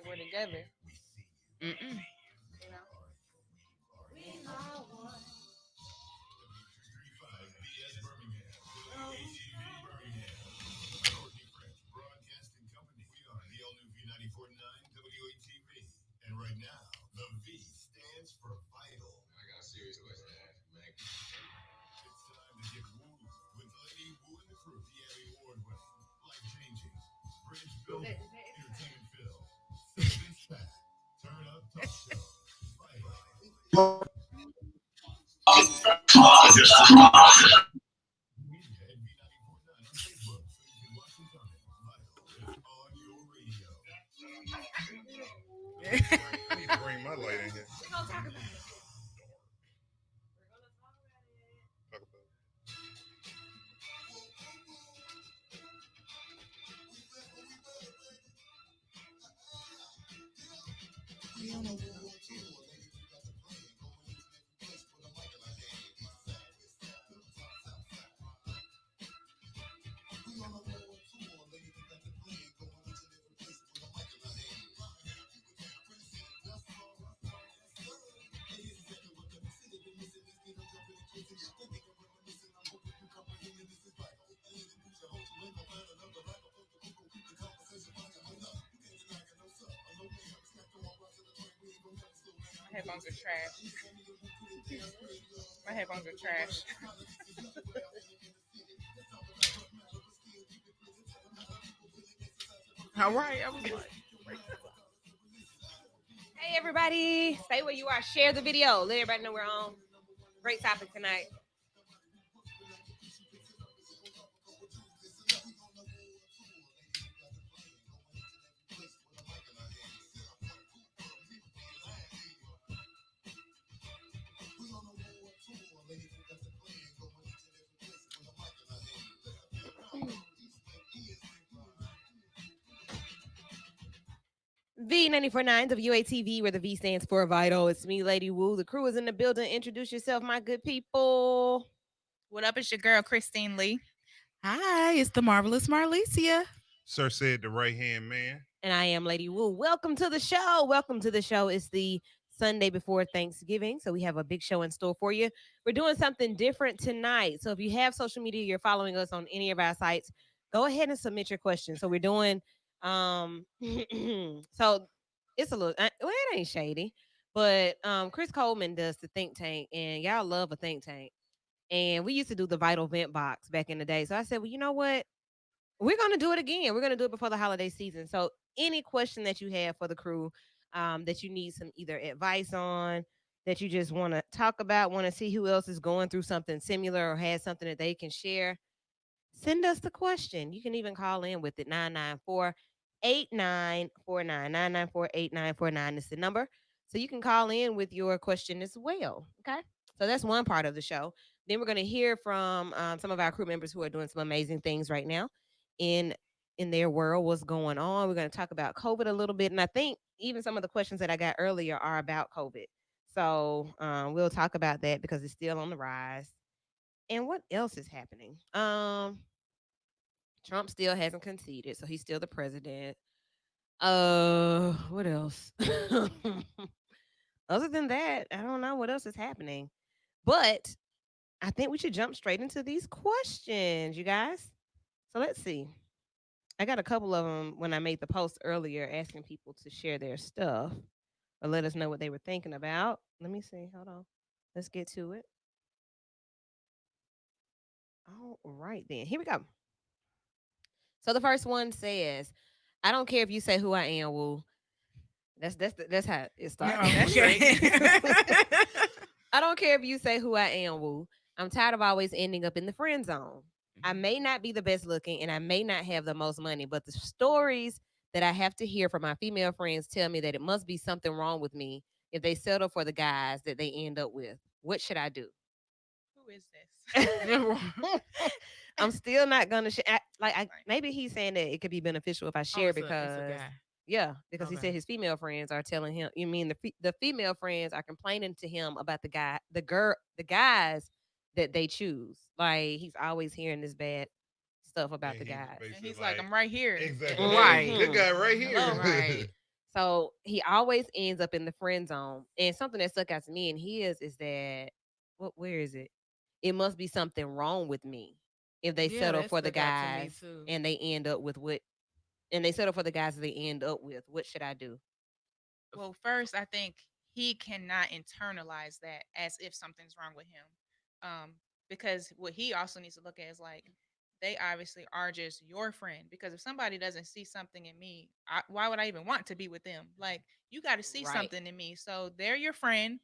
like we're together. Mm-mm. You know. I need to bring my light in here. We're gonna talk about it. Talk about My headphones are trash. My headphones are trash. All right. I was like, Hey everybody, stay where you are. Share the video. Let everybody know we're on. Great topic tonight. V949 WATV, where the V stands for Vital. It's me, Lady Wu. The crew is in the building. Introduce yourself, my good people. what up? It's your girl, Christine Lee. Hi, it's the marvelous Marlicia. Sir said the right hand man. And I am Lady Wu. Welcome to the show. Welcome to the show. It's the Sunday before Thanksgiving, so we have a big show in store for you. We're doing something different tonight. So if you have social media, you're following us on any of our sites, go ahead and submit your questions. So we're doing so it's a little well, it ain't shady, but Chris Coleman does the think tank, and y'all love a think tank. And we used to do the Vital Vent Box back in the day. So I said, well, you know what? We're gonna do it again. We're gonna do it before the holiday season. So any question that you have for the crew, that you need some either advice on, that you just want to talk about, want to see who else is going through something similar or has something that they can share, send us the question. You can even call in with it 994-8949. Is the number. So you can call in with your question as well. Okay. So that's one part of the show. Then we're going to hear from some of our crew members who are doing some amazing things right now in in their world. What's going on? We're going to talk about COVID a little bit, and I think even some of the questions that I got earlier are about COVID. So we'll talk about that because it's still on the rise. And what else is happening? Trump still hasn't conceded, so he's still the president. What else? Other than that, I don't know what else is happening. But I think we should jump straight into these questions, you guys. So let's see. I got a couple of them when I made the post earlier asking people to share their stuff or let us know what they were thinking about. Let me see. Hold on. Let's get to it. All right, then. Here we go. So the first one says, I don't care if you say who I am, Woo. That's how it starts. Oh, That's okay. I don't care if you say who I am, Woo. I'm tired of always ending up in the friend zone. I may not be the best looking and I may not have the most money, but the stories that I have to hear from my female friends tell me that it must be something wrong with me if they settle for the guys that they end up with. What should I do? Who is this? I'm still not gonna share. Right. Maybe he's saying that it could be beneficial if I Oh, share it's a because guy. yeah, because he said Okay. his female friends are telling him. You mean the female friends are complaining to him about the guys that they choose. Like he's always hearing this bad stuff about And the he's guys. And basically he's like, like, I'm right here. exactly. Hey, Right. good guy right Hello. here. Right. So he always ends up in the friend zone. And something that stuck out to me and his is that where is it? It must be something wrong with me if they Yeah, settle that for the stuck out to me guys too. and they end up with what and they settle for the guys that they end up with. What should I do? Well, first, I think he cannot internalize that as if something's wrong with him. Because what he also needs to look at is like, they obviously are just your friend. Because if somebody doesn't see something in me, why would I even want to be with them? Like, you got to see Right. something in me. So they're your friend.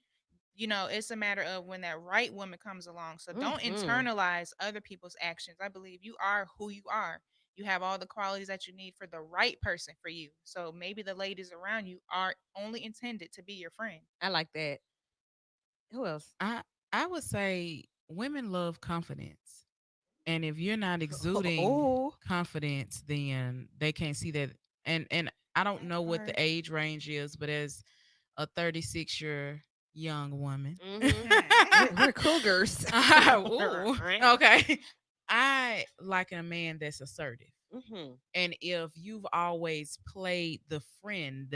It's a matter of when that right woman comes along. So don't Hmm. internalize other people's actions. I believe you are who you are. You have all the qualities that you need for the right person for you. So maybe the ladies around you are only intended to be your friend. I like that. Who else? I I would say women love confidence. And if you're not exuding Oh. confidence, then they can't see that. And I don't That know what the part. age range is, but as a 36-year young woman, Hmm. We're cougars. ooh, okay, I like a man that's assertive. Hmm. And if you've always played the friend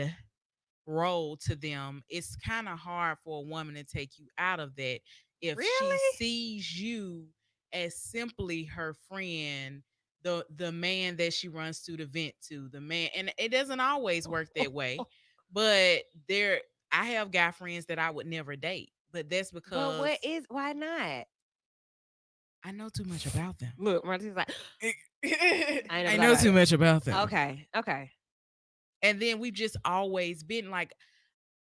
role to them, it's kind of hard for a woman to take you out of that if she Really? sees you as simply her friend, the man that she runs to vent to, the man. And it doesn't always work that way, but there I have guy friends that I would never date, but that's But because why not? I know too much about them. Look, Martina's like, I ain't never I thought know about too it. much about them. Okay, okay. And then we've just always been like,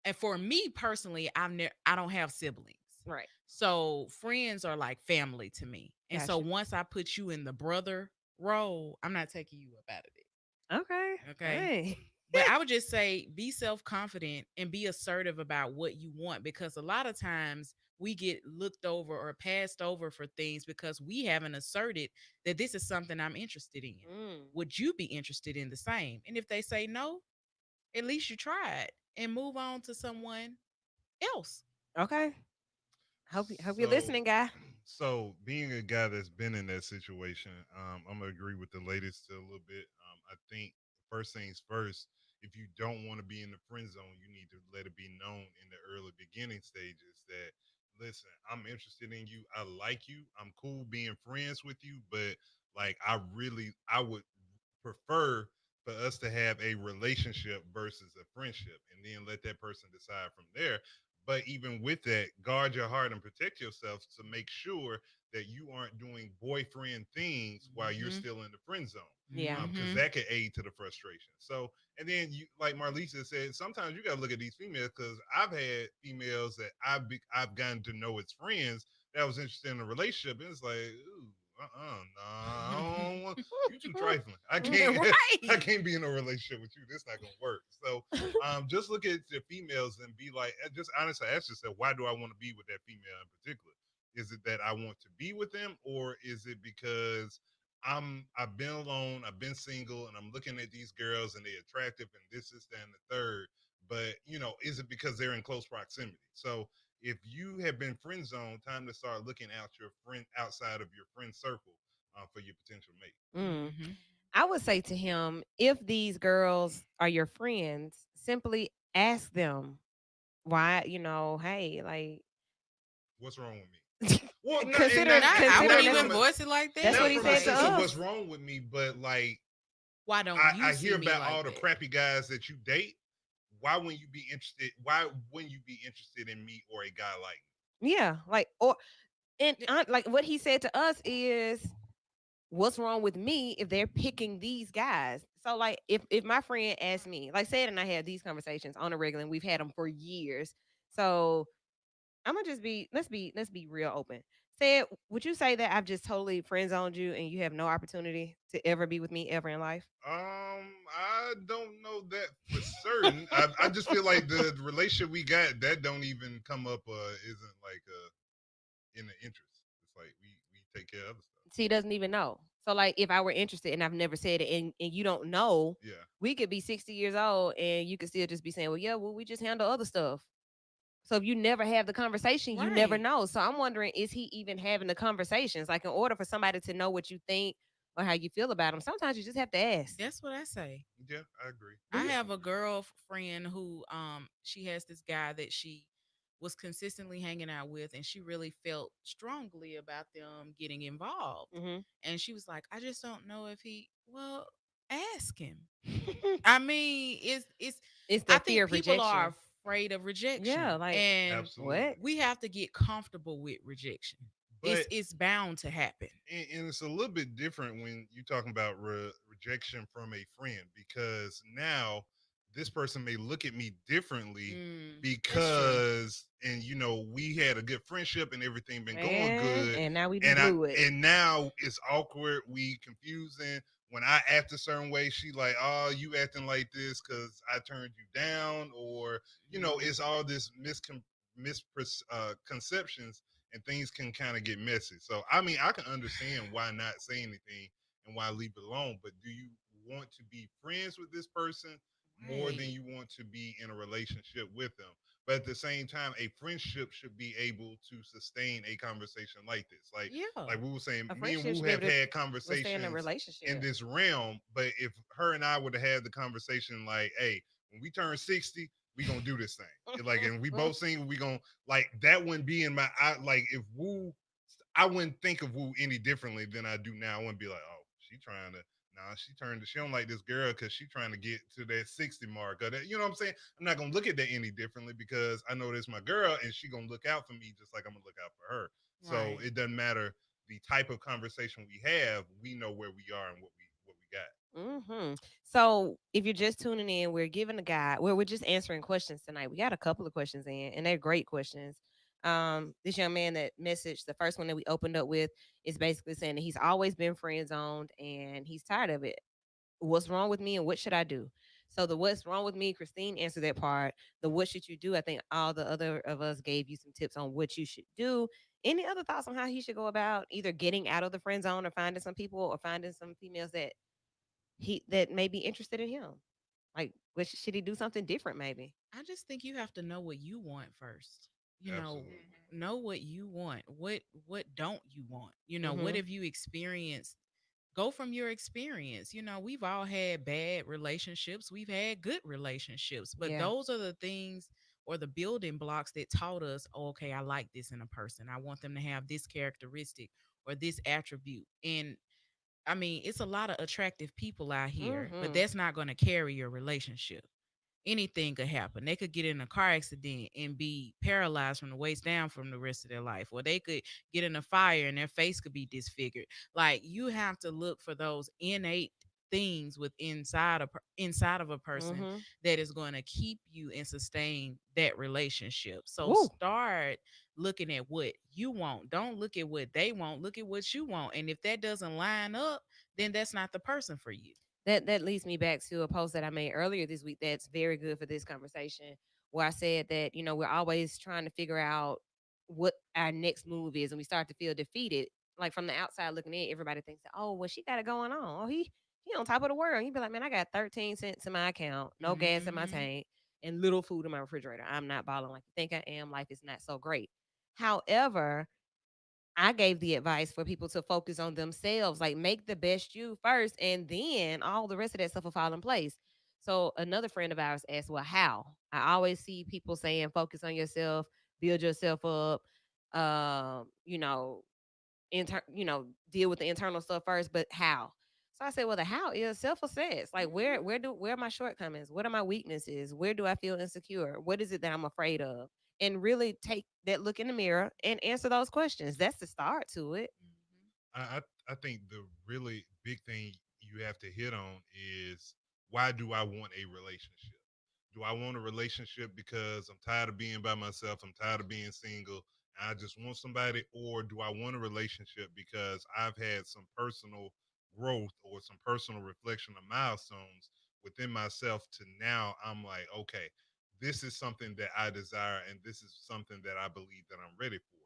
and for me personally, I don't have siblings. Right. So friends are like family to me. And so Gotcha. once I put you in the brother role, I'm not taking you up out of it. Okay. Okay. Dang. But I would just say be self confident and be assertive about what you want, because a lot of times we get looked over or passed over for things because we haven't asserted that this is something I'm interested in. Mm. Would you be interested in the same? And if they say no, at least you tried and move on to someone else. Okay. Hope you're So, listening, guy. so being a guy that's been in that situation, I'm gonna agree with the ladies still a little bit. I think first things first. If you don't want to be in the friend zone, you need to let it be known in the early beginning stages that listen, I'm interested in you. I like you. I'm cool being friends with you, but like I would prefer for us to have a relationship versus a friendship, and then let that person decide from there. But even with that, guard your heart and protect yourself to make sure that you aren't doing boyfriend things while you're Mm-hmm. still in the friend zone, Yeah. because Mm-hmm. that could aid to the frustration. So, and then you, like Marlisa said, sometimes you got to look at these females, because I've had females that I've gotten to know as friends that was interested in a relationship, and it's like, ooh, nah, I don't want, you too trifling. I can't, I Right. can't be in a relationship with you. This not gonna work. So, just look at the females and be like, just honestly ask yourself, why do I want to be with that female in particular? Is it that I want to be with them, or is it because I've been alone, I've been single, and I'm looking at these girls and they're attractive and this, that, and the third. But is it because they're in close proximity? So if you have been friend zoned, time to start looking out your friend outside of your friend circle for your potential mate. Mm. Mm-hmm. I would say to him, if these girls are your friends, simply ask them why, hey, like What's wrong with me? Well, not and consider not Not, I consider wouldn't not that's even from a voice it like that's that. what not he from a said to sense of Like, what's us. wrong with me, but like why don't you I hear see me about all like the that? crappy guys that you date. Why wouldn't you be interested? Why wouldn't you be interested in me or a guy like Yeah, like or and like what he said to us is what's wrong with me if they're picking these guys? So like if my friend asked me, like said and I have these conversations on a regular and we've had them for years. So I'm gonna just be let's be real open. Said, would you say that I've just totally friend zoned you and you have no opportunity to ever be with me ever in life? I don't know that for certain. I just feel like the relationship we got that don't even come up. Isn't like in the interest. It's like we take care of other stuff. She doesn't even know. So like if I were interested and I've never said it and you don't know, Yeah. we could be 60 years old and you could still just be saying, well, yeah, well, we just handle other stuff. So if you never have the conversation, you never Right. know. So I'm wondering, is he even having the conversations? Like in order for somebody to know what you think or how you feel about them. Sometimes you just have to ask. That's what I say. Yeah, I agree. Do I you? have a Definitely. girlfriend who she has this guy that she was consistently hanging out with, and she really felt strongly about them getting involved. Hmm. And she was like, I just don't know if he well, ask him. I mean, it's It's I that fear think of people are rejection. afraid of Yeah, rejection, like and what? Absolutely. we have to get comfortable with rejection. But It's bound to happen. and it's a little bit different when you're talking about rejection from a friend, because now this person may look at me differently That's true. because, and we had a good friendship and everything been going good, And now we done and I blew it. and now it's awkward, we confusing. When I act a certain way, she like, oh, you acting like this because I turned you down, or Mm. it's all this misconceptions, and things can kind of get messy. So I mean, I can understand why not say anything and why leave it alone. But do you want to be friends with this person more than Right. you want to be in a relationship with them? But at the same time, a friendship should be able to sustain a conversation like this. Yeah. Like we were saying, A me and friendship Woo should be have able to had withstand a conversations in relationship. this realm. But if her and I would have had the conversation like, hey, when we turn 60, we gonna do this thing. Like, and we both single, we gonna, like, that wouldn't be in my, like, if Woo, I wouldn't think of Woo any differently than I do now. I wouldn't be like, oh, she trying to, nah, she don't like this girl because she trying to get to that 60 mark, or that, you know what I'm saying? I'm not gonna look at that any differently because I know that's my girl and she gonna look out for me just like I'm gonna look out for her. So Right. it doesn't matter the type of conversation we have, we know where we are and what we got. So, if you're just tuning in, we're giving a guide. We're just answering questions tonight. We got a couple of questions in, and they're great questions. This young man that messaged, the first one that we opened up with, is basically saying that he's always been friend zoned and he's tired of it. What's wrong with me, and what should I do? So the what's wrong with me, Christine answered that part. The what should you do? I think all the other of us gave you some tips on what you should do. Any other thoughts on how he should go about either getting out of the friend zone or finding some people or finding some females that may be interested in him? Like, what should he do something different? Maybe. I just think you have to know what you want first. You know, Absolutely. know what you want. What don't you want? You know, what Mm-hmm. have you experienced? Go from your experience. You know, we've all had bad relationships. We've had good relationships, but Yeah. those are the things or the building blocks that taught us, oh, okay, I like this in a person. I want them to have this characteristic or this attribute. And I mean, it's a lot of attractive people out here, but Mm-hmm. that's not going to carry your relationship. Anything could happen. They could get in a car accident and be paralyzed from the waist down from the rest of their life, or they could get in a fire and their face could be disfigured. Like you have to look for those innate things with inside of a person Mm-hmm. that is going to keep you and sustain that relationship. So Woo. start looking at what you want. Don't look at what they want. Look at what you want. And if that doesn't line up, then that's not the person for you. That leads me back to a post that I made earlier this week that's very good for this conversation, where I said that, we're always trying to figure out what our next move is and we start to feel defeated. Like from the outside looking in, everybody thinks that, oh, well, she got it going on. Oh, he on top of the world. He'd be like, man, I got 13 cents in my account, no gas in my Hmm. tank, and little food in my refrigerator. I'm not balling like you think I am. Life is not so great. However, I gave the advice for people to focus on themselves, like make the best you first, and then all the rest of that stuff will fall in place. So another friend of ours asked, "Well, how?" I always see people saying, "Focus on yourself, build yourself up." You know, deal with the internal stuff first, but how? So I said, well, the how is self-assess. Like where are my shortcomings? What are my weaknesses? Where do I feel insecure? What is it that I'm afraid of? And really take that look in the mirror and answer those questions. That's the start to it. I think the really big thing you have to hit on is, why do I want a relationship? Do I want a relationship because I'm tired of being by myself? I'm tired of being single. I just want somebody, or do I want a relationship because I've had some personal growth or some personal reflection of milestones within myself, to now I'm like, okay, this is something that I desire and this is something that I believe that I'm ready for.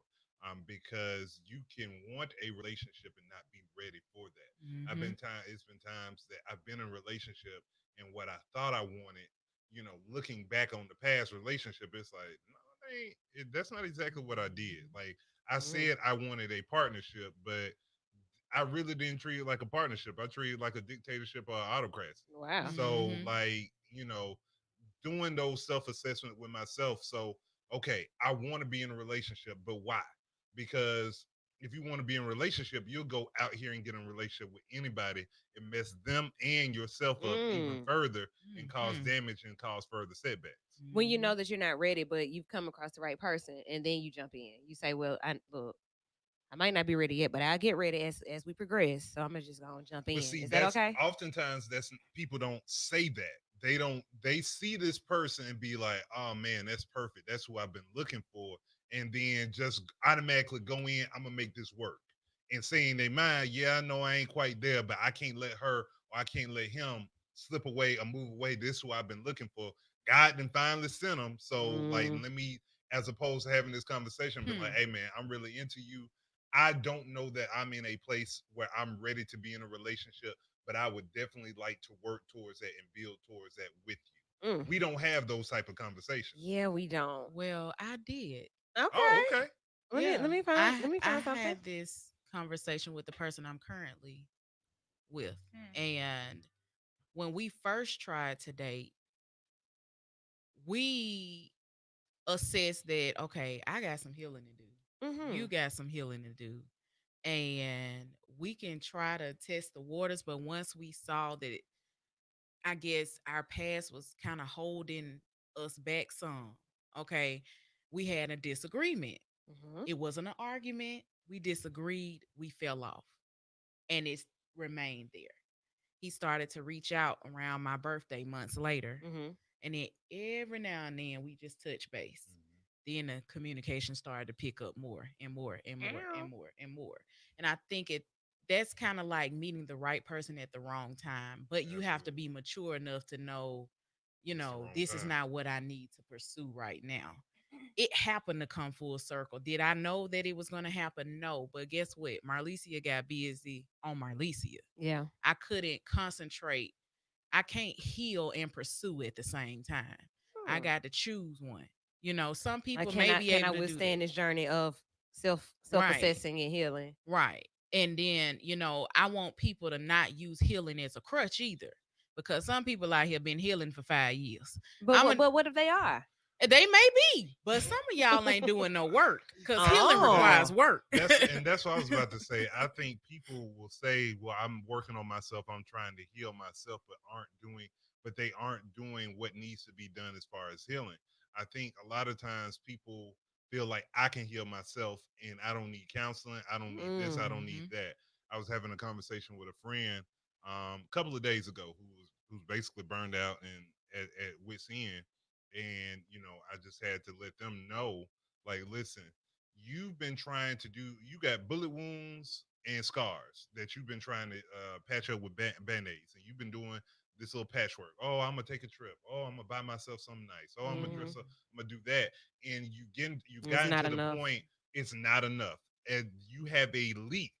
Because you can want a relationship and not be ready for that. Hmm. It's been times that I've been in a relationship and what I thought I wanted, looking back on the past relationship, it's like, no, that's not exactly what I did. Like, I Mm. said I wanted a partnership, but I really didn't treat it like a partnership. I treated it like a dictatorship or autocracy. Wow. So Mhm. like, doing those self-assessment with myself. So, okay, I want to be in a relationship, but why? Because if you want to be in a relationship, you'll go out here and get in a relationship with anybody and mess them and yourself up even Mm. further and cause Mhm. damage and cause further setbacks. When you know Mhm. that you're not ready, but you've come across the right person, and then you jump in. You say, "Well, I look, I might not be ready yet, but I'll get ready as we progress. So I'm gonna just go and jump But in. see, Is that that's okay?" oftentimes that's people don't say that. They see this person and be like, oh man, that's perfect. That's who I've been looking for. And then just automatically go in, I'm gonna make this work. And saying they mind, yeah, I know I ain't quite there, but I can't let her or I can't let him slip away or move away. This is who I've been looking for. God then finally sent him. So like Mm. let me, as opposed to having this conversation, be like, Hmm. hey man, I'm really into you. I don't know that I'm in a place where I'm ready to be in a relationship, but I would definitely like to work towards that and build towards that with you. Mm. We don't have those type of conversations. Yeah, we don't. Well, I did. Oh, Okay. okay. Let Yeah. me find let me I find something. had this conversation with the person I'm currently with. Hmm. And when we first tried to date, we assessed that okay, I got some healing to do. You Mm-hmm. got some healing to do. And we can try to test the waters, but once we saw that I guess our past was kind of holding us back some. Okay. We had a disagreement. Mm-hmm. It wasn't an argument. We disagreed. We fell off. And it's remained there. He started to reach out around my birthday months later. Mm-hmm. And then every now and then we just touch base. Then the communication started to pick up more and more and more and Ow. more and more. And I think that's kind of like meeting the right person at the wrong time. But you have to Absolutely. be mature enough to know, It's the wrong this is time. not what I need to pursue right now. It happened to come full circle. Did I know that it was going to happen? No. But guess what? Marlicia got busy on Marlicia. Yeah. I couldn't concentrate. I can't heal and pursue at the same time. I Hmm. got to choose one. Some Like people may be can I able to do that. withstand this journey of self Right. assessing and healing? Right. And then, I want people to not use healing as a crutch either. Because some people out here been healing for 5 years. But I'm a what if they are? They may be, but some of y'all ain't doing no work because healing requires Oh. Well, work. that's what I was about to say. I think people will say, "Well, I'm working on myself. I'm trying to heal myself," but they aren't doing what needs to be done as far as healing. I think a lot of times people feel like I can heal myself and I don't need counseling. I don't need this. I Mm. don't need Hmm. that. I was having a conversation with a friend a couple of days ago who's basically burned out and at wit's end, and I just had to let them know, like, listen, you've been trying to do, you got bullet wounds and scars that you've been trying to patch up with band-aids, and you've been doing this little patchwork. Oh, I'm gonna take a trip. Oh, I'm gonna buy myself something nice. Oh, I'm gonna Mm-hmm. dress up. I'm gonna do that. And you've It's gotten not to the enough. point it's not enough, and you have a leak,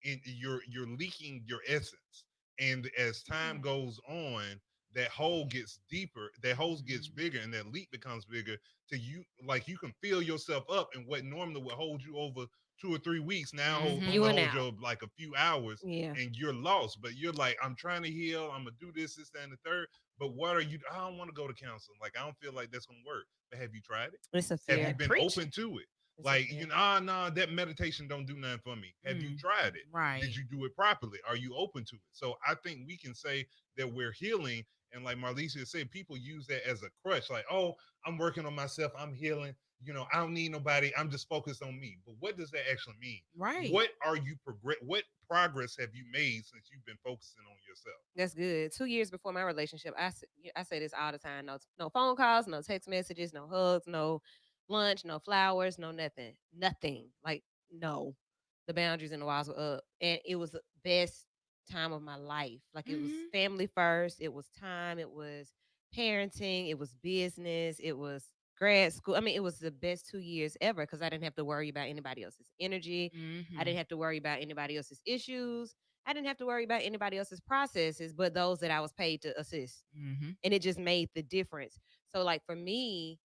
and you're leaking your essence. And as time Hmm. goes on, that hole gets deeper, that hole gets Hmm. bigger, and that leak becomes bigger, to you, like, you can fill yourself up, and what normally would hold you over 2 or 3 weeks now You only Hmm. and holds out. you like a few hours, Yeah. and you're lost. But you're like, I'm trying to heal, I'm gonna do this, that, and the third. But what are you, I don't want to go to counseling, like, I don't feel like that's gonna work. But have you tried it? It's a Have you fear. been Preaching. open to it? It's a Like, fear. nah, that meditation don't do nothing for me. Have you Mm. tried it? Did Right. you do it properly? Are you open to it? So I think we can say that we're healing. And like Marlicia said, people use that as a crutch. Like, oh, I'm working on myself. I'm healing. I don't need nobody. I'm just focused on me. But what does that actually mean? Right. What are you What progress have you made since you've been focusing on yourself? That's good. 2 years before my relationship, I say this all the time. No phone calls, no text messages, no hugs, no lunch, no flowers, no nothing. Nothing. Like, no. The boundaries and the walls were up. And it was the best time of my life. Like, it was Hmm. family first. It was time. It was parenting. It was business. It was grad school. I mean, it was the best 2 years ever because I didn't have to worry about anybody else's energy. I didn't Hmm. have to worry about anybody else's issues. I didn't have to worry about anybody else's processes, but those that I was paid to assist. Hmm. And it just made the difference. So, like, for me,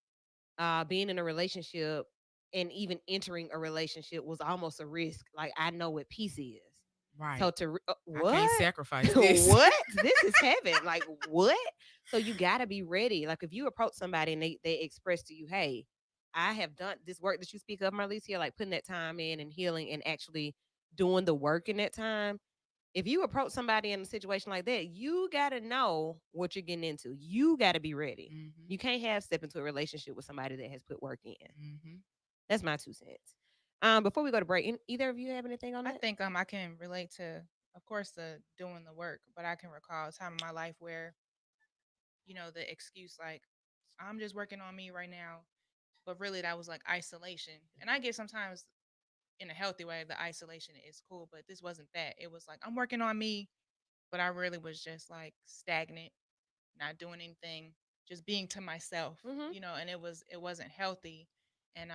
being in a relationship and even entering a relationship was almost a risk. Like, I know what peace is. Right. So I can't what? sacrifice this. What? This is heaven. Like what? So you got to be ready. Like if you approach somebody and they express to you, "Hey, I have done this work that you speak of, Marlicia, like putting that time in and healing and actually doing the work in that time." If you approach somebody in a situation like that, you got to know what you're getting into. You got to be ready. Hmm. You can't have step into a relationship with somebody that has put work in. Hmm. That's my 2 cents. Before we go to break, either of you have anything on I that? think I can relate to, of course, the doing the work, but I can recall a time in my life where, the excuse like I'm just working on me right now, but really that was like isolation. And I get sometimes in a healthy way the isolation is cool, but this wasn't that. It was like I'm working on me, but I really was just like stagnant, not doing anything, just being to myself, Mm-hmm. and it wasn't healthy. And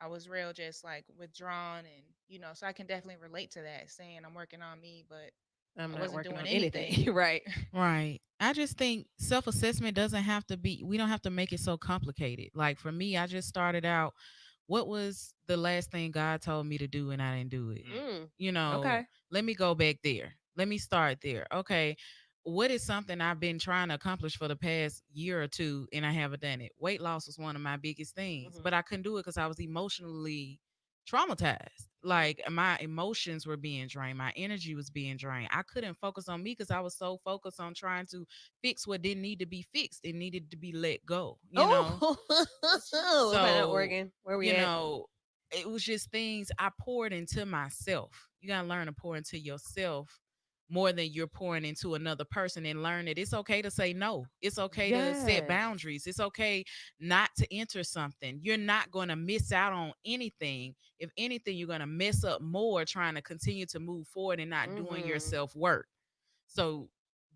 I was real just like withdrawn, and so I can definitely relate to that, saying I'm working on me, but I'm I not wasn't working doing on anything. anything. Right. Right. I just think self assessment doesn't have to be, we don't have to make it so complicated. Like for me, I just started out, what was the last thing God told me to do and I didn't do it? Mm. Mm. You know, Okay. let me go back there. Let me start there. Okay. What is something I've been trying to accomplish for the past year or two and I haven't done it? Weight loss was one of my biggest things, Mm-hmm. but I couldn't do it because I was emotionally traumatized. Like my emotions were being drained, my energy was being drained. I couldn't focus on me because I was so focused on trying to fix what didn't need to be fixed. It needed to be let go, you know? Oh, what about that So, organ? Where we you at? know, it was just things I poured into myself. You got to learn to pour into yourself more than you're pouring into another person, and learn that it's okay to say no. It's okay to set Yes. boundaries. It's okay not to enter something. You're not going to miss out on anything. If anything, you're going to mess up more trying to continue to move forward and not doing your Mm-hmm. self work. So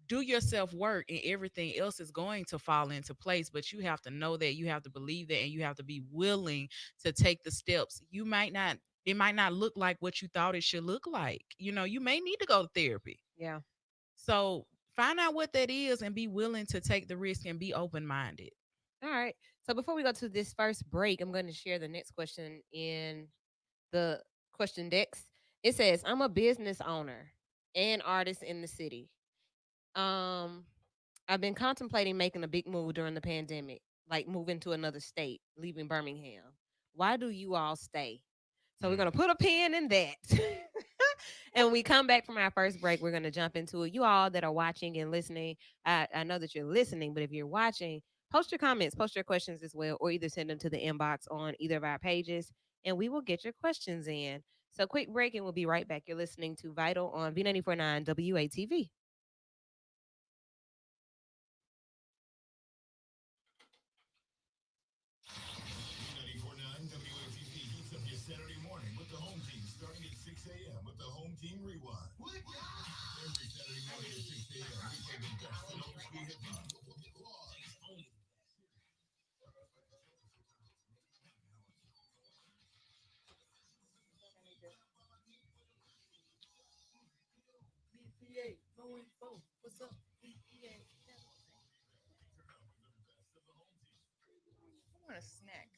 do your self work and everything else is going to fall into place. But you have to know that, you have to believe that, and you have to be willing to take the steps. You might not, it might not look like what you thought it should look like. You may need to go to therapy. Yeah. So find out what that is and be willing to take the risk and be open minded. All right. So before we go to this first break, I'm going to share the next question in the question decks. It says, "I'm a business owner and artist in the city. Um, I've been contemplating making a big move during the pandemic, like moving to another state, leaving Birmingham. Why do you all stay?" So we're Mm. gonna put a pin in that. And when we come back from our first break, we're gonna jump into it. You all that are watching and listening, I know that you're listening, but if you're watching, post your comments, post your questions as well, or either send them to the inbox on either of our pages, and we will get your questions in. So quick break, and we'll be right back. You're listening to Vital on V949 WATV. B94.9 WATP heats up your Saturday morning with the home team starting at 6 a.m. with the home team rewind. Every Saturday morning at 6 a.m. we play the best in old school hip hop. I want a snack.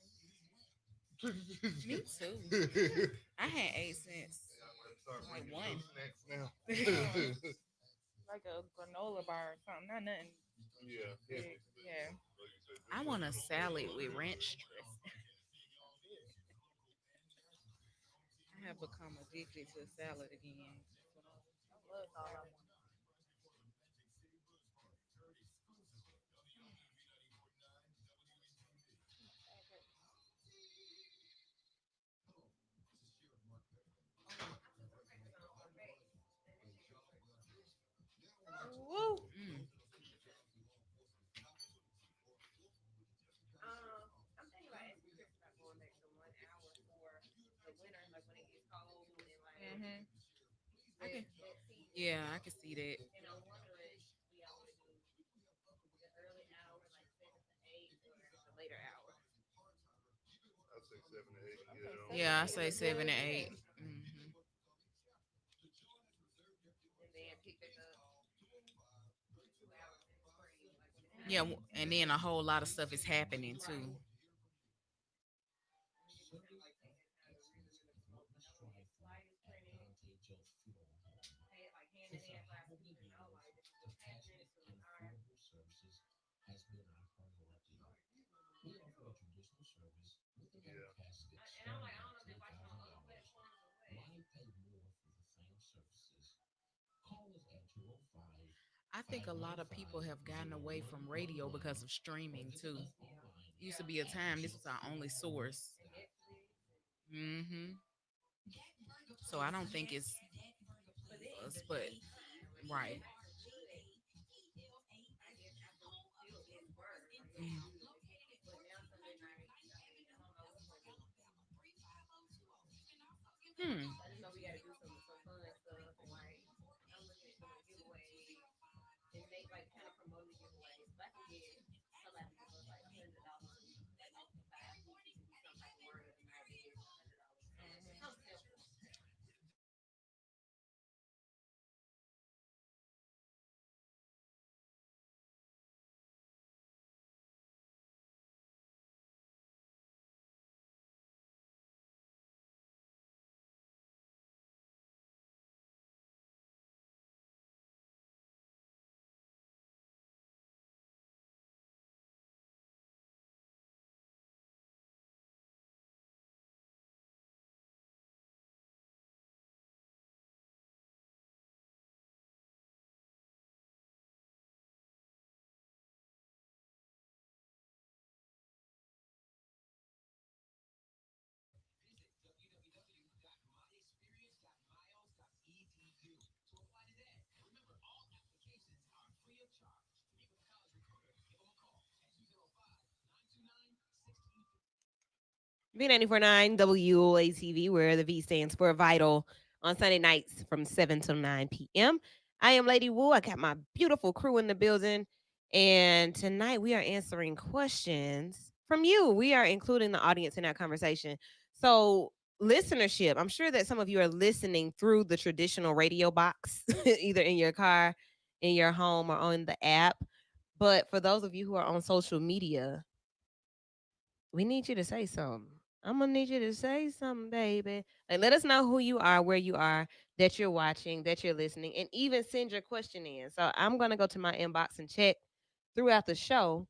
Me too. I had ate since Start like bringing one. your snacks now. Yeah, like a granola bar or something. Not nothing Yeah, big. heavy. Yeah. Like you said, I just want like a a little salad with granola. ranch dressing. I have become addicted to salad again. Woo. Mm. I'm thinking about asking Chris about going back to 1 hour for the winter, like when it gets cold and like Mhm. I that can, that season. yeah, I can see that. And I'm wondering, we all want to do the early hour, like 7 to 8, or the later hour, I'll say 7 to 8 and get Okay, it on seven to with. Yeah, I eight say is seven good. to Yeah. eight. Mm-hmm. and then pick back up 2 hours in the spring, like when it's Yeah, nice. and then a whole lot of stuff is happening Right. too. And then I like that. Have time to really, really smoke. I know we get sliders printed. I think a lot of people have gotten away from radio because of streaming too. Used to be a time this was our only source. Hmm. So I don't think it's us, but right. Mhm. Hmm. You know, we got to do some fun stuff, and like I'm looking at doing giveaways and make like kind of promoting the giveaways. If I can get somebody to give us like $100 each, like for 5 pieces, and do some type of word of the night and give us $100 each. Hmm. Something simple. V949 WATV, where the V stands for Vital, on Sunday nights from 7 till 9 p.m. I am Lady Wu. I got my beautiful crew in the building. And tonight we are answering questions from you. We are including the audience in our conversation. So, listenership, I'm sure that some of you are listening through the traditional radio box, either in your car, in your home, or on the app. But for those of you who are on social media, we need you to say something. I'm gonna need you to say something, baby. Like, let us know who you are, where you are, that you're watching, that you're listening, and even send your question in. So I'm gonna go to my inbox and check throughout the show.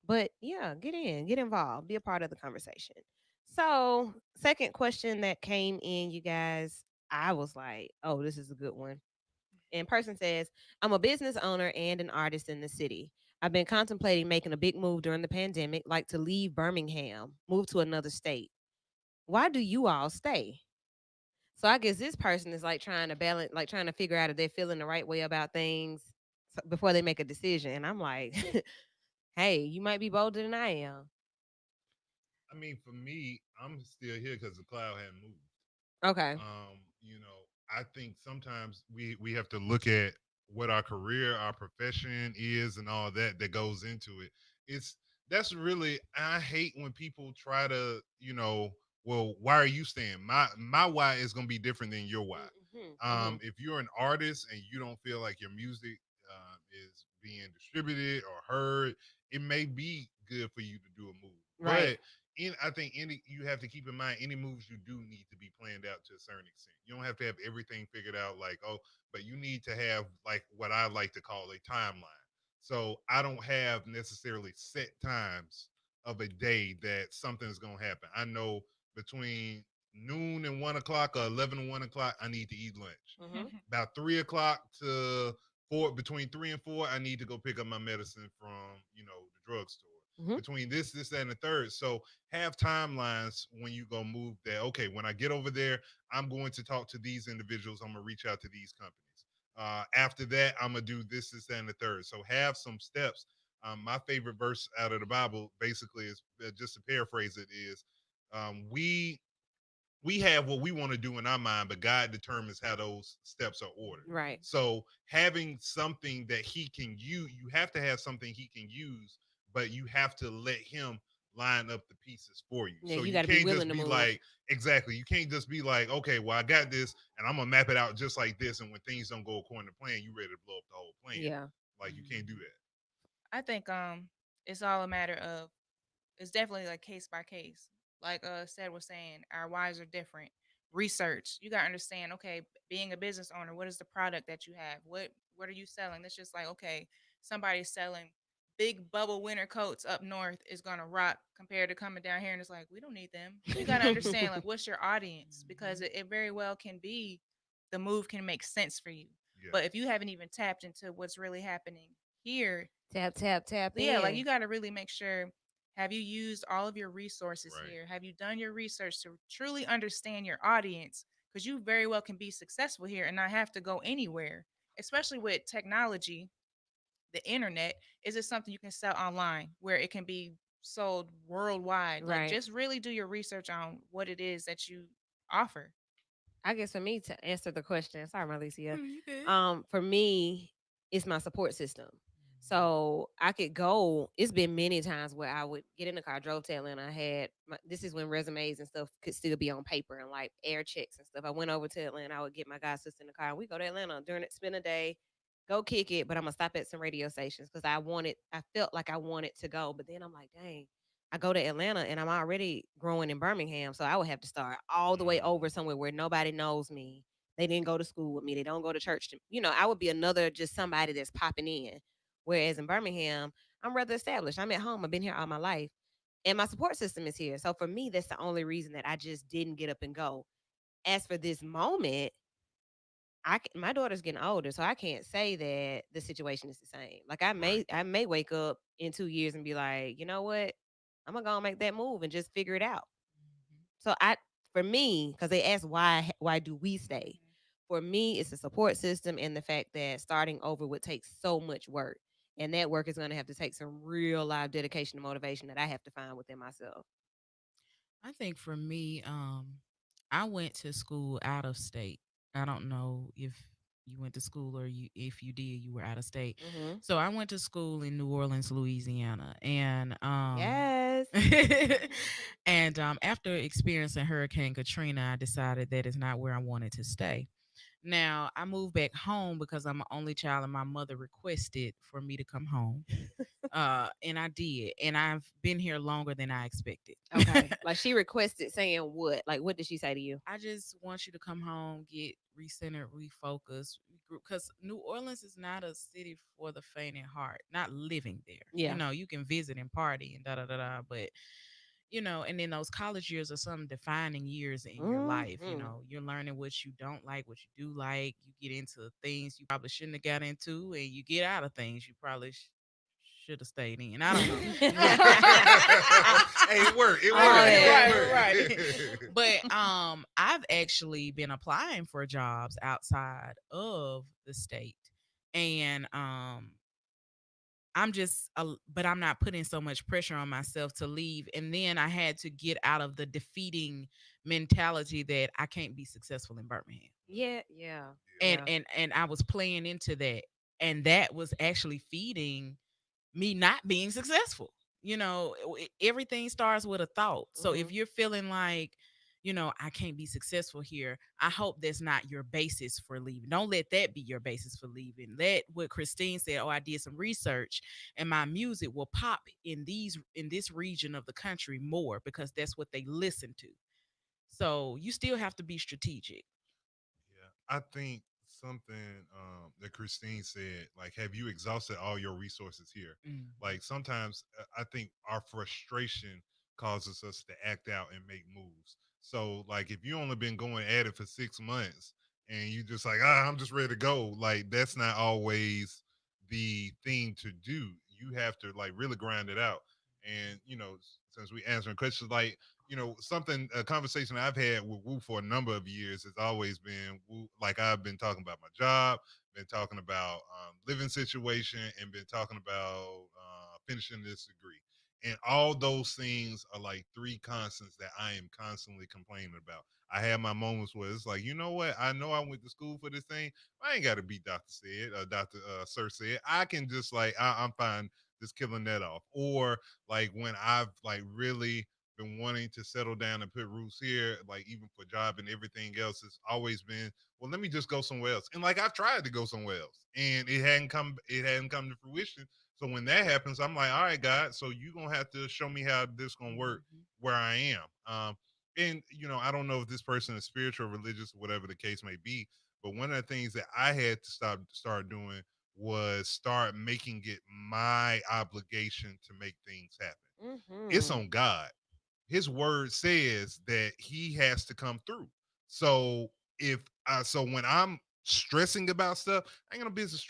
But yeah, get in, get involved, be a part of the conversation. So, second question that came in, you guys, I was like, oh, this is a good one. And person says, I'm a business owner and an artist in the city. I've been contemplating making a big move during the pandemic, like to leave Birmingham, move to another state. Why do you all stay? So I guess this person is like trying to balance, like trying to figure out if they're feeling the right way about things before they make a decision. And I'm like, hey, you might be bolder than I am. I mean, for me, I'm still here because the cloud hadn't moved. Okay. I think sometimes we have to look at what our career, our profession is, and all that goes into it. It's that's really I hate when people try to, well, why are you staying? My why is gonna be different than your why. Mm-hmm. If you're an artist and you don't feel like your music is being distributed or heard, it may be good for you to do a move, Right. but I think any you have to keep in mind any moves you do need to be planned out to a certain extent. You don't have to have everything figured out like, oh, but you need to have like what I like to call a timeline. So I don't have necessarily set times of a day that something's gonna happen. I know between noon and 1 o'clock or 11 and 1 o'clock, I need to eat lunch. Mm-hmm. About 3 o'clock to four, between 3 and 4, I need to go pick up my medicine from the drugstore. Mm-hmm. Between this, that, and the third. So have timelines when you go move that. Okay, when I get over there, I'm going to talk to these individuals. I'm gonna reach out to these companies. After that, I'm gonna do this, and the third. So have some steps. My favorite verse out of the Bible basically is just to paraphrase it is, we have what we want to do in our mind, but God determines how those steps are ordered. Right. So having something that he can use, you have to have something he can use, but you have to let him line up the pieces for you. Yeah, So you you got to be can't willing just to be move. like, exactly, you can't just be like, okay, well, I got this and I'm gonna map it out just like this. And when things don't go according to plan, you ready to blow up the whole plan. Yeah. Like you can't do Mhm. that. I think it's all a matter of, it's definitely like case by case. Like said was saying, our whys are different. Research. You gotta understand, okay, being a business owner, what is the product that you have? What are you selling? That's just like, okay, somebody's selling big bubble winter coats up north is gonna rock compared to coming down here and it's like, we don't need them. So you gotta understand like what's your audience because Mhm. it very well can be the move can make sense for you. Yeah. But if you haven't even tapped into what's really happening here, Tap, tap, tap yeah, like in. you got to really make sure, have you used all of your resources Right. here? Have you done your research to truly understand your audience? Because you very well can be successful here and not have to go anywhere, especially with technology, the internet. Is it something you can sell online where it can be sold worldwide? Like, Right. just really do your research on what it is that you offer. I guess for me to answer the question, sorry, Marlicia. You good? For me, it's my support system. So I could go. It's been many times where I would get in the car, drove to Atlanta. This is when resumes and stuff could still be on paper and like air checks and stuff. I went over to Atlanta. I would get my god sister in the car and we go to Atlanta during it, spend a day, go kick it. But I'm gonna stop at some radio stations because I felt like I wanted to go. But then I'm like, dang, I go to Atlanta and I'm already growing in Birmingham, so I would have to start all the way Mm. over somewhere where nobody knows me. They didn't go to school with me. They don't go to church. I would be another just somebody that's popping in. Whereas in Birmingham, I'm rather established. I'm at home. I've been here all my life, and my support system is here. So for me, that's the only reason that I just didn't get up and go. As for this moment, my daughter's getting older, so I can't say that the situation is the same. Like Right. I may wake up in 2 years and be like, you know what, I'm gonna go and make that move and just figure it out. So for me, because they asked why do we stay? Mhm. For me, it's the support system and the fact that starting over would take so much work, and that work is gonna have to take some real live dedication and motivation that I have to find within myself. I think for me, I went to school out of state. I don't know if you went to school or you if you did, you were out of state. Hmm. So I went to school in New Orleans, Louisiana, and Yes. and after experiencing Hurricane Katrina, I decided that is not where I wanted to stay. Now I moved back home because I'm an only child, and my mother requested for me to come home, and I did, and I've been here longer than I expected. Okay. Like she requested saying what? Like what did she say to you? I just want you to come home, get recentered, refocused, because New Orleans is not a city for the faint at heart. Not living there, Yeah. you can visit and party and da da da da, but and then those college years are some defining years in your life. Hmm. You're learning what you don't like, what you do like. You get into things you probably shouldn't have got into, and you get out of things you probably should have stayed in. I don't know. Hey, it worked. It Oh worked. yeah. It Right. But I've actually been applying for jobs outside of the state, and but I'm not putting so much pressure on myself to leave. And then I had to get out of the defeating mentality that I can't be successful in Birmingham. Yeah, yeah, And yeah. and I was playing into that. And that was actually feeding me not being successful. Everything starts with a thought. So Hmm. if you're feeling like, I can't be successful here, I hope that's not your basis for leaving. Don't let that be your basis for leaving. Let what Christine said, oh, I did some research and my music will pop in this region of the country more because that's what they listen to. So you still have to be strategic. Yeah, I think something that Christine said, like, have you exhausted all your resources here? Mhm. Like, sometimes I think our frustration causes us to act out and make moves. So, like, if you only been going at it for 6 months and you just like, I'm just ready to go, like, that's not always the thing to do. You have to like really grind it out. And since we answering questions, like something a conversation I've had with Wu for a number of years has always been Wu, like I've been talking about my job, been talking about living situation, and been talking about finishing this degree. And all those things are like three constants that I am constantly complaining about. I have my moments where it's like, you know what? I know I went to school for this thing. I ain't got to be Dr. Said, Dr. Sir said. I can just like, I'm fine just killing that off. Or like when I've like really been wanting to settle down and put roots here, like even for job and everything else, it's always been, well, let me just go somewhere else. And like I've tried to go somewhere else, and it hadn't come to fruition. So when that happens, I'm like, all right, God, so you gonna have to show me how this gonna work Mhm. where I am. And I don't know if this person is spiritual, religious, whatever the case may be, but one of the things that I had to start doing was start making it my obligation to make things happen. It's Hmm. on God. His word says that he has to come through. So if so when I'm stressing about stuff. I ain't gonna business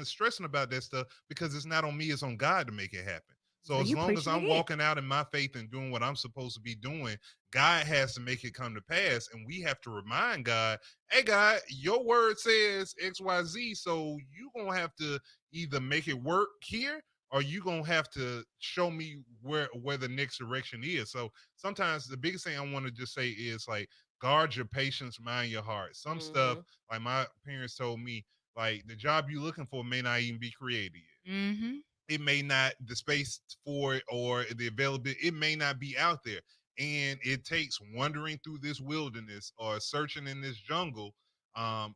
stressing about that stuff because it's not on me, it's on God to make it happen. So So as you long as preaching I'm again. walking out in my faith and doing what I'm supposed to be doing, God has to make it come to pass. And we have to remind God, hey God, your word says XYZ. So you gonna have to either make it work here or you gonna have to show me where the next direction is. So sometimes the biggest thing I want to just say is like guard your patience, mind your heart. Some stuff, Mm-hmm. like my parents told me, like the job you're looking for may not even be created yet. Mm-hmm. It may not, the space for it or the availability, it may not be out there. And it takes wandering through this wilderness or searching in this jungle, um,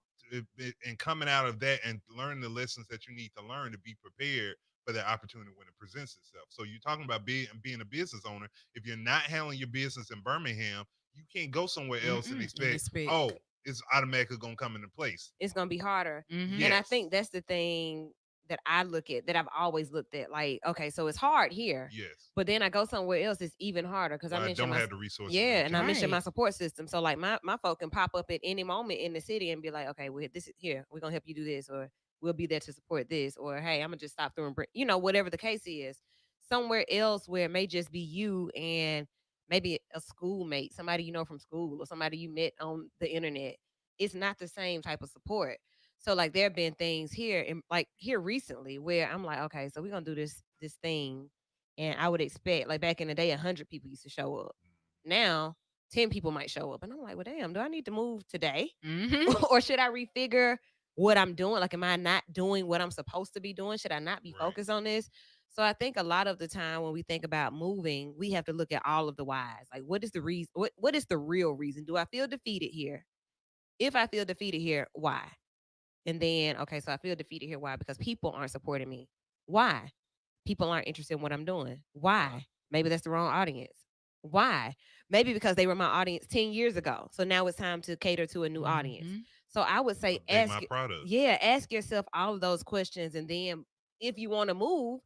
and coming out of that and learning the lessons that you need to learn to be prepared for that opportunity when it presents itself. So you're talking about being a business owner. If you're not handling your business in Birmingham, you can't go somewhere else and Mm-mm. And expect, expect. oh, it's automatically gonna come into place. It's gonna be harder. Mm-hmm. And I Yes, think that's the thing that I look at, that I've always looked at. Like, okay, so it's hard here, yes. but then I go somewhere else, it's even harder because I But I mentioned don't my have the resources yeah, that and you I do. mentioned my Right. support system. So like my folk can pop up at any moment in the city and be like, okay, well this is here, we're gonna help you do this, or we'll be there to support this, or hey, I'm gonna just stop through and bring, whatever the case is. Somewhere else where it may just be you and maybe a schoolmate, somebody from school, or somebody you met on the internet. It's not the same type of support. So like there have been things here and like here recently where I'm like, okay, so we're gonna do this thing, and I would expect like back in the day, 100 people used to show up. Now 10 people might show up, and I'm like, well, damn, do I need to move today, Mm-hmm. or should I refigure what I'm doing? Like, am I not doing what I'm supposed to be doing? Should I not be Right. focused on this? So I think a lot of the time when we think about moving, we have to look at all of the whys. Like, what is the reason? What is the real reason? Do I feel defeated here? If I feel defeated here, why? And then, okay, so I feel defeated here. Why? Because people aren't supporting me. Why? People aren't interested in what I'm doing. Wow. Why? Maybe that's the wrong audience. Why? Maybe because they were my audience 10 years ago. So now it's time to cater to a new audience. Mm-hmm. So I would say Update my product. yeah, ask yourself all of those questions. And then if you want to move,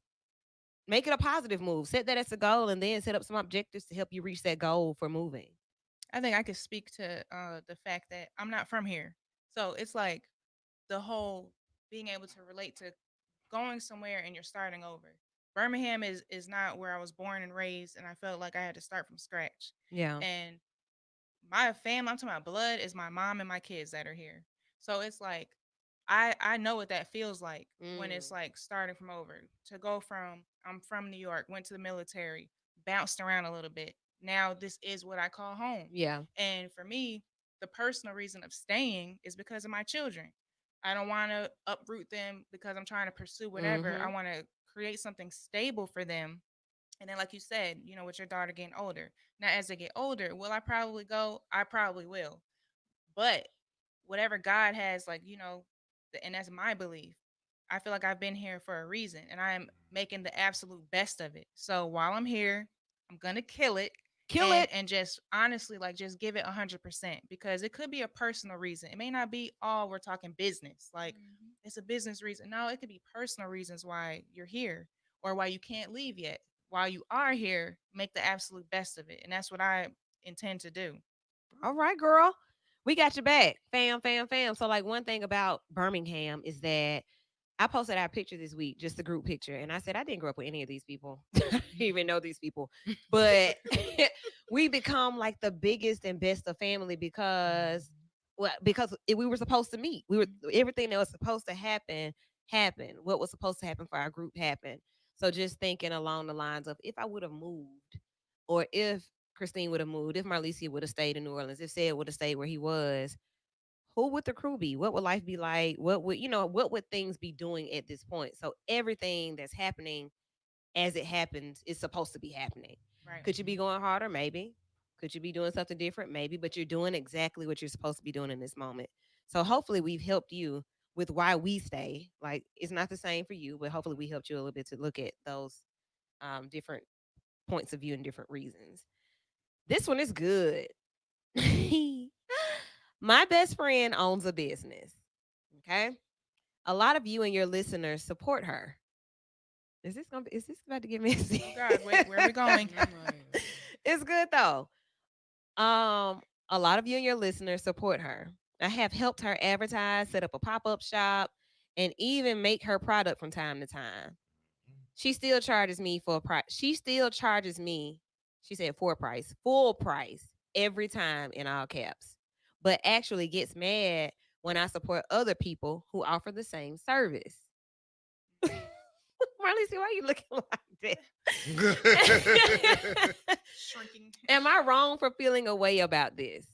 make it a positive move. Set that as a goal and then set up some objectives to help you reach that goal for moving. I think I could speak to the fact that I'm not from here. So it's like the whole being able to relate to going somewhere and you're starting over. Birmingham is not where I was born and raised, and I felt like I had to start from scratch. Yeah. And my family, I'm talking about blood, is my mom and my kids that are here. So it's like I know what that feels like when it's Mm, like starting from over. To go from I'm from New York, went to the military, bounced around a little bit. Now this is what I call home. yeah. And for me, the personal reason of staying is because of my children. I don't want to uproot them because I'm trying to pursue whatever. I Mm-hmm. want to create something stable for them. And then, like you said, with your daughter getting older. Now, as they get older, will I probably go? I probably will. But whatever God has, like, and that's my belief. I feel like I've been here for a reason and I'm making the absolute best of it. So while I'm here, I'm going to kill it Kill and it. just honestly like just give it 100% because it could be a personal reason. It may not be all we're talking business. Like it's a business reason. No, it could be personal reasons why you're here or why you can't leave yet. While you are here, make the absolute best of it. And that's what I intend to do. All right, girl. We got your back. Fam, fam, fam. So, like, one thing about Birmingham is that I posted our picture this week, just the group picture. And I said, I didn't grow up with any of these people. I didn't even know these people. But we become like the biggest and best of family because, well, because we were supposed to meet. We were everything that was supposed to happen happened. What was supposed to happen for our group happened. So just thinking along the lines of if I would have moved, or if Christine would have moved, if Marlicia would have stayed in New Orleans, if Sid would have stayed where he was, who would the crew be? What would life be like? What would things be doing at this point? So everything that's happening as it happens is supposed to be happening. Right. Could you be going harder? Maybe. Could you be doing something different? Maybe, but you're doing exactly what you're supposed to be doing in this moment. So hopefully we've helped you with why we stay. Like it's not the same for you, but hopefully we helped you a little bit to look at those different points of view and different reasons. This one is good. My best friend owns a business. Okay. A lot of you and your listeners support her. Is this about to get messy? Oh God, wait, where are we going? It's good though. A lot of you and your listeners support her. I have helped her advertise, set up a pop up shop, and even make her product from time to time. She still charges me for a price. She still charges me, she said for price, full price every time in all caps, but actually gets mad when I support other people who offer the same service. Marley, see why you looking like that? Shrinking. Am I wrong for feeling a way about this?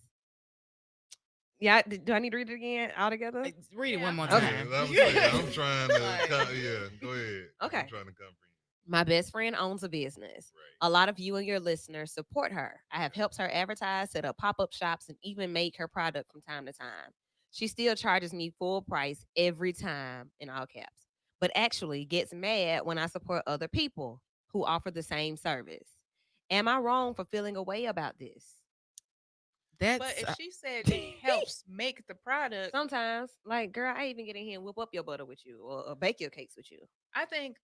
Yeah, do I need to read it again altogether? Read it Yeah. one more Okay. Yeah, time. I was saying I'm trying to. Like, Yeah, go ahead. I'm Okay. trying to comprehend. My best friend owns a business. Right. A lot of you and your listeners support her. I have Okay. helped her advertise, set up pop up shops, and even make her product from time to time. She still charges me full price every time, in all caps, but actually gets mad when I support other people who offer the same service. Am I wrong for feeling a way about this? but That's if she said helps make the product, Sometimes, like, girl, I even get in here and whip up your butter with you or bake your cakes with you. I think.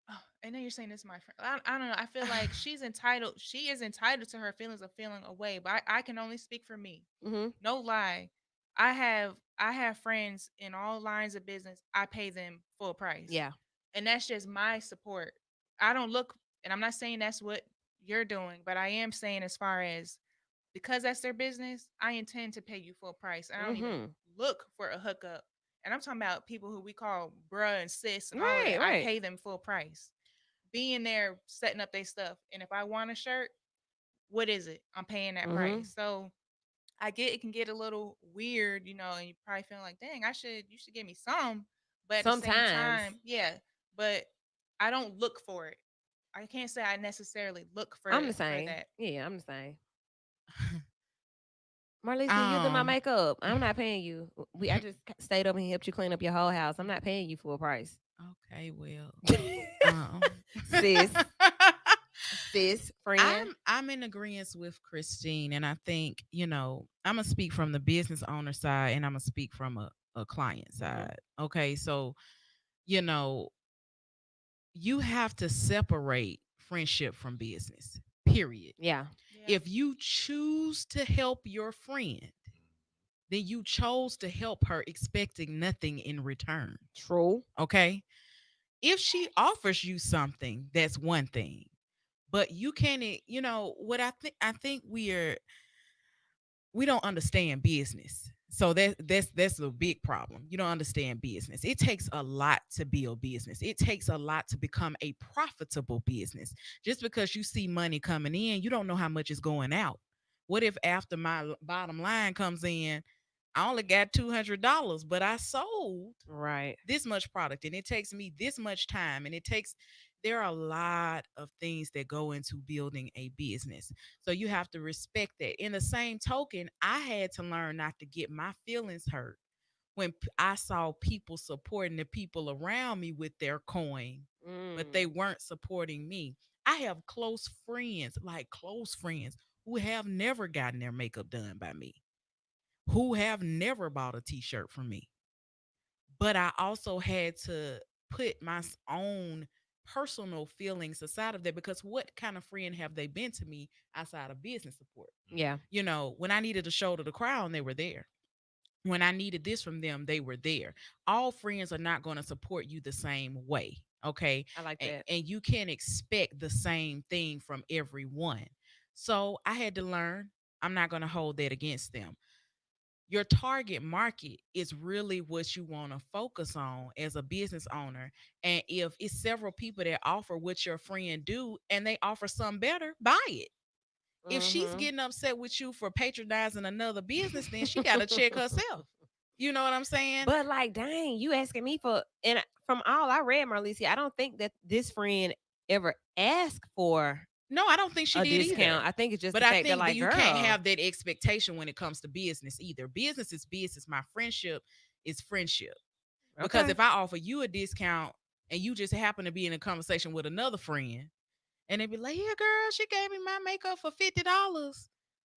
Oh, and then you're saying this, is my friend. I don't know. I feel like she's entitled. She is entitled to her feelings of feeling away. But I can only speak for me. Mm-hmm. No lie. I have friends in all lines of business. I pay them full price, Yeah. and that's just my support. I don't look, and I'm not saying that's what you're doing, but I am saying as far as because that's their business, I intend to pay you full price. I don't even Mm-hmm. look for a hookup. And I'm talking about people who we call bruh and sis and all of Right, that. I right. pay them full price. Being there, setting up their stuff. And if I want a shirt, what is it? I'm paying that Mm-hmm. price. So I get it can get a little weird, and you probably feel like, dang, you should give me some. But at the same Sometimes. time, yeah. But I don't look for it. I can't say I necessarily look I'm the for same. that. Yeah, I'm the same. Marlisa, you did my um makeup. I'm not paying you. I just stayed up and helped you clean up your whole house. I'm not paying you full price. okay, well, um sis, sis, friend. I'm in agreement with Christine, and I think I'm gonna speak from the business owner side, and I'm gonna speak from a client Hmm. side. Okay, so you know you have to separate friendship from business. Period. Yeah, Yeah. If you choose to help your friend, then you chose to help her expecting nothing in return. true. Okay, if she offers you something, that's one thing, but you can't. What I think we don't understand business. So that's a big problem. You don't understand business. It takes a lot to build business. It takes a lot to become a profitable business. Just because you see money coming in, you don't know how much is going out. What if after my bottom line comes in, I only got $200, but I sold Right. this much product and it takes me this much time and there are a lot of things that go into building a business, so you have to respect that. In the same token, I had to learn not to get my feelings hurt when I saw people supporting the people around me with their coin, but they Mm. weren't supporting me. I have close friends, like close friends, who have never gotten their makeup done by me, who have never bought a t-shirt from me, but I also had to put my own personal feelings aside of that, because what kind of friend have they been to me outside of business support? Yeah, When I needed a shoulder to cry on, they were there. When I needed this from them, they were there. All friends are not going to support you the same way. Okay. I like And, that. and you can't expect the same thing from everyone. So I had to learn I'm not going to hold that against them. Your target market is really what you want to focus on as a business owner. And if it's several people that offer what your friend do and they offer some better, buy it. If she's Mm-hmm. getting upset with you for patronizing another business, then she got to check herself. You know what I'm saying? But like, dang, you asking me for, and from all I read, Marlicia, I don't think that this friend ever asked for No, I don't think she a did discount. either. I think it's just But the I fact that, think that like, you can't girl, have that expectation when it comes to business either. Business is business. My friendship is friendship. Because okay. if I offer you a discount and you just happen to be in a conversation with another friend and they be like, yeah, girl, she gave me my makeup for $50.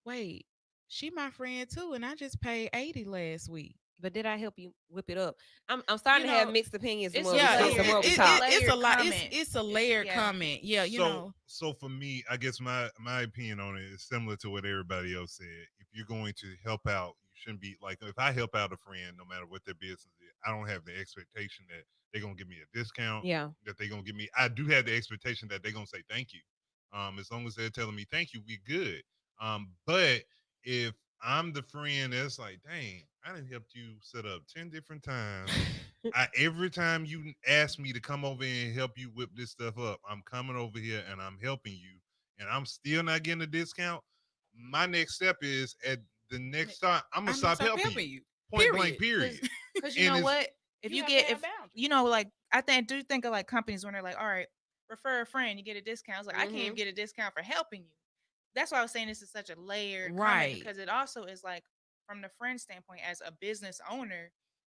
Wait, she my friend too, and I just paid 80 last week. But did I help you whip it up? I'm You starting to have know, mixed opinions the It's more we yeah, speak, the layered. more we It's talk. it's a layered lot. comment. It's a It's layered yeah. comment. Yeah, you So, know. so for me, I guess my opinion on it is similar to what everybody else said. If you're going to help out, you shouldn't be like if I help out a friend, no matter what their business is, I don't have the expectation that they're gonna give me a discount, Yeah. that they're gonna give me. I do have the expectation that they're gonna say thank you. As long as they're telling me thank you, we good. But if I'm the friend that's like, dang, I didn't help you set up 10 different times. Every time you ask me to come over and help you whip this stuff up, I'm coming over here and I'm helping you, and I'm still not getting a discount. My next step is at the next time I'm gonna I'm gonna stop stop helping you. helping you. Point blank. Period. Cause, Period. cause you And know it's what? If You you have to get have if boundaries. you know, like I think do think of like companies when they're like, all right, refer a friend, you get a discount. It's like I can't even Mhm. get a discount for helping you. That's why I was saying this is such a layered comment Right. because it also is like from the friend standpoint as a business owner,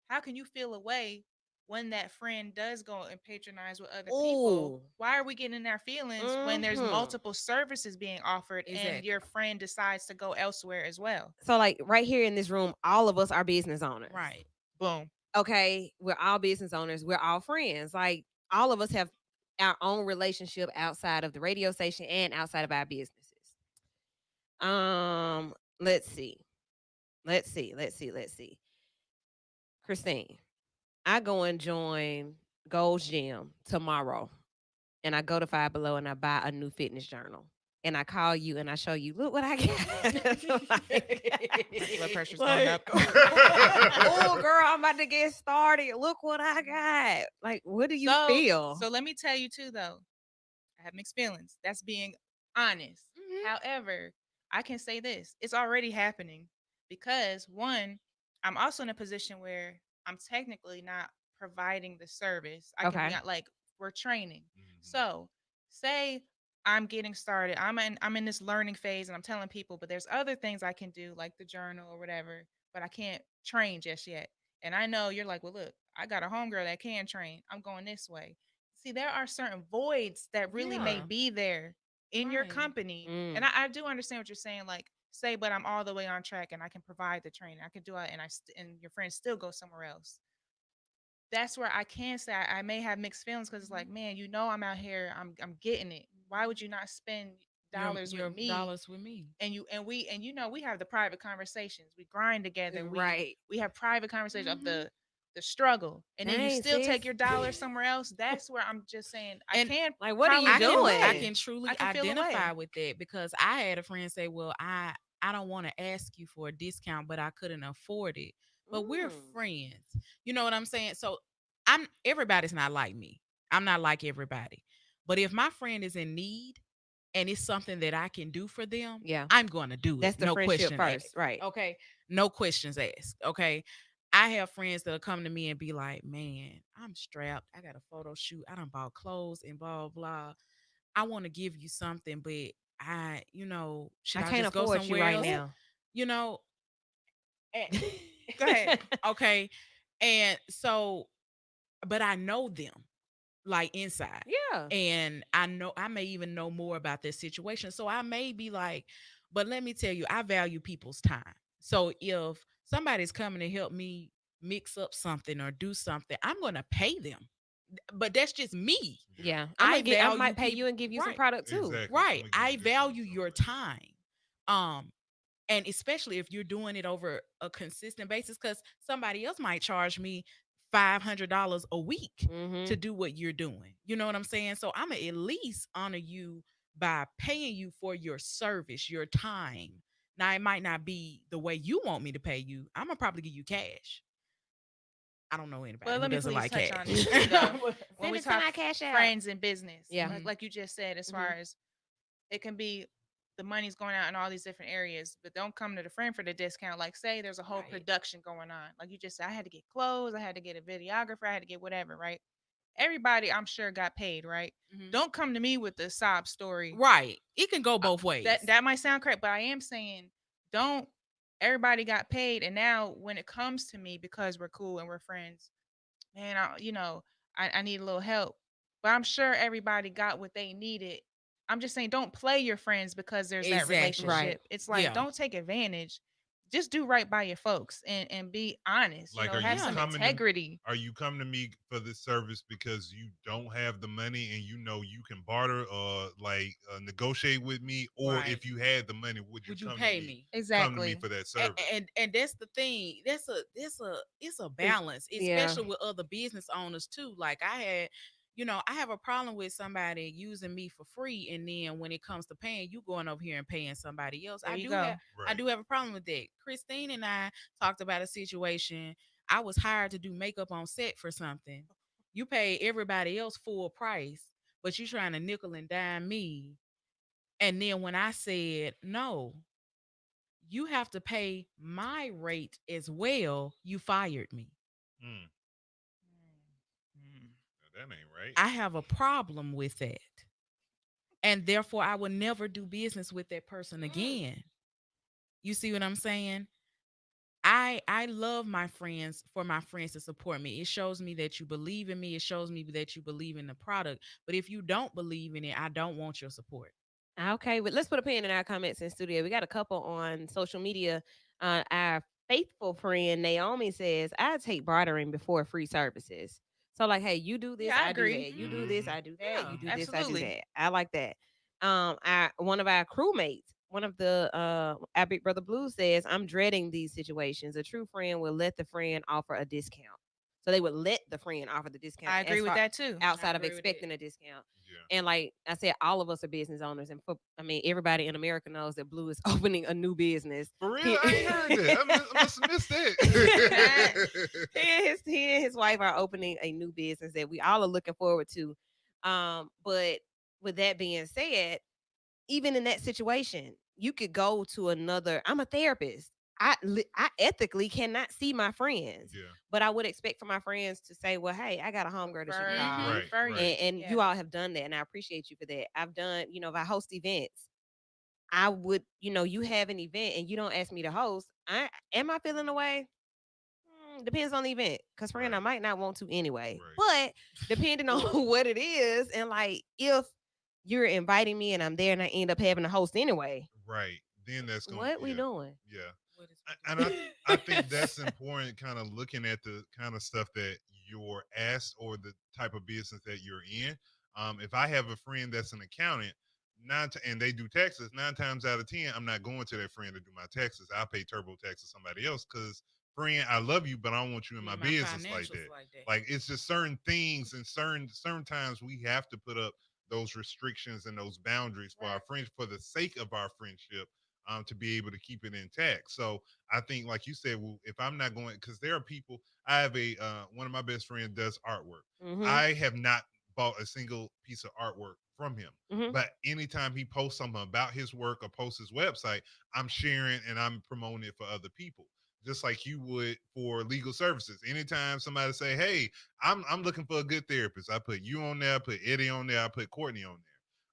how can you feel away when that friend does go and patronize with other people? Ooh. Why are we getting in our feelings when there's Mhm. multiple services being offered and Exactly. your friend decides to go elsewhere as well? So like right here in this room, all of us are business owners. Right. Boom. Okay, we're all business owners. We're all friends. Like all of us have our own relationship outside of the radio station and outside of our businesses. Um, let's see. Let's see. Christine, I go and join Gold's Gym tomorrow, and I go to Five Below and I buy a new fitness journal. And I call you and I show you, look what I got. Blood pressure's going like, up. oh, girl, I'm about to get started. Look what I got. Like, what do you So, feel? so let me tell you too, though. I have mixed feelings. That's being honest. Mhm. However, I can say this: it's already happening because one, I'm also in a position where I'm technically not providing the service. I can be Okay. like we're training. Mhm. So, say I'm getting started. I'm in this learning phase, and I'm telling people, but there's other things I can do, like the journal or whatever. But I can't train just yet. And I know you're like, well, look, I got a homegirl that can train. I'm going this way. See, there are certain voids that really may Yeah. be there in your Right. company. And Mm. I do understand what you're saying. Like, say, but I'm all the way on track and I can provide the training. I can do it, and and your friends still go somewhere else. That's where I can say I may have mixed feelings because it's like, Mhm. man, I'm out here, I'm getting it. Why would you not spend dollars with Your me dollars with me. and we have the private conversations, we grind together, Right. we have private conversations of Mhm. the struggle, and then you Dang, still sis. take your dollar somewhere else. That's where I'm just saying I And can Like, what are you probably I feel can I away. doing? can I truly can feel identify away. with that because I had a friend say, "Well, I don't want to ask you for a discount, but I couldn't afford it." But we're Mm. friends. You know what I'm saying? So I'm everybody's not like me. I'm not like everybody. But if my friend is in need and it's something that I can do for them, Yeah. I'm going to do it. That's the No friendship question first. asked. Right. Okay? No questions asked. Okay? I have friends that'll come to me and be like, "Man, I'm strapped. I got a photo shoot. I done bought clothes and blah blah. I want to give you something, but should I I can't just go afford you somewhere right else? now. You know, eh, Go ahead. okay. And so, but I know them like inside. Yeah. And I know I may even know more about their situation. So I may be like, but let me tell you, I value people's time. So if somebody's coming to help me mix up something or do something, I'm going to pay them. But that's just me. Yeah. Yeah. I'm I gonna get I value might pay people. you and give you some Right. product too. Exactly. I'm Right. gonna give you I a discount value your somewhere. time. Um, and especially if you're doing it over a consistent basis, because somebody else might charge me $500 a week to Mm-hmm. do what you're doing. You know what I'm saying? So I'm gonna at least honor you by paying you for your service, your time. Now it might not be the way you want me to pay you. I'm gonna probably give you cash. I don't know anybody Well, who let me doesn't please like touch on cash. this too, though. When Send we it to talk my cash app. friends in business, Yeah. like Mhm. you just said, as Mm-hmm. far as it can be the money's going out in all these different areas, but don't come to the friend for the discount. Like, say there's a whole Right. production going on. Like you just said, I had to get clothes, I had to get a videographer, I had to get whatever, right? Everybody, I'm sure, got paid, right? Mhm. Don't come to me with the sob story. Right. It can go Uh, both that ways. that might sound correct, but I am saying don't. Everybody got paid, and now when it comes to me, because we're cool and we're friends, man, I need a little help. But I'm sure everybody got what they needed. I'm just saying, don't play your friends because there's that Exactly. Right. relationship. It's like, Yeah. don't take advantage. just do right by your folks and be honest. Like, Have Yeah. some integrity. are you coming to me for this service because you don't have the money and you know you can barter or like negotiate with me, or Right. if you had the money, would you Would you pay me? come to me Exactly. for that and, service? and that's the thing. That's a it's a It's, balance, yeah. especially with other business owners too. Like I have a problem with somebody using me for free, and then when it comes to paying, you going over here and paying somebody else. There you go. I Right. do have a problem with that. Christine and I talked about a situation. I was hired to do makeup on set for something. You pay everybody else full price, but you trying to nickel and dime me. And then when I said no, you have to pay my rate as well, you fired me. Mm, Mm. that ain't right. I have a problem with that. And therefore, I will never do business with that person again. You see what I'm saying? I love my friends for my friends to support me. It shows me that you believe in me. It shows me that you believe in the product. But if you don't believe in it, I don't want your support. Okay, but let's put a pin in our comments in studio. We got a couple on social media. Our faithful friend Naomi says, "I take bartering before free services." So, like, hey, you do Yeah, this, I I do agree. that. You do this, Mm-hmm. I do that. Yeah. You do this, I do Absolutely. that. I like that. One of our crewmates, one of the our Big Brother Blue says, "I'm dreading these situations. A true friend will let the friend offer a discount." So they would let the friend offer the discount I agree as with far that too. I outside of agree with it. expecting a discount. Yeah. And like I said, all of us are business owners, and I mean, everybody in America knows that Blue is opening a new business. For real, He, I ain't heard that. I must have missed he that. and his wife are opening a new business that we all are looking forward to. But with that being said, even in that situation, you could go to another. I'm a therapist. I ethically cannot see my friends, Yeah. but I would expect for my friends to say, "Well, hey, I got a homegirl that you can Refer call," Right. refer Right. you. and Yeah. you all have done that, and I appreciate you for that. I've done, if I host events, I would, you have an event and you don't ask me to host. I am I feeling away? Depends on the event, because friend, I Right. might not want to anyway. Right. But depending on what it is, and like if you're inviting me and I'm there and I end up having to host anyway, Right. Then that's gonna, what we yeah. doing? Yeah. What is we And doing? I think that's important, kind of looking at the kind of stuff that you're asked or the type of business that you're in. If I have a friend that's an accountant, and they do taxes, 9 times out of 10, I'm not going to that friend to do my taxes. I'll pay TurboTax to somebody else because, friend, I love you, but I don't want you in my In my business like financials that. like that. Like, it's just certain things and certain times we have to put up those restrictions and those boundaries for our Right. friends, for the sake of our friendship, to be able to keep it intact. So I think, like you said, well, if I'm not going, because there are people. I have a one of my best friends does artwork. Mm-hmm. I have not bought a single piece of artwork from him. Mm-hmm. But anytime he posts something about his work or posts his website, I'm sharing and I'm promoting it for other people. Just like you would for legal services. Anytime somebody say, "Hey, I'm looking for a good therapist," I put you on there, I put Eddie on there, I put Courtney on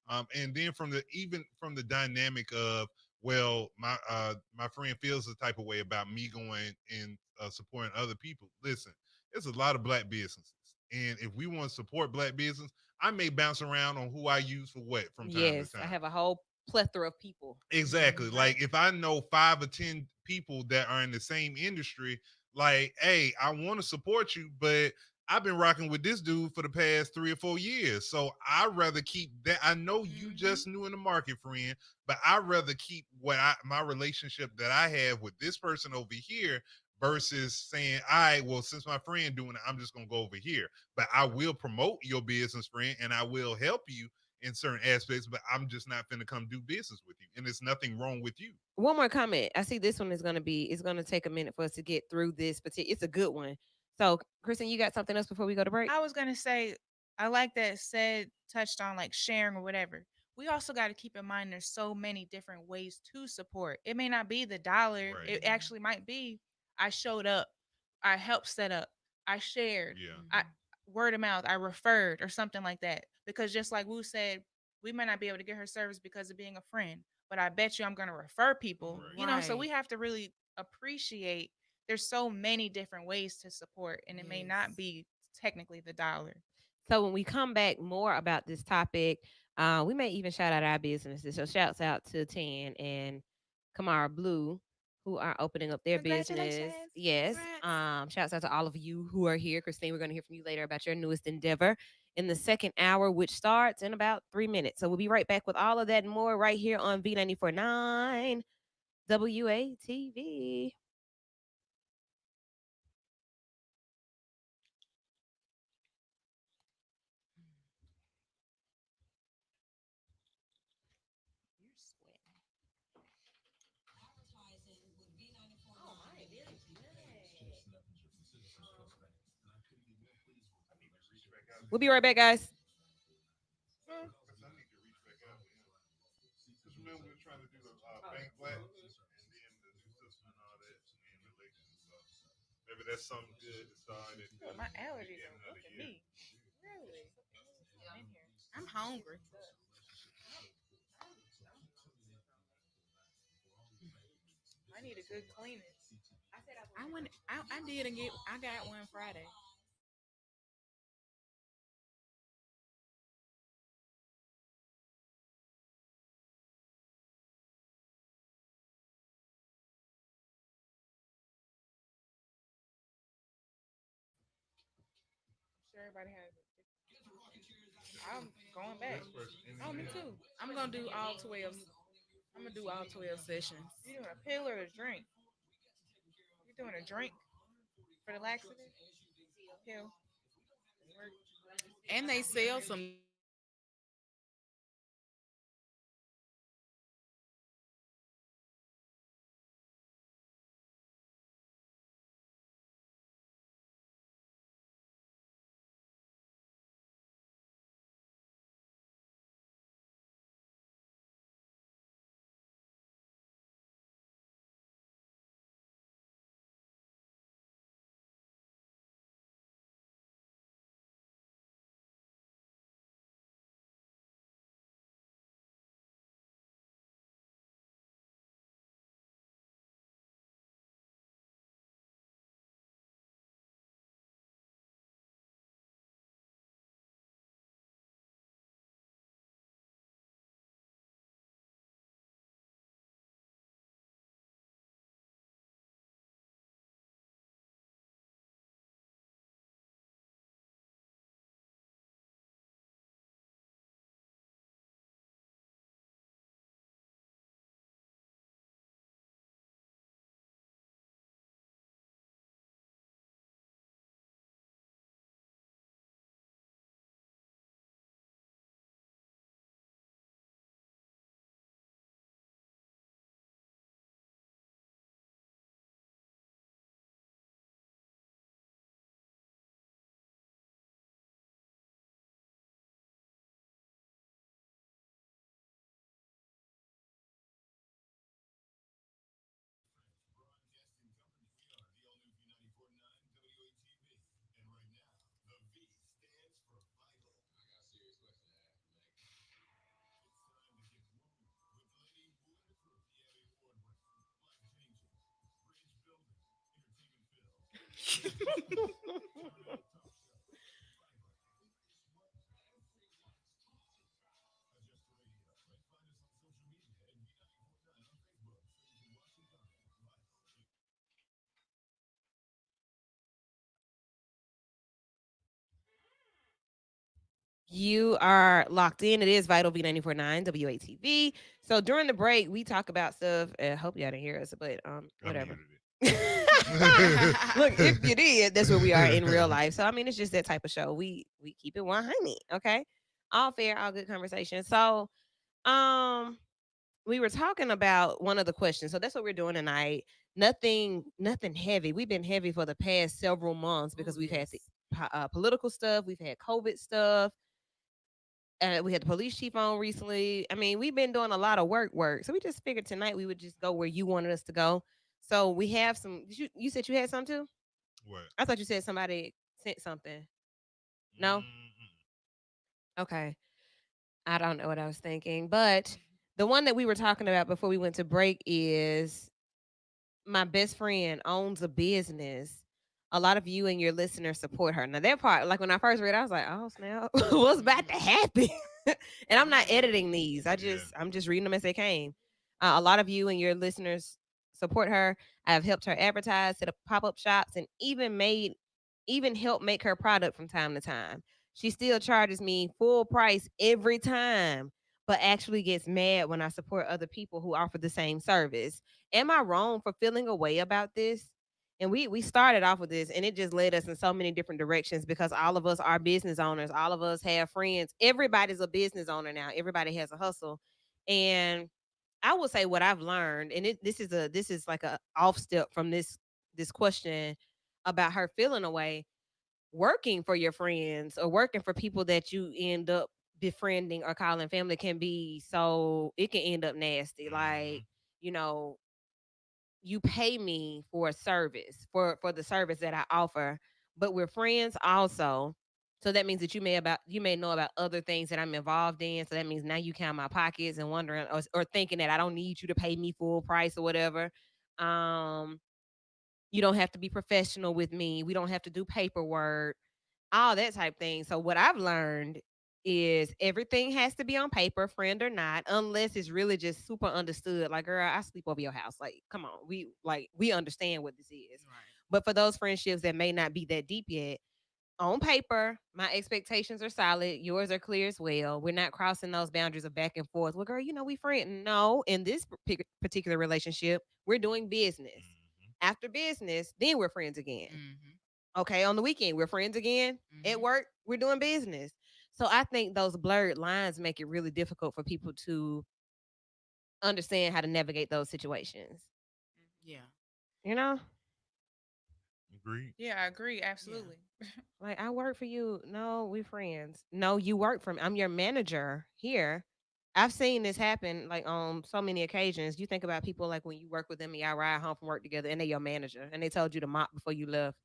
there. And then even from the dynamic of, well, my friend feels the type of way about me going and supporting other people. Listen, there's a lot of black businesses, and if we want to support black business, I may bounce around on who I use for what from time to Yes, I time. have a whole plethora of people. Exactly. Right. Like, if I know 5 or 10 people that are in the same industry, like, hey, I want to support you, but I've been rocking with this dude for the past 3 or 4 years. So I'd rather keep that. I know you Hmm. just new in the market, friend, but I'd rather keep my relationship that I have with this person over here versus saying, all right, well, since my friend doing it, I'm just gonna go over here. But I will promote your business, friend, and I will help you in certain aspects, but I'm just not finna come do business with you. And there's nothing wrong with you. One more comment. I see this one is going to be. It's going to take a minute for us to get through this, but it's a good one. So, Kristen, you got something else before we go to break? I was gonna say, I like that said touched on like sharing or whatever. We also got to keep in mind there's so many different ways to support. It may not be the dollar. Right. It actually might be I showed up, I helped set up, I shared, Yeah. I Mhm. word of mouth, I referred or something like that. Because just like Wu said, we might not be able to get her service because of being a friend, but I bet you I'm gonna refer people. Right. So we Right. have to really appreciate there's so many different ways to support and it may not Yes. be technically the dollar. So when we come back more about this topic, we may even shout out our businesses. So shouts out to Tan and Kamara Blue. who are opening up their business. Congratulations. Yes. Congrats. Shouts out to all of you who are here. Christine, we're going to hear from you later about your newest endeavor in the second hour, which starts in about 3 minutes. So we'll be right back with all of that and more right here on V94.9 WATV. You're sweating. Oh my, very nice. We'll be right back, guys. Mm. I need to reach back out. Because remember, we were trying to do the bank black and then the new system and all that and the elections. So maybe that's something good to start at Oh, the my allergies are beginning of the whooping year. me. Really? Get in here. I'm hungry. I need a good cleaning. I went. I did and get. I got one Friday. I'm sure everybody has it. I'm going back. This person in Oh, and me out. too. I'm gonna do all 12. I'm gonna do all 12 sessions. You doing a pill or a drink? You doing a drink for the laxative? Pill. Work. And they sell some Broadcasting Company. We are the all new V94.9 WATV. And right now, the V stands for vital. I got a serious question to ask you, Meg. It's time to get woo with the lady who and the crew. Yeah, award winning, life changing, bridge building, entertainment filled, intelligence sparking, turn up talk show. Vital. It's what everyone talks about. Adjust the radio and find us on social media at V94.9 on Facebook so you can watch and comment. Vital. You are locked in. It is Vital V94.9 WATV. So during the break, we talk about stuff. I hope y'all didn't hear us, but I whatever. muted it. Look, if you did, that's where we are in real life. So I mean, it's just that type of show. We keep it 100. Okay, all fair, all good conversation. So um, we were talking about one of the questions. So that's what we're doing tonight. Nothing heavy. We've been heavy for the past several months Oh because we've had the yes. political stuff, we've had COVID stuff, we had the police chief on recently. I mean, we've been doing a lot of work. So we just figured tonight we would just go where you wanted us to go. So we have some. You said you had some too? What? I thought you said somebody sent something. No? Mm-mm. Okay. I don't know what I was thinking. But the one that we were talking about before we went to break is my best friend owns a business. A lot of you and your listeners support her. Now that part, like when I first read, it, I was like, "Oh snap, what's about to happen?" And I'm not editing these. Yeah. I'm just reading them as they came. A lot of you and your listeners support her. I've helped her advertise, set up pop-up shops, and even help make her product from time to time. She still charges me full price every time, but actually gets mad when I support other people who offer the same service. Am I wrong for feeling a way about this? And we started off with this, and it just led us in so many different directions because all of us are business owners. All of us have friends. Everybody's a business owner now. Everybody has a hustle. And I will say what I've learned, and this is like a off step from this question about her feeling away. Working for your friends or working for people that you end up befriending or calling family can be so it can end up nasty. Mm-hmm. Like, you know, you pay me for a service for the service that I offer, but we're friends also. So that means that you may know about other things that I'm involved in. So that means now you count my pockets and wondering or thinking that I don't need you to pay me full price or whatever. Um, you don't have to be professional with me. We don't have to do paperwork, all that type thing. So what I've learned is everything has to be on paper, friend or not, unless it's really just super understood. Like, girl, I sleep over your house. Like, come on, we understand what this is. Right. But for those friendships that may not be that deep yet, on paper, my expectations are solid. Yours are clear as well. We're not crossing those boundaries of back and forth. Well, girl, we friend. No, in this particular relationship, we're doing business. Mm-hmm. After business, then we're friends again. Mm-hmm. Okay, on the weekend, we're friends again. At Mm-hmm. work, we're doing business. So I think those blurred lines make it really difficult for people to understand how to navigate those situations. Yeah. You know, Agreed. Yeah, I agree. Yeah. Absolutely. like I work for you. No, we friends. No, you work for me. I'm your manager here. I've seen this happen like on so many occasions. You think about people like when you work with them and y'all ride home from work together and they're your manager and they told you to mop before you left.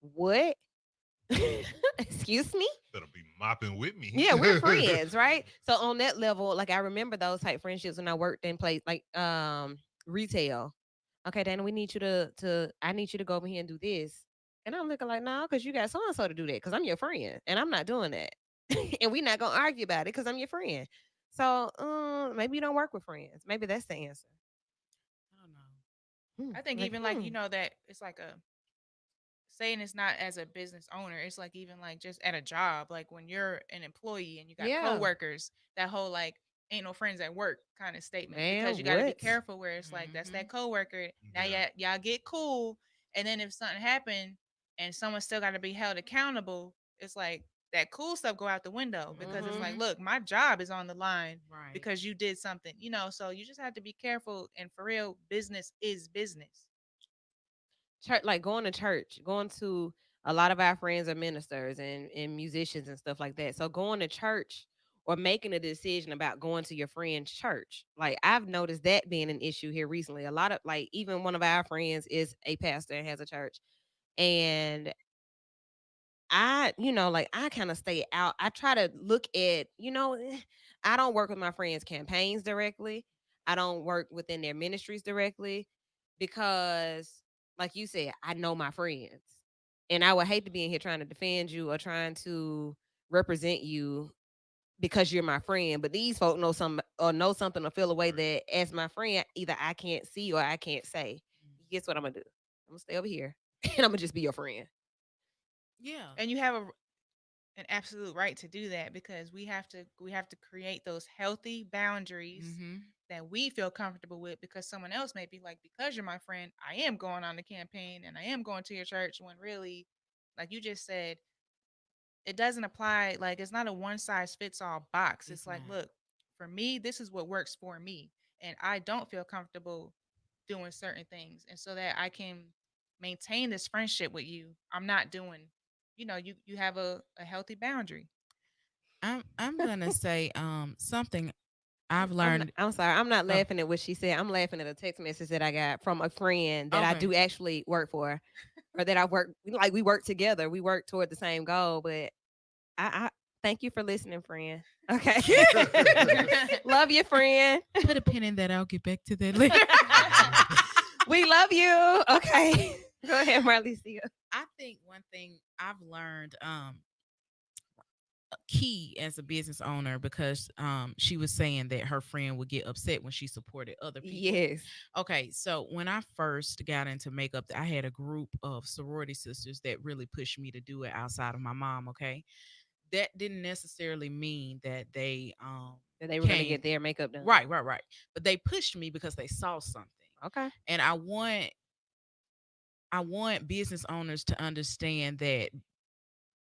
What? Excuse me? Better be mopping with me. Yeah, we're friends, right? So on that level, like I remember those type friendships when I worked in place like retail. Okay, Dana, we need you to I need you to go over here and do this. And I'm looking like, no, because you got so and so to do that because I'm your friend and I'm not doing that. And we're not gonna argue about it because I'm your friend. So maybe you don't work with friends. Maybe that's the answer. I don't know. I think Like, even like that it's like a saying it's not as a business owner, it's like even like just at a job, like when you're an employee and you got yeah, coworkers, that whole like ain't no friends at work kind of statement, because man, you got to be what? careful where it's like that's Mm-hmm. that coworker. Now Yeah. y'all get cool, and then if something happened and someone still got to be held accountable, it's like that cool stuff go out the window, because it's Mm-hmm. like, Mm-hmm. look, my job is on the line Right. because you did something, so you just have to be careful, and for real, business is business. Church, like going to church, going to a lot of our friends are ministers and musicians and stuff like that. So going to church or making a decision about going to your friend's church, like I've noticed that being an issue here recently. A lot of like even one of our friends is a pastor and has a church, and like I kind of stay out. I try to look at, I don't work with my friends' campaigns directly. I don't work within their ministries directly because, like you said, I know my friends. And I would hate to be in here trying to defend you or trying to represent you because you're my friend. But these folk know something or feel a way Right. that as my friend, either I can't see or I can't say. Guess what I'm gonna do? I'm gonna stay over here and I'm gonna just be your friend. Yeah. And you have an absolute right to do that, because we have to create those healthy boundaries Mm-hmm. that we feel comfortable with, because someone else may be like, because you're my friend, I am going on the campaign and I am going to your church, when really, like you just said, it doesn't apply. Like, it's not a one size fits all box. It's It's like, not. look, for me, this is what works for me, and I don't feel comfortable doing certain things, and so that I can maintain this friendship with you, I'm not doing, you have a healthy boundary. I'm gonna say something I've I'm not, learned. I'm sorry. I'm not Oh, laughing at what she said. I'm laughing at a text message that I got from a friend that I okay. do actually work for, or that I work like we work together. We work toward the same goal. But I thank you for listening, friend. Okay, love you, friend. Put a pin in that. I'll get back to that later. We love you. Okay, go ahead, Marlicia. I think one thing I've learned, key as a business owner because she was saying that her friend would get upset when she supported other people. Yes. Okay, so when I first got into makeup, I had a group of sorority sisters that really pushed me to do it outside of my mom. Okay, that didn't necessarily mean that they That they were gonna get came. their makeup done. Right, but they pushed me because they saw something. Okay. And I want business owners to understand that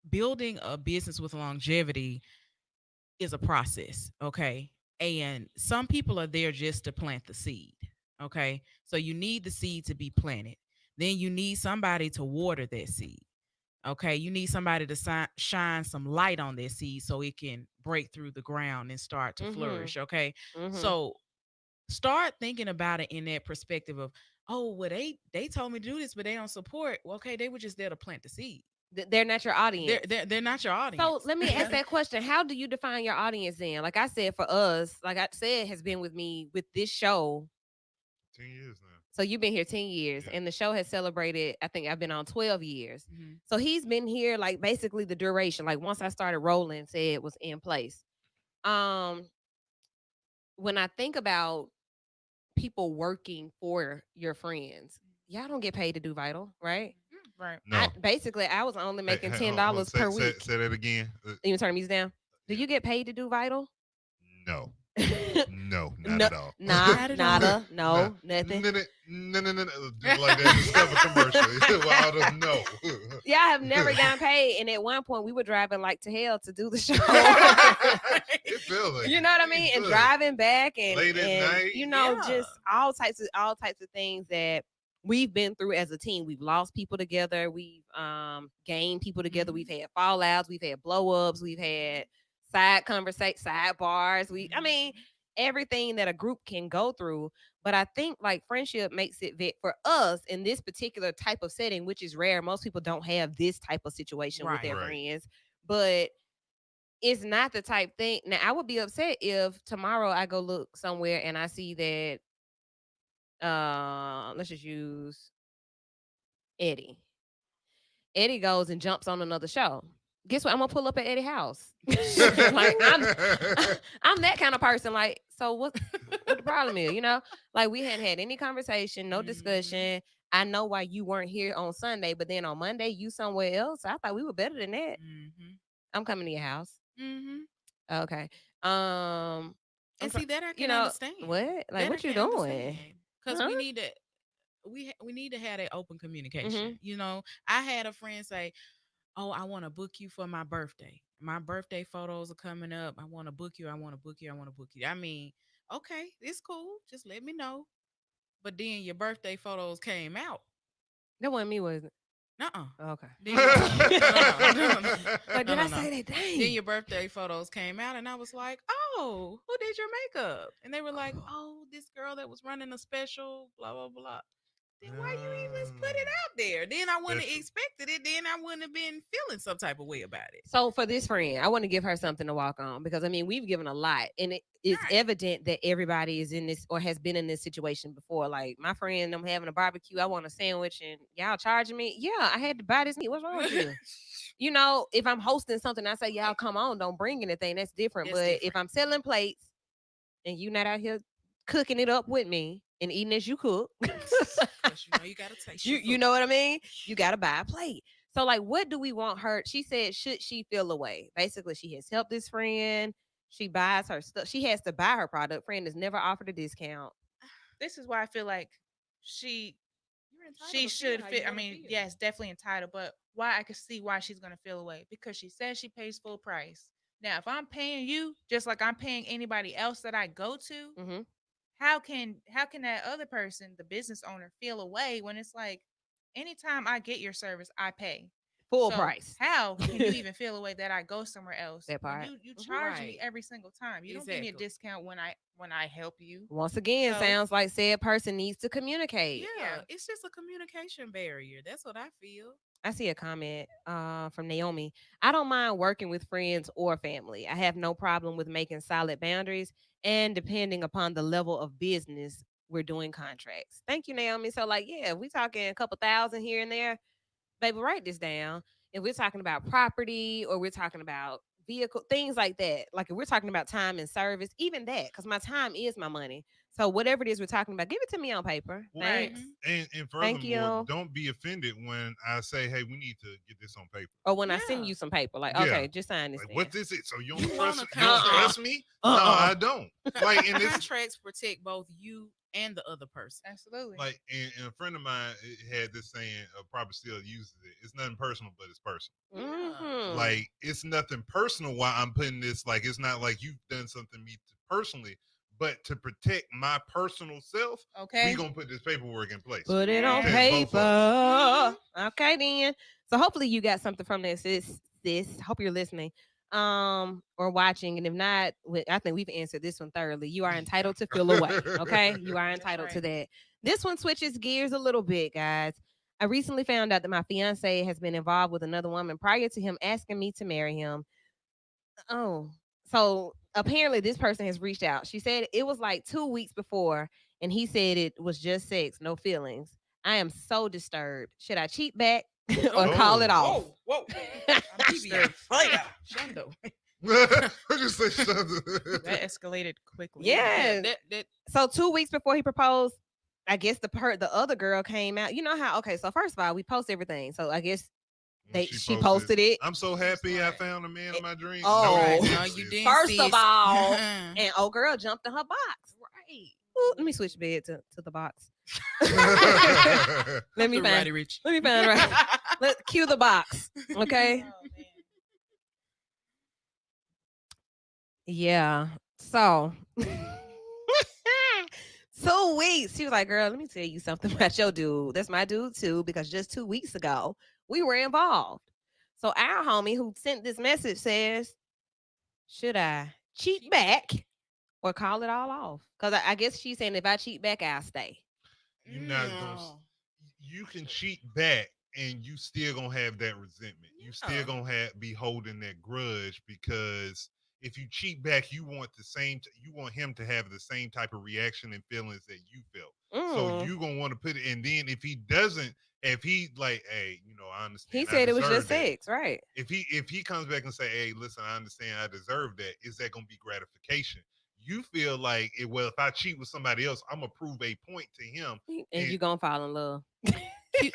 building a business with longevity is a process, okay? And some people are there just to plant the seed, okay? So you need the seed to be planted. Then you need somebody to water that seed, okay? You need somebody to shine some light on that seed so it can break through the ground and start to Mhm. flourish, okay? Mhm. So start thinking about it in that perspective of, oh, well, they told me to do this, but they don't support. Well, okay, they were just there to plant the seed. They're not your They're audience. they're, they're not your So audience. let me ask that question. How do you define your audience then? Like I said, for us, like I said, has been with me with this show. 10 years now. So you've been here 10 years Yeah. and the show has celebrated, I think I've been on 12 years. Mhm. So he's been here like basically the duration. Like once I started rolling, said it was in place. Um, when I think about people working for your friends, y'all don't get paid to do vital, right? Right. I No. basically I was only Hey, making hey, ten hold, dollars say, per say, week. say that again. You turn the music down. Do Yeah. you get paid to do vital? No. No, not No, at all. nah, Not at all. nada, Nah. no, nothing. No, no, no, no, no, no. Just like that Discover commercial. Well, out of no. Yeah, I have never gotten paid. And at one point, we were driving like to hell to do the show. It feels like You it. know what I mean? And Jesus. driving back, and Late at night. Yeah. just all types of things that we've been through as a team. We've lost people together. We've gained people together. We've Mhm. had fallouts. We've had blow ups. We've had side conversations, sidebars. I mean, Mhm. everything that a group can go through. But I think like friendship makes it for us in this particular type of setting, which is rare. Most people don't have this type of situation with their Right. Right. friends, but it's not the type thing. Now I would be upset if tomorrow I go look somewhere and I see that let's just use Eddie. Eddie goes and jumps on another show. Guess what? I'm gonna pull up at Eddie's house. Like I'm that kind of person. Like, so what the problem is, you know? Like we hadn't had any conversation, no Mhm. discussion. I know why you weren't here on Sunday, but then on Monday you somewhere else. I thought we were better than that. Mhm. I'm coming to your house. Mhm. Okay. Um, I'm And trying. see that I You can know understand. what? Like, That I what you can doing? understand because Huh? we need to have that open Mm-hmm. communication. You know, I had a friend say, "Oh, I want to book you for my birthday. My birthday photos are coming up. I want to book you. I want to book you. I want to book you." I mean, okay, it's cool. Just let me know. But then your birthday photos came out. That wasn't me, was it? Nuh-uh. Okay. Then your no, no, no, no, no, no, Like, no, did I no, no. say that? Then Dang. your birthday photos came out, and I was like, "Oh, who did your makeup?" And they were like, "Oh, this girl that was running a special, blah blah blah." Then why you even put it out there? Then I wouldn't That's have true. expected it. Then I wouldn't have been feeling some type of way about it. So for this friend, I want to give her something to walk on because I mean we've given a lot, and it's Right. evident that everybody is in this or has been in this situation before. Like my friend, I'm having a barbecue. I want a sandwich, and y'all charging me. Yeah, I had to buy this meat. What's wrong with you? You know, if I'm hosting something, I say y'all Right. come on, don't bring anything. That's different. That's But if different. I'm selling plates and you not out here cooking it up with me and eating as you cook, Cause you know you gotta taste your you food. know what I mean? You got to buy a plate. So like what do we want her? She said should she feel away? Basically, she has helped this friend. She buys her stuff. She has to buy her product. Friend has never offered a discount. This is why I feel like she You're entitled she to feel should how fit. you I want to mean, feel. yes, definitely entitled, but why I could see why she's gonna feel away because she says she pays full price. Now, if I'm paying you just like I'm paying anybody else that I go to, Mm-hmm. how can that other person, the business owner, feel away when it's like anytime I get your service, I pay. Full So price. how can you even feel away that I go somewhere else That when part. you Mhm. charge me Right. every single time? You don't give me a Exactly. discount when I help you. Once again, So sounds like said person needs to communicate. yeah, Yeah, it's just a communication barrier. That's what I feel. I see a comment from Naomi. I don't mind working with friends or family. I have no problem with making solid boundaries and depending upon the level of business we're doing contracts. Thank you, Naomi. So, like, yeah, if we talking a couple thousand here and there, baby, write this down. If we're talking about property or we're talking about vehicle, things like that. Like if we're talking about time and service, even that, because my time is my money. So whatever it is we're talking about, give it to me on paper. Well, Right. Thanks. and Thank furthermore, you. don't be offended when I say, "Hey, we need to get this on paper." Or when I send Yeah. you some paper, like, Yeah, okay, just sign this like then. what is it? So you You don't want trust? a You don't Uh-uh. trust me? No, Uh-uh. I don't. Like, and this, Contracts protect both you and the other person. Absolutely. like, and a friend of mine had this saying, probably still uses it. It's nothing personal, but it's personal. Yeah. Mm-hmm. Like, it's nothing personal why I'm putting this. Like, it's not like you've done something to me personally, but to protect my personal self, we Okay. gonna put this paperwork in place. Put it on Protect Yes. both of us. paper. Mhm. Okay, then. So hopefully you got something from this, sis. Hope you're listening. Or watching. And if not, I think we've answered this one thoroughly. You are entitled to feel away. Okay. You are That's entitled to right. that. This one switches gears a little bit, guys. I recently found out that my fiance has been involved with another woman prior to him asking me to marry him. Oh, so apparently this person has reached out. She said it was like 2 weeks before, and he said it was just sex, no feelings. I am so disturbed. Should I cheat back or Oh. call it Oh. off? Whoa, whoa. I'm disturbed. Fire. Shundo. I just say something. That escalated quickly. Yeah. That So 2 weeks before he proposed, I guess the other girl came out. You know how? Okay, so first of all, we post everything. So I guess When she posted it. I'm so She's happy I like, found a man of my dreams. Oh. No, right. you No, didn't, you sis. didn't. First of sis. all, and old girl jumped in her box. Right. Ooh, let me switch bed to the box. Let me Through find. Roddy Rich. Let me find right. Let's cue the box. Okay. oh man. Yeah. So 2 weeks. She was like, girl, let me tell you something about your dude. That's my dude too, because just 2 weeks ago, we were involved. So our homie who sent this message says, should I cheat back or call it all off? Because I guess she's saying if I cheat back, I'll stay. You're not gonna. No. You can cheat back, and you still gonna have that resentment. You still Yeah. gonna be holding that grudge because if you cheat back, you want the same. You want him to have the same type of reaction and feelings that you felt. So Mm. you gonna want to put it. And then if he doesn't, if he like, hey, I He understand. I said it was deserve just that. sex, right? If he comes back and say, hey, listen, I understand, I deserve that. Is that gonna be gratification? You feel like, well, if I cheat with somebody else, I'm gonna prove a point to him, And and you gonna fall in love.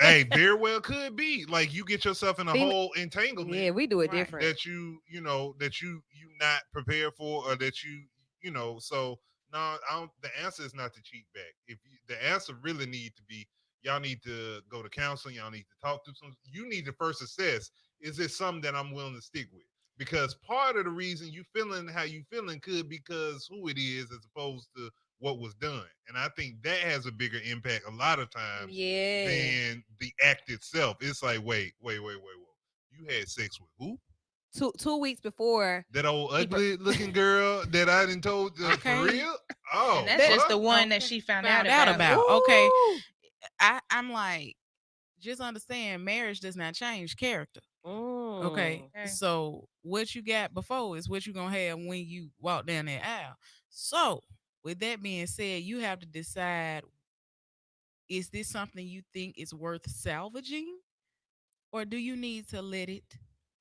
hey, very well could be. Like you get yourself in a Fem- whole entanglement Yeah, we do it Right. different. that you not prepared for, or that So no, I don't, the answer is not to cheat back. If you, the answer really need to be, y'all need to go to counseling. Y'all need to talk to some. You need to first assess: is this something that I'm willing to stick with? Because part of the reason you feeling how you feeling could because who it is as opposed to what was done. And I think that has a bigger impact a lot of times Yeah. than the act itself. It's like, wait. You had sex with who? Two weeks before That old he pro- ugly looking girl that I didn't told for Okay. real? Oh, And that's just the what? one that Okay. she found Found out out about. about. Okay. Ooh. I'm like, just understand marriage does not change character. Okay. Mm. Okay. So what you got before is what you're gonna have when you walk down that aisle. So with that being said, you have to decide, is this something you think is worth salvaging? Or do you need to let it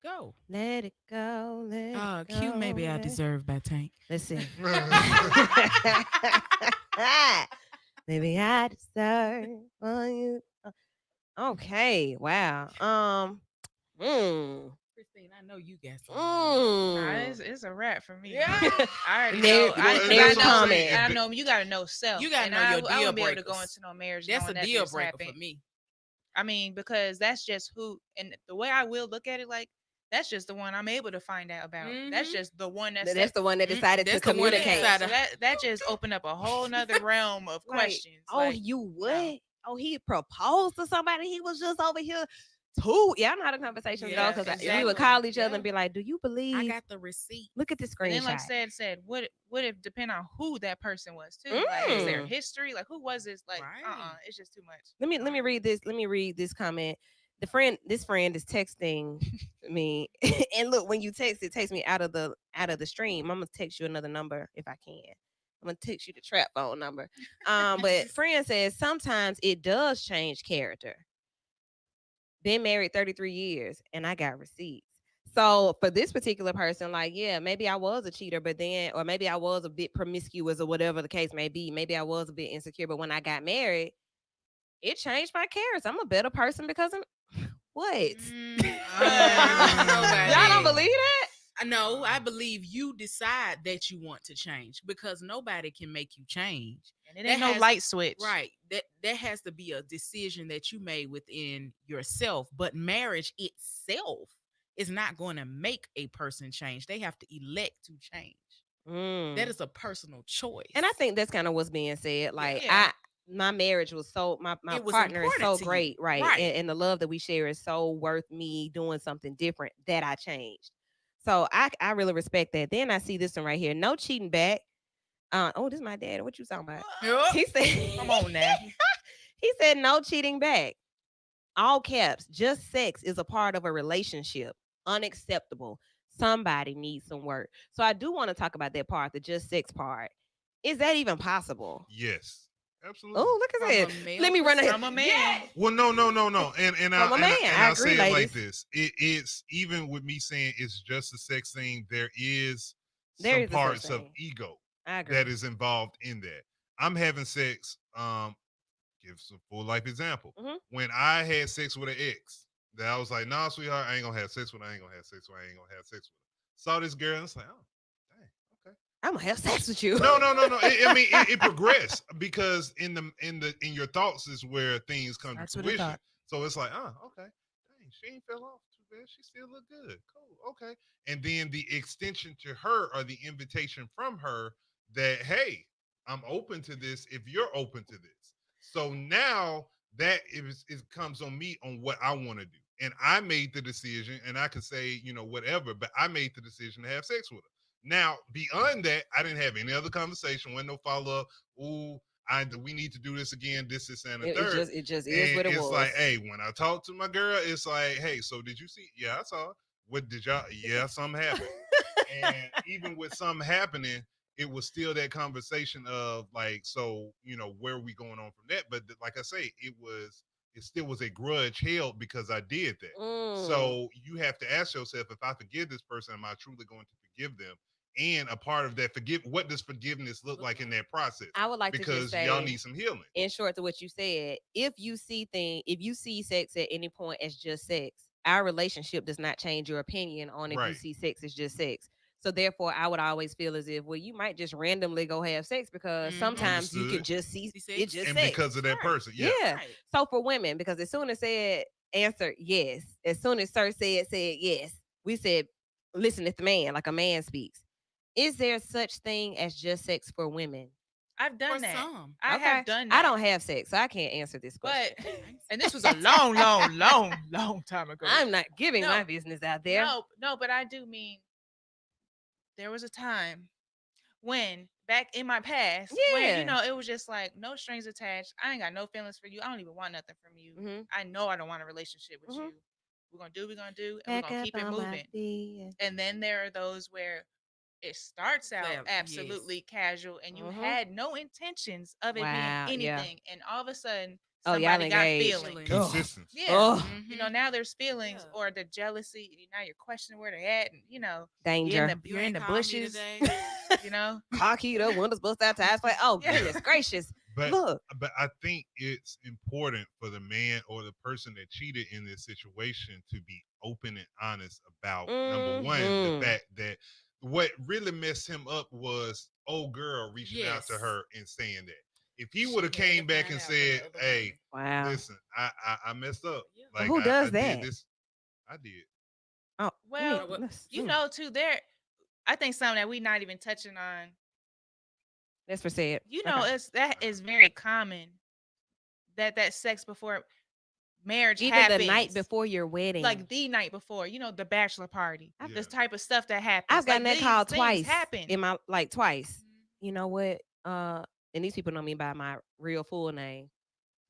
go? Let it go, let it Q go. maybe I deserve by Tank. Let's see. Maybe I deserve for you. Okay, wow. Mm, Christine, I know you got something. Nah, mm. it's a wrap for me. Yeah. I already Married, know. I Well, because married that's what I'm I know. saying. comment. I know you got to know self. You gotta and know your I deal wouldn't be able to go breakers. into no marriage That's a knowing that deal this breaker for happened. me. I mean, because that's just who, and the way I will look at it, like that's just the one I'm able to find out about. That's Mhm. just the one That's the one that decided to That's the one that communicate. yeah. So decided. that just opened up a whole nother realm of Like, questions. oh, Like, you what? no. Oh, he proposed to somebody. He was just over here. Too. Yeah, I know how the conversations go Yeah, because we would exactly. call each other Yeah. and be like, "Do you I believe? got the receipt. Look at this And then, like screenshot." said, what if depend on who that person was too? Like, is there Mm. history? Like, who was this? Like, Right. it's just too much. Let me read this. Let me read this comment. This friend is texting me, and look, when you text, it takes me out of the stream. I'm gonna text you another number if I can. I'm gonna text you the trap phone number. But friend says sometimes it does change character. Been married 33 years, and I got receipts. So for this particular person, like, yeah, maybe I was a cheater, but then, or maybe I was a bit promiscuous or whatever the case may be. Maybe I was a bit insecure, but when I got married, it changed my character. I'm a better person because I'm what? Y'all don't Nobody. believe that? No, I believe you decide that you want to change because nobody can make you change. And it That ain't no has light switch. right. That has to be a decision that you made within yourself. But marriage itself is not going to make a person change. They have to elect to change. That Mm. is a personal choice. And I think that's kind of what's being said. Like Yeah. my marriage was so my it was partner is important so to you. great, right? Right. And the love that we share is so worth me doing something different that I changed. So I really respect that. Then I see this one right here. No cheating back. Oh, this is my dad. What you talking about? Yup. He said Come on now. he said no cheating back. All caps. Just sex is a part of a relationship. Unacceptable. Somebody needs some work. So I do want to talk about that part, the just sex part. Is that even possible? Yes, absolutely. Oh, look From at a that. male Let me run ahead. From a man. Well, no. And From a man. I I'll agree, say it like ladies. this. It's even with me saying it's just a sex thing. There is There some is a such parts of thing. ego I agree. that is involved in that. I'm having sex. Give some full life example. Mhm. When I had sex with an ex, that I was like, nah, sweetheart, I ain't gonna have sex with her. I ain't gonna have sex with her. I ain't gonna have sex with her. Saw this girl and it's like, oh, dang, okay. I'm gonna have sex with you. No. I mean, it progressed because in your thoughts is where things come to That's what I fruition. thought. So it's like, oh, okay, dang, she ain't fell off too bad. She still look good. Cool, okay. And then the extension to her or the invitation from her that, hey, I'm open to this if you're open to this. So now that it comes on me on what I want to do. And I made the decision, and I could say, whatever, but I made the decision to have sex with her. Now, beyond that, I didn't have any other conversation, wasn't no follow up. Ooh, we need to do this again, this, and the third. It just is And what it it's was. like, hey, when I talk to my girl, it's like, hey, so did you see? Yeah, I saw. What did y'all? Yeah, something happened. And even with something happening, it was still that conversation of like, so where are we going on from that? But like I say, it still was a grudge held because I did that. Mm. So you have to ask yourself, if I forgive this person, am I truly going to forgive them? And a part of that what does forgiveness look like in that process? I would like to just Because y'all say, need some healing. in short to what you said, if you see sex at any point as just sex, our relationship does not change your opinion on if you Right. see sex as just sex. So therefore, I would always feel as if, well, you might just randomly go have sex because sometimes you can Understood. just see See sex? it just And sex. because of that Right. person, Yeah. yeah. Right. So for women, because as soon as said answer yes, as soon as Sir said yes, we said listen at the man like a man speaks. Is there such thing as just sex for women? I've done For that. some. I Okay. have done that. I don't have sex, so I can't answer this question. But and this was a long time ago. I'm not giving No. my business out there. No, but I do mean there was a time when back in my past when Yeah. it was just like no strings attached. I ain't got no feelings for you. I don't even want nothing from you. Mhm. I know I don't want a relationship with Mhm. you. We're gonna do what we're gonna do, and we're Back gonna up keep it on my moving. feet. And then there are those where it starts out Yes. absolutely casual and you Mhm. had no intentions of it being Wow. Yeah. anything, and all of a sudden Oh, y'all somebody got engaged. feelings. Ugh. Consistency. Yeah. Oh, Now there's feelings Yeah. or the jealousy. Now you're questioning where they're at, and danger. You you're in ain't the called me bushes. today. You know, Car keyed up, windows bust out, tires flat. Oh, Yeah. goodness gracious. But Look. but I think it's important for the man or the person that cheated in this situation to be open and honest about number one, the Mhm. fact that what really messed him up was old girl reaching out to Yes. her and saying that. If he She would have had to came back find and out from the said, other hey, woman. Wow. listen, I messed up. Yeah. But Like who I does did that? this. I did. Oh, well, let's, too. There, I think something that we not even touching on. let's proceed. Okay. That is very common. That sex before marriage Even the night happens, before your wedding. like the night before, the bachelor party, Yeah. this type of stuff that happens. I've gotten Like that these call things twice happen. in my twice. Mhm. You know what? And these people know me by my real full name.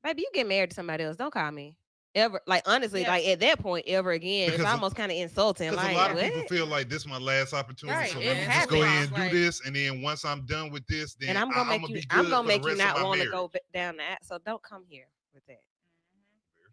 Baby, you get married to somebody else. Don't call me. Ever. Like honestly, Yeah. like at that point, ever again, it's Because almost kind of insulting. because a Like, lot of what? people feel like this is my last opportunity, Right, so it let me just go ahead happens, and do like- this, and then once I'm done with this, then And I'm gonna I'm make gonna you be I'm good gonna for the make you rest of not my want to marriage. go down that. So don't come here with that.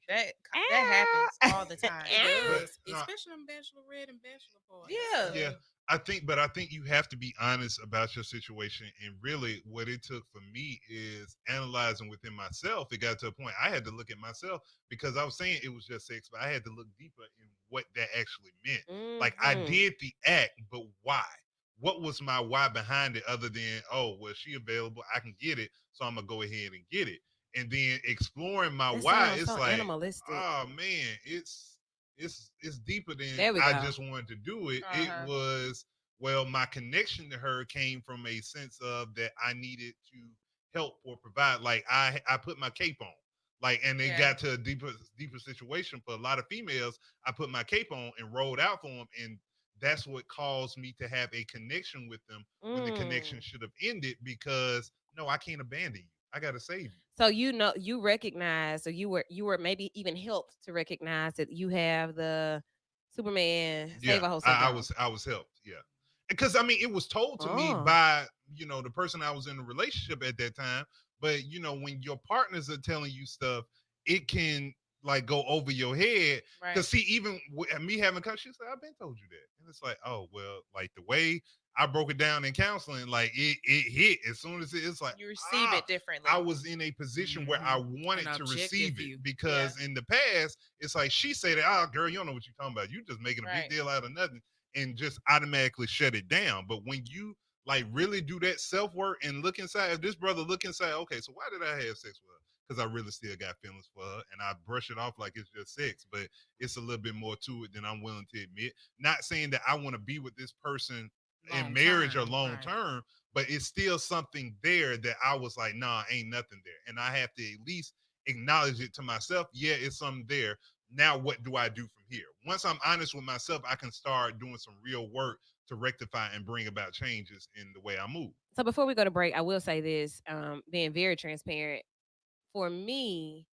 That happens all the time. It But does, no, especially on bachelorette and bachelor parties. Yeah. yeah, I think you have to be honest about your situation. And really, what it took for me is analyzing within myself. It got to a point I had to look at myself because I was saying it was just sex, but I had to look deeper in what that actually meant. Like I Mhm. did the act, but why? What was my why behind it other than, oh, well, she available, I can get it, so I'm gonna go ahead and get it. And then exploring my That why, sounds it's so like, animalistic. oh man, it's deeper than There we I go. just wanted to do it. Uh It huh. was, well, my connection to her came from a sense of that I needed to help or provide. Like I put my cape on. Like, and it Yeah. got to a deeper situation for a lot of females. I put my cape on and rolled out for them, and that's what caused me to have a connection with them when the connection Mm. should have ended, because no, I can't abandon you. I gotta save you. So you know you recognize, or you were maybe even helped to recognize that you have the Superman Yeah, save a hoe I syndrome. was I was helped. Yeah, because I mean, it was told to me Oh. by, the person I was in a relationship at that time. But when your partners are telling you stuff, it can like go over your head. Right. Because see, even me having come, she said, "I've been told you that," and it's like, oh well, like the way I broke it down in counseling, like it hit as soon as it's like, You receive ah. it I differently. was in a position where I Hmm. An wanted to objective receive it view. Yeah. because in the past, it's like she said, "Oh, girl, you don't know what you're talking about. You just making a big Right. deal out of nothing," and just automatically shut it down. But when you like really do that self work and look inside, if this brother look inside, okay, so why did I have sex with her? Because I really still got feelings for her, and I brush it off like it's just sex, but it's a little bit more to it than I'm willing to admit. Not saying that I want to be with this person in Long marriage or term, long right? term, but it's still something there that I was like, nah, ain't nothing there. And I have to at least acknowledge it to myself. Yeah, it's something there. Now, what do I do from here? Once I'm honest with myself, I can start doing some real work to rectify and bring about changes in the way I move. So before we go to break, I will say this, being very transparent. For me,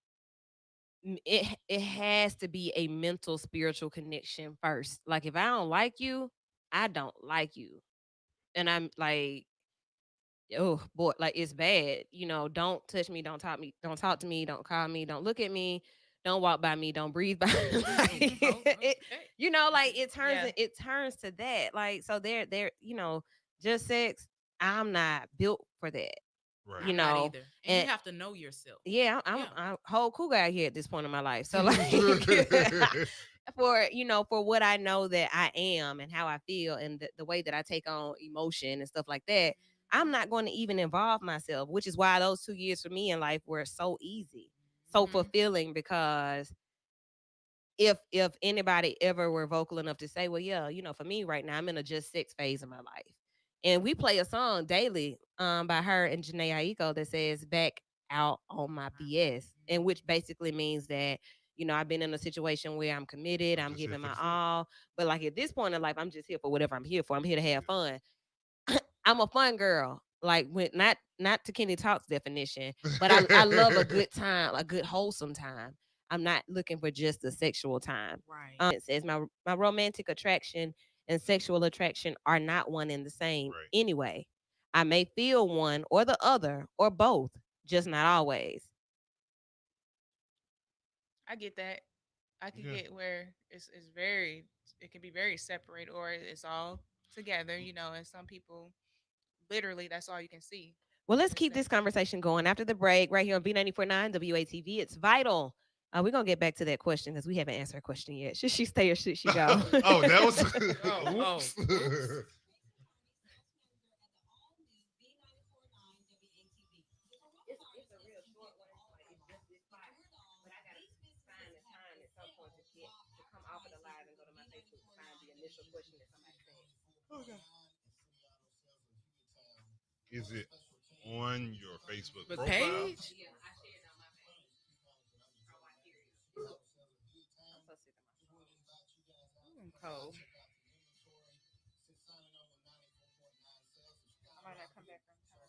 it has to be a mental spiritual connection first. Like if I don't like you, I don't like you. And I'm like, oh boy, like it's bad. Don't touch me, don't talk me, don't talk to me, don't call me, don't look at me, don't walk by me, don't breathe by me. Like, Oh, it, okay. like it turns Yeah. it turns to that. Like so they're just sex. I'm not built for that. Right. You I'm not know, either. And you and have to know yourself. yeah, Yeah. I'm whole cool guy here at this point in my life. So like for what I know that I am and how I feel and the way that I take on emotion and stuff like that, I'm not going to even involve myself, which is why those 2 years for me in life were so easy, so Mhm. fulfilling because if anybody ever were vocal enough to say, well, yeah, for me right now, I'm in a just sex phase of my life. And we play a song daily by her and Janae Aiko that says back out on my BS. And which basically means that, I've been in a situation where I'm committed, I'm I'm just here giving for my the sex. all. But like at this point in life, I'm just here for whatever I'm here for. I'm here to have Yeah. fun. I'm a fun girl. Like when not to Kenny Talk's definition, but I love a good time, a good wholesome time. I'm not looking for just a sexual time. Right. It says my romantic attraction and sexual attraction are not one and the same Right. anyway. I may feel one or the other or both, just not always. I get that. I could Yeah. get where it's very, it can be very separate, or it's all together, and some people literally that's all you can see Well, let's in a keep this sense. conversation going after the break right here on B949 WATV. It's vital. We're gonna get back to that question because we haven't answered her question yet. Should she stay or should she go? Oh, that was Oh, oh, oops. oops. It's a real short one. Like it's just this spot, but I gotta find the time at some point to come off of the live and go to my Facebook to find the initial question that somebody said. Okay. Is it on your Facebook But profile? Paige, Yeah, I shared it on my page. Oh, I hear it. I'm so sick of my phone. ooh, I'm cold. I might not come back on time.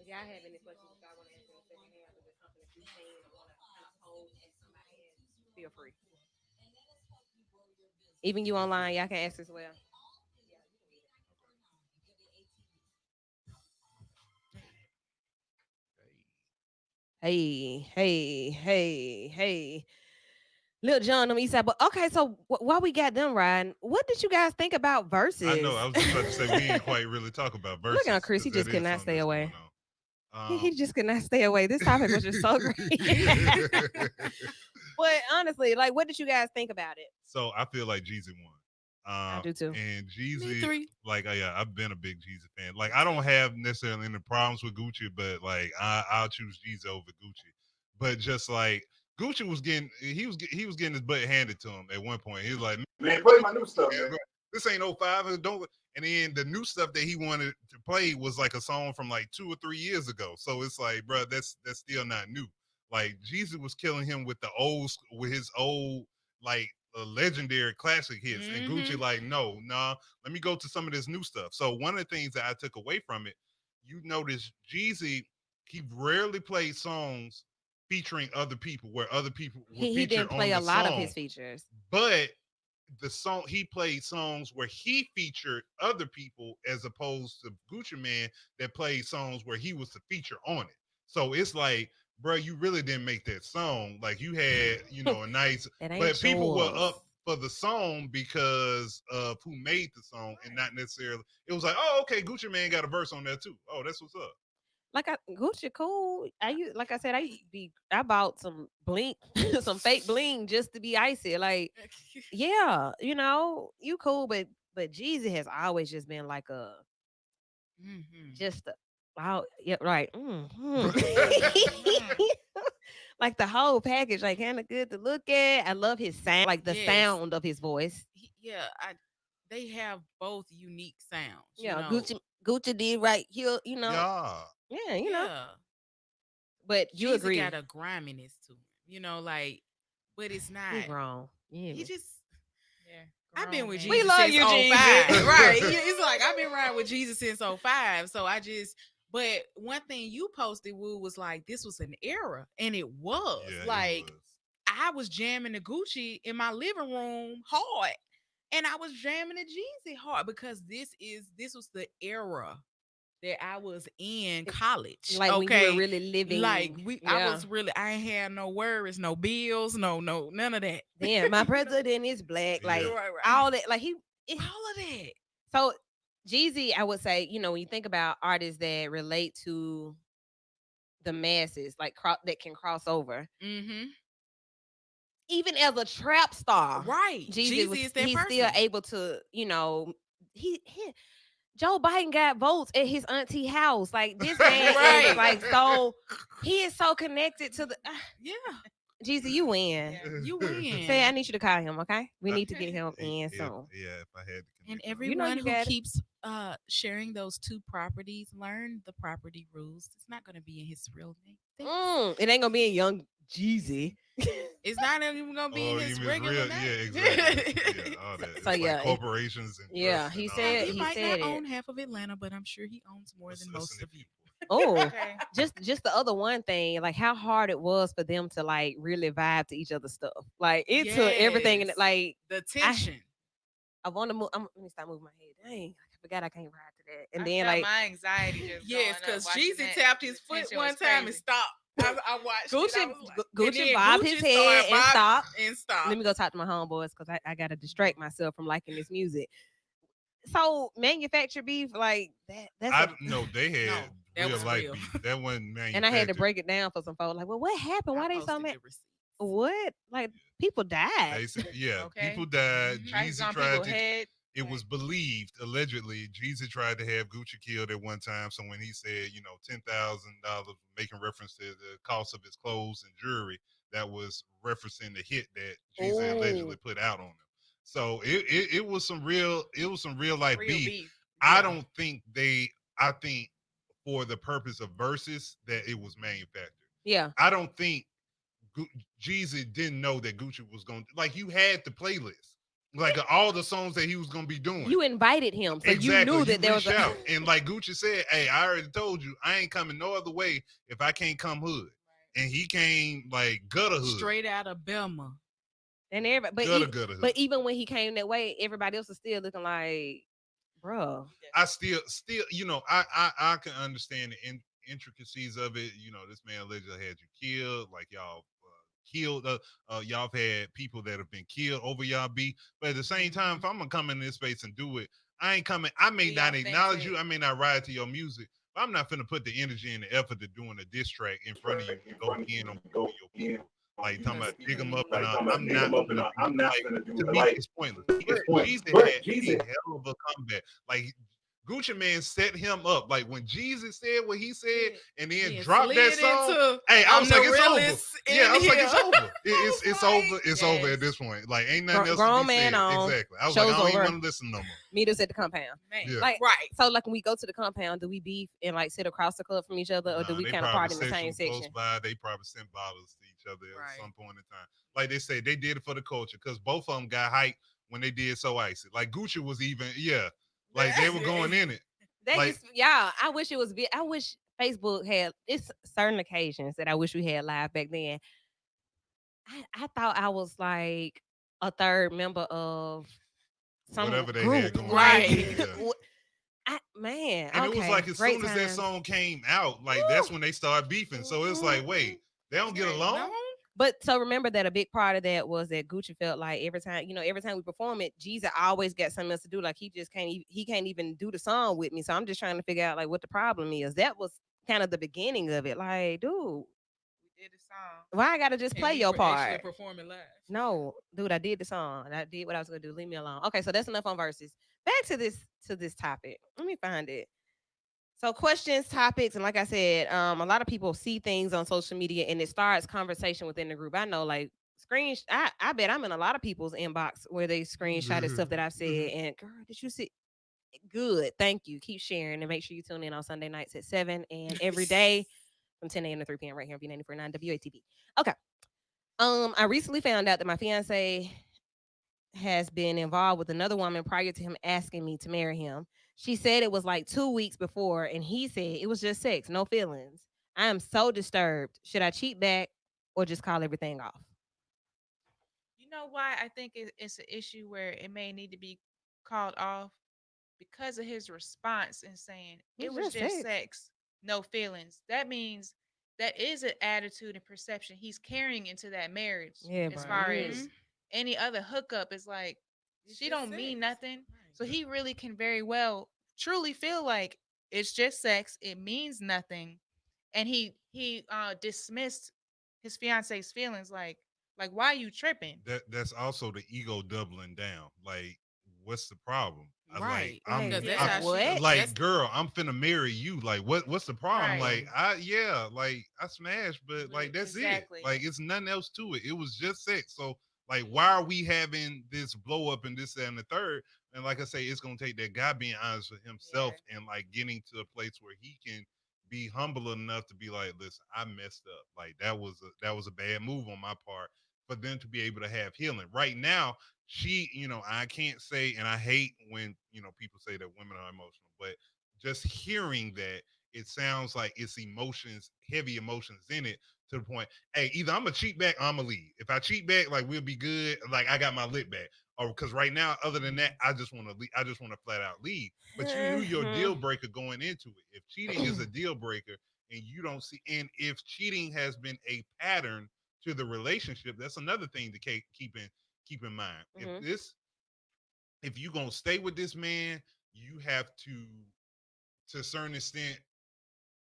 If y'all have any questions that y'all want to answer in the second half, if there's something that you've seen or want to kind of pose as somebody else, feel free. Even you online, y'all can ask as well. Yeah, you can read it. Hey. Lil Jon on the east side. But okay, so while we got them riding, what did you guys think about I know. verses? I was just about to say we ain't quite really talk about Look at verses Chris. because He that just could is not something stay that's going away. on. He just could not stay away. This topic was just so great. But honestly, like, what did you guys think about it? So I feel like Jeezy won. I do too. And Me Jeezy, three. like, yeah, I've been a big Jeezy fan. Like, I don't have necessarily any problems with Gucci, but like, I'll choose Jeezy over Gucci. But just like Gucci was he was getting his butt handed to him at one point. He was like, man, play my new stuff, man. This ain't '05. Don't. And then the new stuff that he wanted to play was like a song from like 2 or 3 years ago. So it's like, bro, that's still not new. Like Jeezy was killing him with with his old like legendary classic hits, and Gucci like, no, nah, let me go to some of this new stuff. So one of the things that I took away from it, you notice Jeezy, he rarely played songs featuring other people where other people were He featured didn't play on a the lot of his song, features. but the song he played songs where he featured other people as opposed to Gucci Man that played songs where he was the feature on it. So it's like, bro, you really didn't make that song. Like you had, a nice, That ain't but people were yours. up for the song because of who made the song and not necessarily. It was like, oh, okay, Gucci Man got a verse on there too. Oh, that's what's up. Like Gucci cool. Like I said, I bought some bling, some fake bling just to be icy. Like, yeah, you cool, but Jeezy has always just been like a just a, wow, yeah, right. Like the whole package, like kind of good to look at. I love his sound, like the Yes. sound of his voice. Yeah, they have both unique sounds, Yeah, Gucci did right here, Yeah. Yeah, Yeah. but you Jeezy agree. got a griminess to him, like, but it's He not. grown. Yeah. He just. Yeah, I've been grown with man. We Jesus love since you, '05. Jeezy. Right. It's like I've been riding with Jesus since '05. So but one thing you posted, Woo, was like, this was an era. And it was. Yeah, it Like, was. I was jamming the Gucci in my living room hard. And I was jamming the Jeezy hard because this was the era that I was in college. Like when you were Okay. really Like living. I Yeah. was really, I ain't had no worries, no bills, no, none of that. Damn, my president is black. Like Yeah. Right. all that. Like All of that. so Jeezy, I would say, when you think about artists that relate to the masses, like that can cross over, Mm-hmm. even as a trap star, Right. Jeezy is that he's still person. able to, he Joe Biden got votes at his auntie house. Like this man is Right. like so he is so connected to the Yeah. Jeezy, you win. Yeah. You Say I win. need you to call him, okay? We Uh, need to get him in if soon. yeah, if I had to And connect with him. everyone You who got it. keeps sharing those two properties, learn the property rules. It's not going to be in his real name. It ain't gonna be a young Jeezy. It's not even going to be Oh, in you his mean regular real? Yeah, name. exactly. Yeah, all that. So It's yeah, like corporations and yeah, trusts he and all said- that. He he might said not it. own half of Atlanta, but I'm sure he owns more than most Listen of to you. people. Oh, Okay. just the other one thing, like how hard it was for them to like really vibe to each other's stuff. Like it took everything in it. Yes. Like The tension. I want to move. Let me stop moving my head. Dang, I forgot I can't ride to that. And I then felt like my anxiety just Yes, going up because watching Jeezy that. tapped The his foot tension one was time and crazy. stopped. I watched it. I was like, and Gucci then bobbed his head started and bobbing stopped. and stopped. Let me go talk to my homeboys because I gotta distract myself from liking this music. So manufactured beef like that. That's I a no, they No, had that real was life real. beef. That wasn't and I had to manufactured. break it down for some folks. Like, well, what happened? I Why they so posted mad? the receipts. What? Like people died. Yeah, Okay. people died. Mhm. Prices Jeezy on tried people's to. head. It Like, was believed, allegedly, Jeezy tried to have Gucci killed at one time. So when he said, $10,000, making reference to the cost of his clothes and jewelry, that was referencing the hit that Jeezy allegedly Oh, put out on him. So it was some real life real beef. beef. I Yeah. don't think they. I think for the purpose of verses that it was manufactured. yeah. I don't think Jeezy didn't know that Gucci was going to, like, you had the playlist, like all the songs that he was going to be doing. You invited him, so you Exactly. knew You that there was reach a. out. And like Gucci said, hey, I already told you, I ain't coming no other way if I can't come hood. And he came like gutter hood. Straight out of Belma. And everybody, Gutter hood. but even when he came that way, everybody else was still looking like, bro. I still, I can understand it. And intricacies of it. You know, this man allegedly had you killed. Like y'all killed. Y'all have had people that have been killed over y'all beef. But at the same time, if Mhm. I'm gonna come in this space and do it, I ain't coming. I may Be not acknowledge you. authentic. I may not ride to your music. But I'm not finna put the energy and the effort to doing a diss track in front of you to go in on you and your people. Like talking about Cause dig them up, and mm, I'm not finna do it. Like to me, it's pointless. But Jeezy had a hell of a comeback. Like Gucci Man set him up. Like when Jesus said what he said Then and then then dropped that slid song, into hey, I I'm was the like, it's over. realest Yeah, in I was like, here. it's over. I was It's like, over. It's over at yes. this point. Like, ain't nothing else to be Grown man said. on. Exactly. I was like, I Show's don't even over. want to listen no more. Meet us at the compound. man, Yeah. Like, right. so like when we go to the compound, do we beef and like sit across the club from each other, or do Nah, we they kind of probably party in the same sexual close section? by. They probably sent bottles to each other at Right. some point in time. Like they say, they did it for the culture because both of them got hyped when they did So Icy. Like Gucci was even, yeah, like they were going in it. That Like just y'all. I wish it was. I wish Facebook had. It's certain occasions that I wish we had live back then. I thought I was like a third member of some whatever they had group. going on. Like, Right. Yeah. man, And it was okay, like as great soon as that times. song came out, like that's Woo! when they started beefing. So it's like, wait, they don't get Right. along? No. But so remember that a big part of that was that Gucci felt like every time we perform it, Jesus always got something else to do. Like he just can't, he can't even do the song with me. So I'm just trying to figure out like what the problem is. That was kind of the beginning of it. Like, dude, We did a song. why I gotta just And play we your were actually part? performing live. No, dude, I did the song. I did what I was gonna do. Leave me alone. Okay, so that's enough on verses. Back to this topic. Let me find it. So questions, topics, and like I said, a lot of people see things on social media and it starts conversation within the group. I know, like I bet I'm in a lot of people's inbox where they screenshotted stuff that I've said. And girl, did you see? Good, thank you. Keep sharing and make sure you tune in on Sunday nights at 7 and every day from 10 a.m. to 3 p.m. right here on B94.9 WATB. Okay. I recently found out that my fiance has been involved with another woman prior to him asking me to marry him. She said it was like 2 weeks before, and he said it was just sex, no feelings. I am so disturbed. Should I cheat back or just call everything off? You know why I think it's an issue where it may need to be called off because of his response and saying it It's was just just sex. sex, no feelings. That means that is an attitude and perception he's carrying into that marriage. Yeah, As bro. far It as is. Mhm. any other hookup is like, It's she just don't mean sex. nothing. Right. So he really can very well truly feel like it's just sex. It means nothing, and he dismissed his fiance's feelings like why you tripping? That's also the ego doubling down. Like, what's the problem? I like Right. Like, Because that's I'm how she what? like, that's girl, I'm finna marry you. Like, what's the problem? Right. Like, I yeah, like I smashed, but like that's it. Exactly. Like it's nothing else to it. It was just sex. So like, why are we having this blow up and this that, and the third? And like I say, it's gonna take that guy being honest with himself Yeah. and like getting to a place where he can be humble enough to be like, listen, I messed up. Like that was a bad move on my part for them to be able to have healing. Right now, she, I can't say, and I hate when, people say that women are emotional, but just hearing that, it sounds like it's emotions, heavy emotions in it to the point, hey, either I'm gonna cheat back or I'm gonna leave. If I cheat back, like we'll be good, like I got my lip back. Or because right now, other than that, I just want to leave. I just want to flat out leave. But you knew your deal breaker going into it. If cheating is a deal breaker and you don't see, and if cheating has been a pattern to the relationship, that's another thing to keep in mind. Mhm. If you're gonna stay with this man, you have to a certain extent,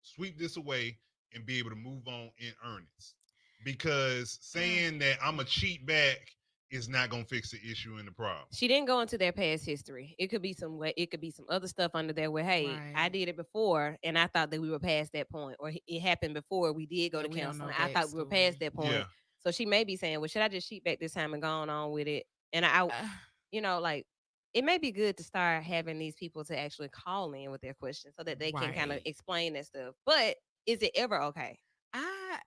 sweep this away and be able to move on in earnest. Because saying that I'm a cheat back is not gonna fix the issue and the problem. She didn't go into their past history. It could be some way. It could be some other stuff under there where, hey, I right. did it before, and I thought that we were past that point, or it happened before we did go Yeah, to we don't know counseling. I thought we were past backstory. that point. Yeah, So she may be saying, well, should I just cheat back this time and go on with it? And I, Uh, like, it may be good to start having these people to actually call in with their questions so that they can kind of right. explain that stuff. But is it ever okay? I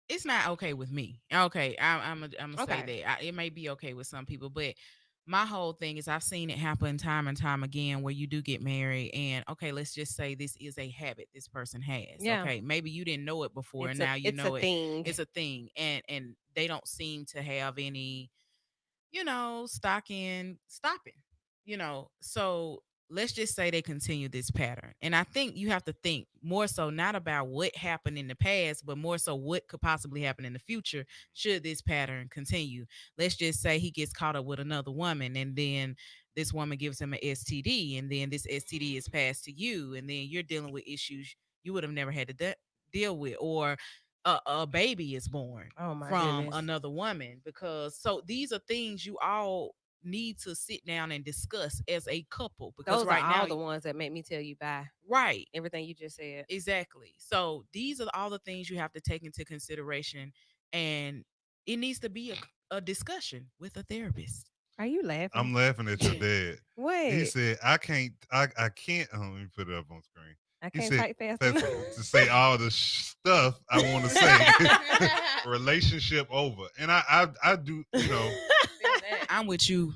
it's not okay with me. Okay, I'm gonna say Okay. that it may be okay with some people, but my whole thing is I've seen it happen time and time again where you do get married and okay, let's just say this is a habit this person has. Yeah. Okay, maybe you didn't know it before and It's a now you it's a know it. thing. It's a thing, and they don't seem to have any, stopping. So let's just say they continue this pattern. And I think you have to think more so not about what happened in the past, but more so what could possibly happen in the future should this pattern continue. Let's just say he gets caught up with another woman, and then this woman gives him an STD, and then this STD is passed to you, and then you're dealing with issues you would have never had to deal with, or a baby is born Oh my from goodness. another woman. Because so these are things you all need to sit down and discuss as a couple, because Those are right now, all the ones that make me tell you bye. right, Everything you just said. exactly, so these are all the things you have to take into consideration, and it needs to be a discussion with a therapist. Are you laughing? I'm laughing at your dad. He What? said, I can't, let me put it up on screen. I He can't said, type fast "Fast- enough. to say all the stuff I want to say, relationship over. And I do, Feel that. I'm with you.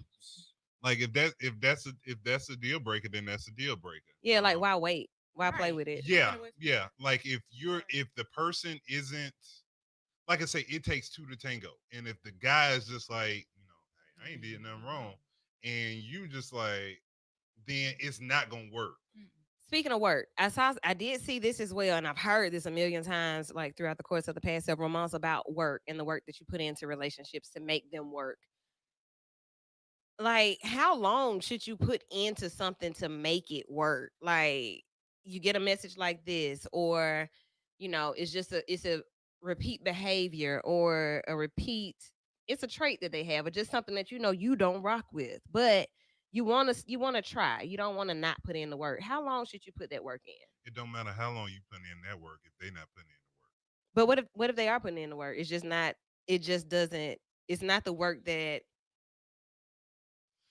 like if that's a deal breaker, then that's a deal breaker. Yeah, like why wait? Why play Right. with it? You don't Yeah, wanna waste yeah. Like if you're Right. if the person isn't, like I say, it takes two to tango. And if the guy is just like, hey, I ain't did nothing wrong, and you just like, then it's not gonna work. Mm-mm. Speaking of work, I did see this as well, and I've heard this a million times, like throughout the course of the past several months about work and the work that you put into relationships to make them work. Like, how long should you put into something to make it work? Like, you get a message like this, or it's a repeat behavior or a repeat. It's a trait that they have, or just something that you don't rock with, but you want to try. You don't want to not put in the work. How long should you put that work in? It don't matter how long you put in that work if they not putting in the work. But what if they are putting in the work? It's just not. It just doesn't. It's not the work that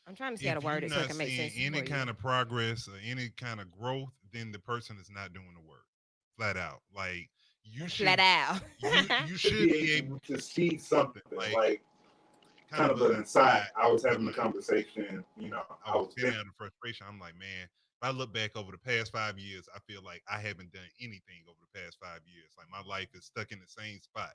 I'm trying to see how to If you're word it so it not can make seeing sense any for you. kind of progress or any kind of growth, then the person is not doing the work. Flat out. Like you Flat should out. you should be able to see something. Like kind of an aside, I was having a conversation, I was feeling out of frustration. I'm like, man, if I look back over the past 5 years, I feel like I haven't done anything over the past 5 years. Like my life is stuck in the same spot.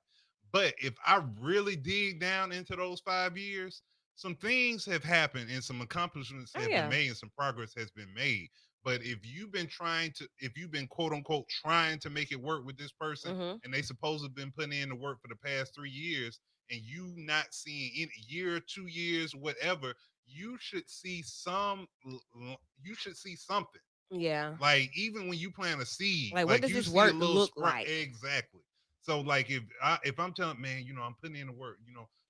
But if I really dig down into those 5 years, some things have happened and some accomplishments Oh have been yeah. made and some progress has been made. But if you've been quote unquote trying to make it work with this person Mhm. and they supposedly been putting in the work for the past 3 years, and you not seeing in a year, 2 years, whatever, you should see you should see something. Yeah. Like even when you plant a seed, Like, what like does you this see a work little look sprout. like? Exactly. So like if I'm telling, man, I'm putting in the work,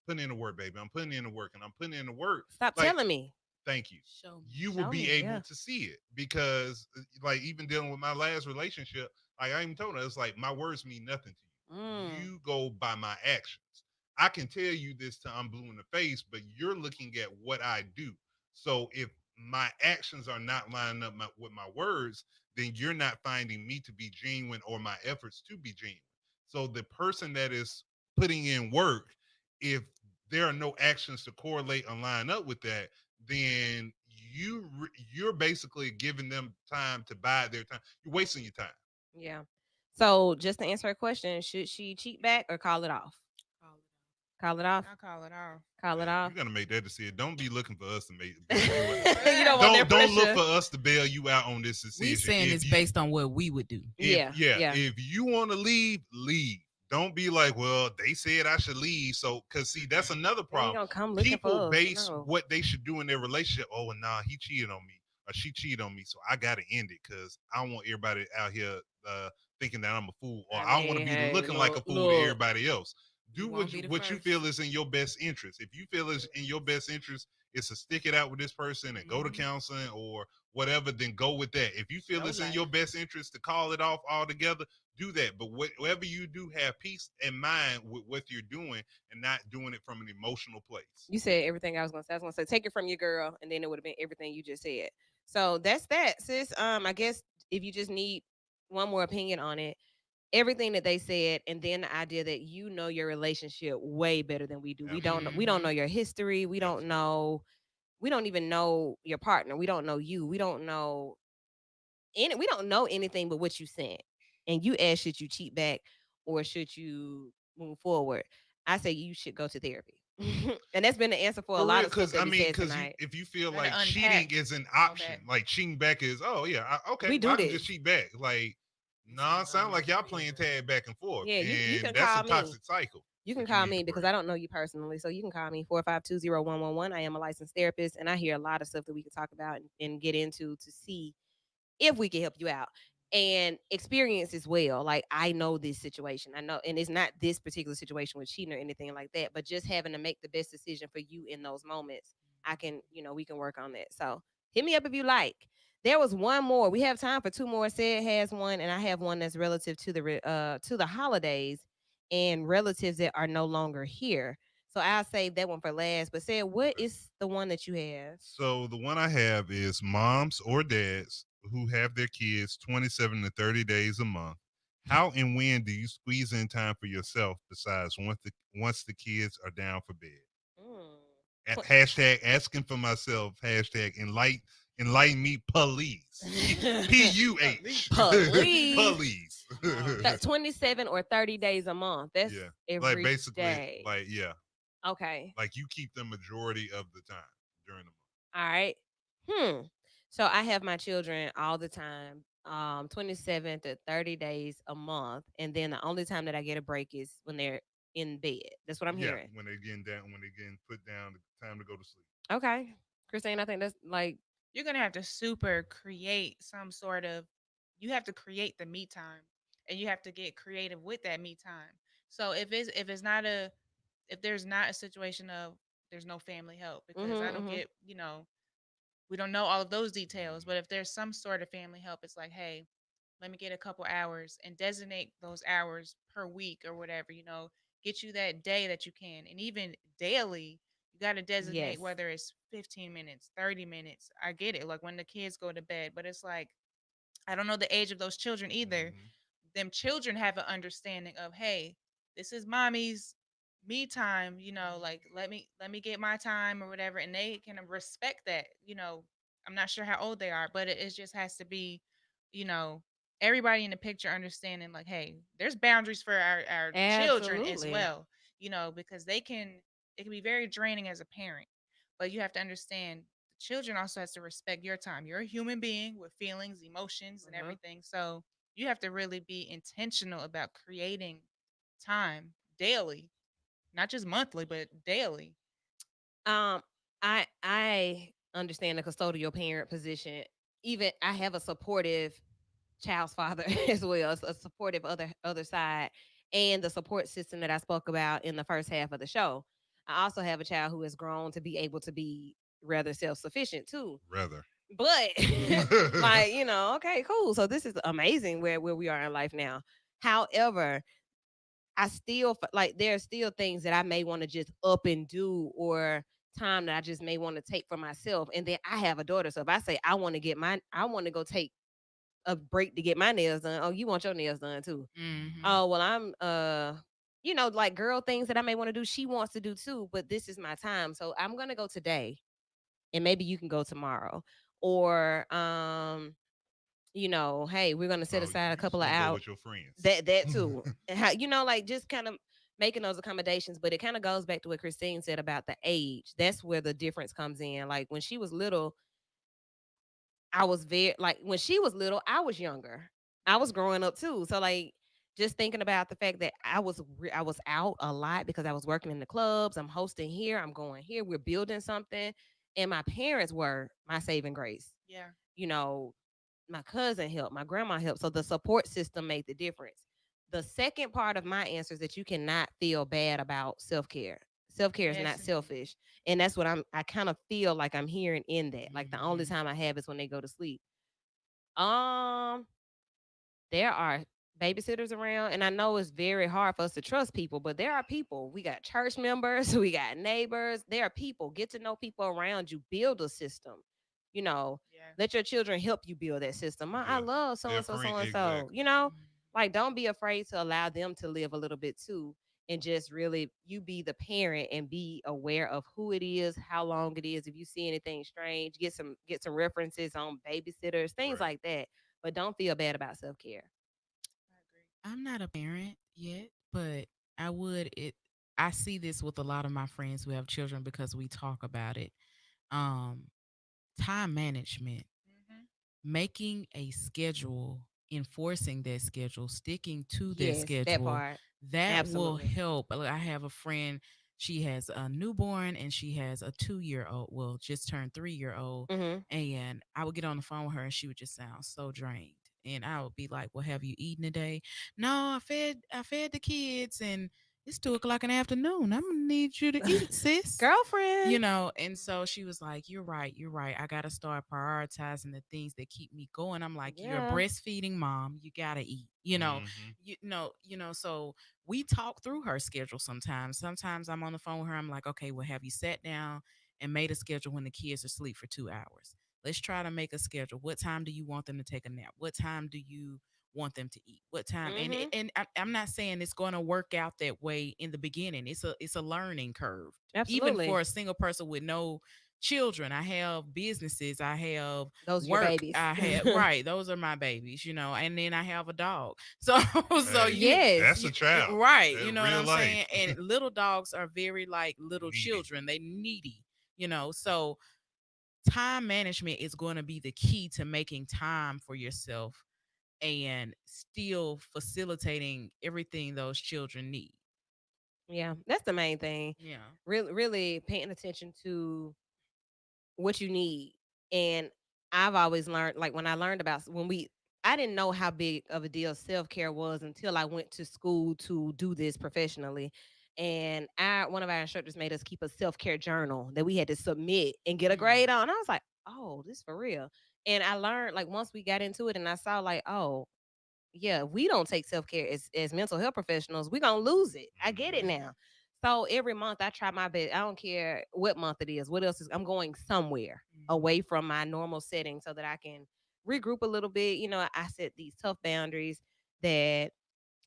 putting in the work, baby. I'm putting in the work and I'm putting in the work. Stop Like, telling me. thank you. Show me. You will Show be me. able Yeah. to see it because like even dealing with my last relationship, like I even told her, it's like my words mean nothing to you. Mm. You go by my actions. I can tell you this till I'm blue in the face, but you're looking at what I do. So if my actions are not lining up with my words, then you're not finding me to be genuine or my efforts to be genuine. So the person that is putting in work, if there are no actions to correlate and line up with that, then you're basically giving them time to buy their time. You're wasting your time. Yeah. So just to answer her question, should she cheat back or call it off? Call it Call it off. I call it off. Call it Man, off. you gotta make that decision. Don't be looking for us to bail you out. You don't want that Don't look pressure. for us to bail you out on this we decision. saying If this you based on what we would do. if Yeah. yeah, Yeah. if you want to leave, leave. Don't be like, well, they said I should leave. So, cause see, that's another They ain't problem. gonna come looking People for us. base No. what they should do in their relationship. Oh, and nah, he cheated on me or she cheated on me, so I gotta end it because I don't want everybody out here thinking that I'm a fool or I I want to mean, be hey, looking like a look, fool to look. everybody else. You Do won't be the what you first. feel is in your best interest. If you feel is in your best interest is to stick it out with this person and go to Mhm. counseling or whatever, then go with that. If you feel Your it's in your life. best interest to call it off altogether, do that. But whatever you do, have peace in mind with what you're doing and not doing it from an emotional place. You said everything I was gonna say. I was gonna say take it from your girl, and then it would have been everything you just said. So that's that, sis. I guess if you just need one more opinion on it, everything that they said, and then the idea that your relationship way better than we do. We don't know Mhm. your history. We don't Absolutely. know. We don't even know your partner. We don't know you. We don't know anything but what you sent. And you ask, should you cheat back or should you move forward? I say you should go to therapy. And that's been the answer for a For lot real, of stuff because that I we mean, said because you tonight. if you feel Gotta like cheating unpack is an all option, that. like cheating back is, oh yeah, okay, We well do I can just this. cheat back. Like, nah, sound like y'all playing tag back and forth, Yeah, you and can that's a call me. toxic cycle You can that you call need to me because break. I don't know you personally. So you can call me 4520111. I am a licensed therapist and I hear a lot of stuff that we can talk about and get into to see if we can help you out. And experience as well. Like I know this situation. I know, and it's not this particular situation with cheating or anything like that, but just having to make the best decision for you in those moments. I can, we can work on that. So hit me up if you like. There was one more. We have time for two more. Said has one, and I have one that's relative to the holidays and relatives that are no longer here. So I'll save that one for last. But said, what Okay. is the one that you have? So the one I have is moms or dads who have their kids 27 to 30 days a month. How and when do you squeeze in time for yourself besides once the kids are down for bed? Mm. Hashtag asking for myself. Hashtag enlighten me, police. Puh. Police. Police. That 27 or 30 days a month. That's Yeah, like every basically, day. like yeah, Okay. like you keep the majority of the time during the All right. Hmm. So I have my children all the time, 27 to 30 days a month. And then the only time that I get a break is when they're in bed. That's what I'm yeah, hearing. when they getting down, when they getting put down, time to go to sleep. Okay. Christine, I think that's like, You're gonna have to super create some sort of, you have to create the me time, and you have to get creative with that me time. So if it's not a, if there's not a situation of, there's no family help, because I mm-hmm, don't mm-hmm. get, we don't know all of those details, Mhm. but if there's some sort of family help, it's like, hey, let me get a couple hours and designate those hours per week or whatever, get you that day that you can. And even daily, you got to designate Yes. whether it's 15 minutes, 30 minutes. I get it. Like when the kids go to bed, but it's like, I don't know the age of those children either. Mhm. Them children have an understanding of, hey, this is mommy's me time, like let me get my time or whatever, and they can respect that. I'm not sure how old they are, but it just has to be, you know, everybody in the picture understanding like, hey, there's boundaries for our children as Absolutely. well, because it can be very draining as a parent, but you have to understand the children also has to respect your time. You're a human being with feelings, emotions, and Mm-hmm. everything. So you have to really be intentional about creating time daily, not just monthly, but daily. Um, I understand the custodial parent position. Even I have a supportive child's father as well, a supportive other side, and the support system that I spoke about in the first half of the show. I also have a child who has grown to be able to be rather self sufficient too. Rather. But like okay, cool. So this is amazing where we are in life now. However, I still like there are still things that I may want to just up and do or time that I just may want to take for myself. And then I have a daughter. So if I say I want to go take a break to get my nails done. Oh, you want your nails done too. Hmm. Oh, well, I'm like girl things that I may want to do, she wants to do too, but this is my time. So I'm gonna go today and maybe you can go tomorrow. Or hey, we're gonna set Oh, aside a you just couple of gonna go hours with your friends. that too. And how like just kind of making those accommodations, but it kind of goes back to what Christine said about the age. That's where the difference comes in. Like when she was little, I was very like when she was little, I was younger. I was growing up too. So like just thinking about the fact that I was out a lot because I was working in the clubs. I'm hosting here. I'm going here. We're building something, and my parents were my saving grace. Yeah. You know, my cousin helped, my grandma helped. So the support system made the difference. The second part of my answer is that you cannot feel bad about self care. Self care is not Yes, indeed. selfish, and that's what I kind of feel like I'm hearing in that. Like the only Hmm. time I have is when they go to sleep. Um, there are babysitters around, and I know it's very hard for us to trust people, but there are people. We got church members, we got neighbors. There are people. Get to know people around you. Build a system. You know, Yeah. let your children help you build that system. I Yeah, love so their and so, so friend and so. exactly. Like don't be afraid to allow them to live a little bit too. And just really you be the parent and be aware of who it is, how long it is. If you see anything strange, get some references on babysitters, things Right. like that. But don't feel bad about self care. I agree. I'm not a parent yet, but I would it. I see this with a lot of my friends who have children because we talk about it. Um, Time management, Hmm. making a schedule, enforcing that schedule, sticking to that Yes, that schedule, part. that will Absolutely. help. Like, I have a friend, she has a newborn and she has a 2 year old, well, just turned 3 year old. Mhm. And I would get on the phone with her and she would just sound so drained. And I would be like, well, have you eaten today? No, I fed the kids and it's 2 o'clock in the afternoon. I'm gonna need you to eat, sis. Girlfriend. And so she was like, you're right, you're right. I got to start prioritizing the things that keep me going. I'm like, you're a Yeah. breastfeeding mom, you got to eat, Hmm. so we talk through her schedule sometimes I'm on the phone with her. I'm like, okay, well, have you sat down and made a schedule when the kids are asleep for 2 hours? Let's try to make a schedule. What time do you want them to take a nap? What time do you want them to eat? What time? and Mhm. and I'm not saying it's going to work out that way in the beginning. It's a learning curve, even for Absolutely. a single person with no children. I have businesses, I have Those are your work, babies. I have, right, those are my babies, and then I have a dog. So so Hey, Yes. that's you a child. right, That what real I'm life. saying. And little dogs are very like little Needy. children, they needy. So time management is going to be the key to making time for yourself and still facilitating everything those children need. Yeah, that's the main thing. Yeah. Really paying attention to what you need. And I've always learned, like when I learned about I didn't know how big of a deal self care was until I went to school to do this professionally. And one of our instructors made us keep a self care journal that we had to submit and get a grade Mm. on. I was like, oh, this for real. And I learned, like, once we got into it and I saw, like, oh, yeah, we don't take self care as mental health professionals, we're gonna lose it. I get it Hmm. now. So every month I try my best. I don't care what month it is. What else is I'm going somewhere Mhm. away from my normal setting so that I can regroup a little bit. I set these tough boundaries that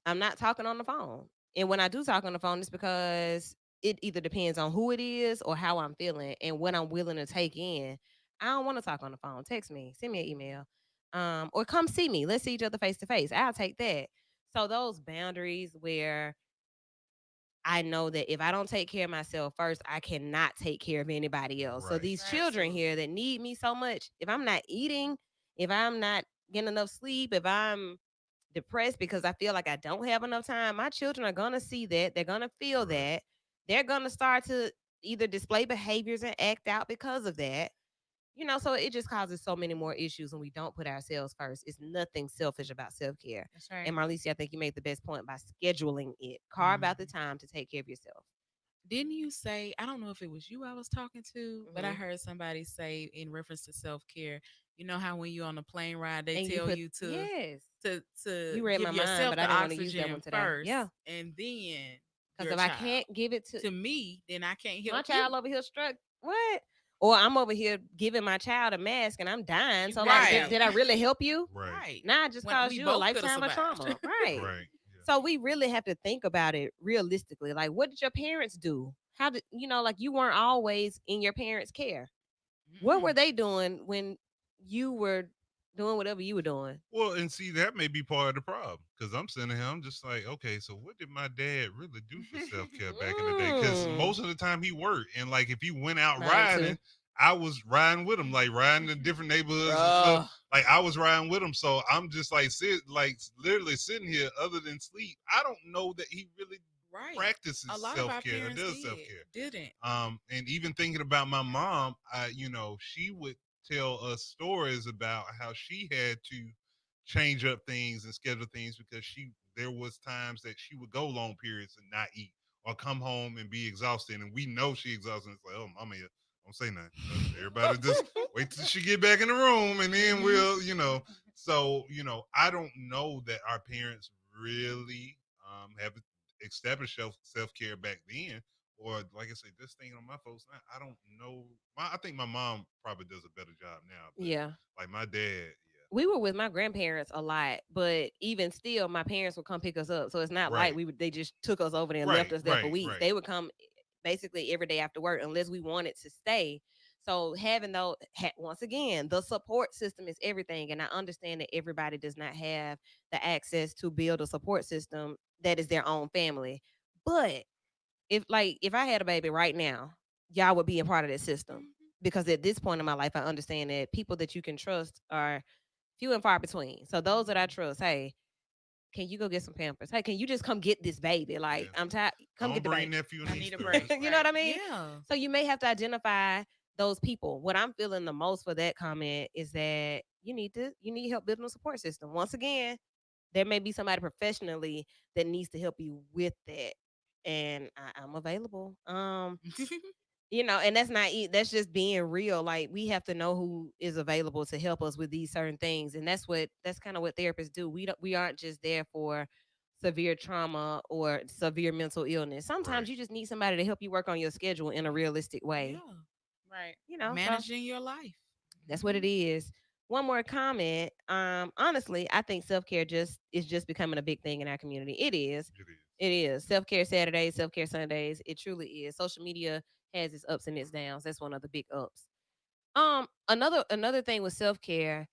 I'm not talking on the phone. And when I do talk on the phone, it's because it either depends on who it is or how I'm feeling and what I'm willing to take in. I don't want to talk on the phone. Text me, send me an email, or come see me. Let's see each other face to face. I'll take that. So those boundaries where I know that if I don't take care of myself first, I cannot take care of anybody else. So Right. these children here Absolutely. that need me so much, if I'm not eating, if I'm not getting enough sleep, if I'm depressed because I feel like I don't have enough time, my children are going to see that. They're going to feel Right. that. They're going to start to either display behaviors and act out because of that. So it just causes so many more issues when we don't put ourselves first. It's nothing selfish about self care. That's right. And Marlicia, I think you made the best point by scheduling it. Carve out the Mhm. time to take care of yourself. Didn't you say, I don't know if it was you I was talking to, but I Hmm. heard somebody say in reference to self-care, you know how when you're on a plane ride they And you tell put you to yes, to you read my give mind, yourself but I the didn't want to use that one oxygen today. Yeah, first and then because your if I child. can't give it to To me, then I can't my help child you. over here struck, what? Or I'm over here giving my child a mask and I'm dying. You So like, missed did, that Right. did I one. really help you? Right. Right. Nah, I just When caused we you a both could have lifetime of survived. trauma. Right. Right. Yeah. So we really have to think about it realistically. Like, what did your parents do? How did like you weren't always in your parents' care? What were Mm-mm. they doing when you were doing whatever you were doing? Well, and see, that may be part of the problem because I'm sitting here, I'm just like, okay, so what did my dad really do for self care back in the day? Because Mm, most of the time he worked, and like if he went out mine riding, too. I was riding with him, like riding in different neighborhoods and stuff. Ugh. Like I was riding with him, so I'm just like literally sitting here, other than sleep. I don't know that he really Right. A practices lot of self our care or parents does self did, care. didn't. And even thinking about my mom, she would tell us stories about how she had to change up things and schedule things because there was times that she would go long periods and not eat or come home and be exhausted, and we know she exhausted. It's like, oh, mama, don't say nothing. Everybody just wait till she get back in the room, and then Hmm. we'll. So I don't know that our parents really have established self care back then, or like I said, just thinking on my folks, I don't know. I think my mom probably does a better job now, but Yeah. like my dad, We were with my grandparents a lot, but even still, my parents would come pick us up. So it's not like right, they just took us over there and left right, us there for right, weeks. right. They would come basically every day after work unless we wanted to stay. So having those, once again, the support system is everything. And I understand that everybody does not have the access to build a support system that is their own family. But if I had a baby right now, y'all would be a part of that system. Mhm. Because at this point in my life, I understand that people that you can trust are few and far between. So those that I trust, hey, can you go get some Pampers? Hey, can you just come get this baby? Like, Yeah. I'm tired. Come get Don't the bring baby. nephew and I niece need a through. break. It's You know what Right. I mean? Yeah. So you may have to identify those people. What I'm feeling the most for that comment is that you need help building a support system. Once again, there may be somebody professionally that needs to help you with that. And I'm available. And that's not that's just being real. Like, we have to know who is available to help us with these certain things, and that's kind of what therapists do. We aren't just there for severe trauma or severe mental illness. right. Sometimes you just need somebody to help you work on your schedule in a realistic way. Yeah. Right. So Managing your life. that's what it is. One more comment. Honestly, I think self-care just is just becoming a big thing in our community. It is. It is. It is. Self-care Saturdays, self-care Sundays. It truly is. Social media has its ups and its downs. That's one of the big ups. Another thing with self-care,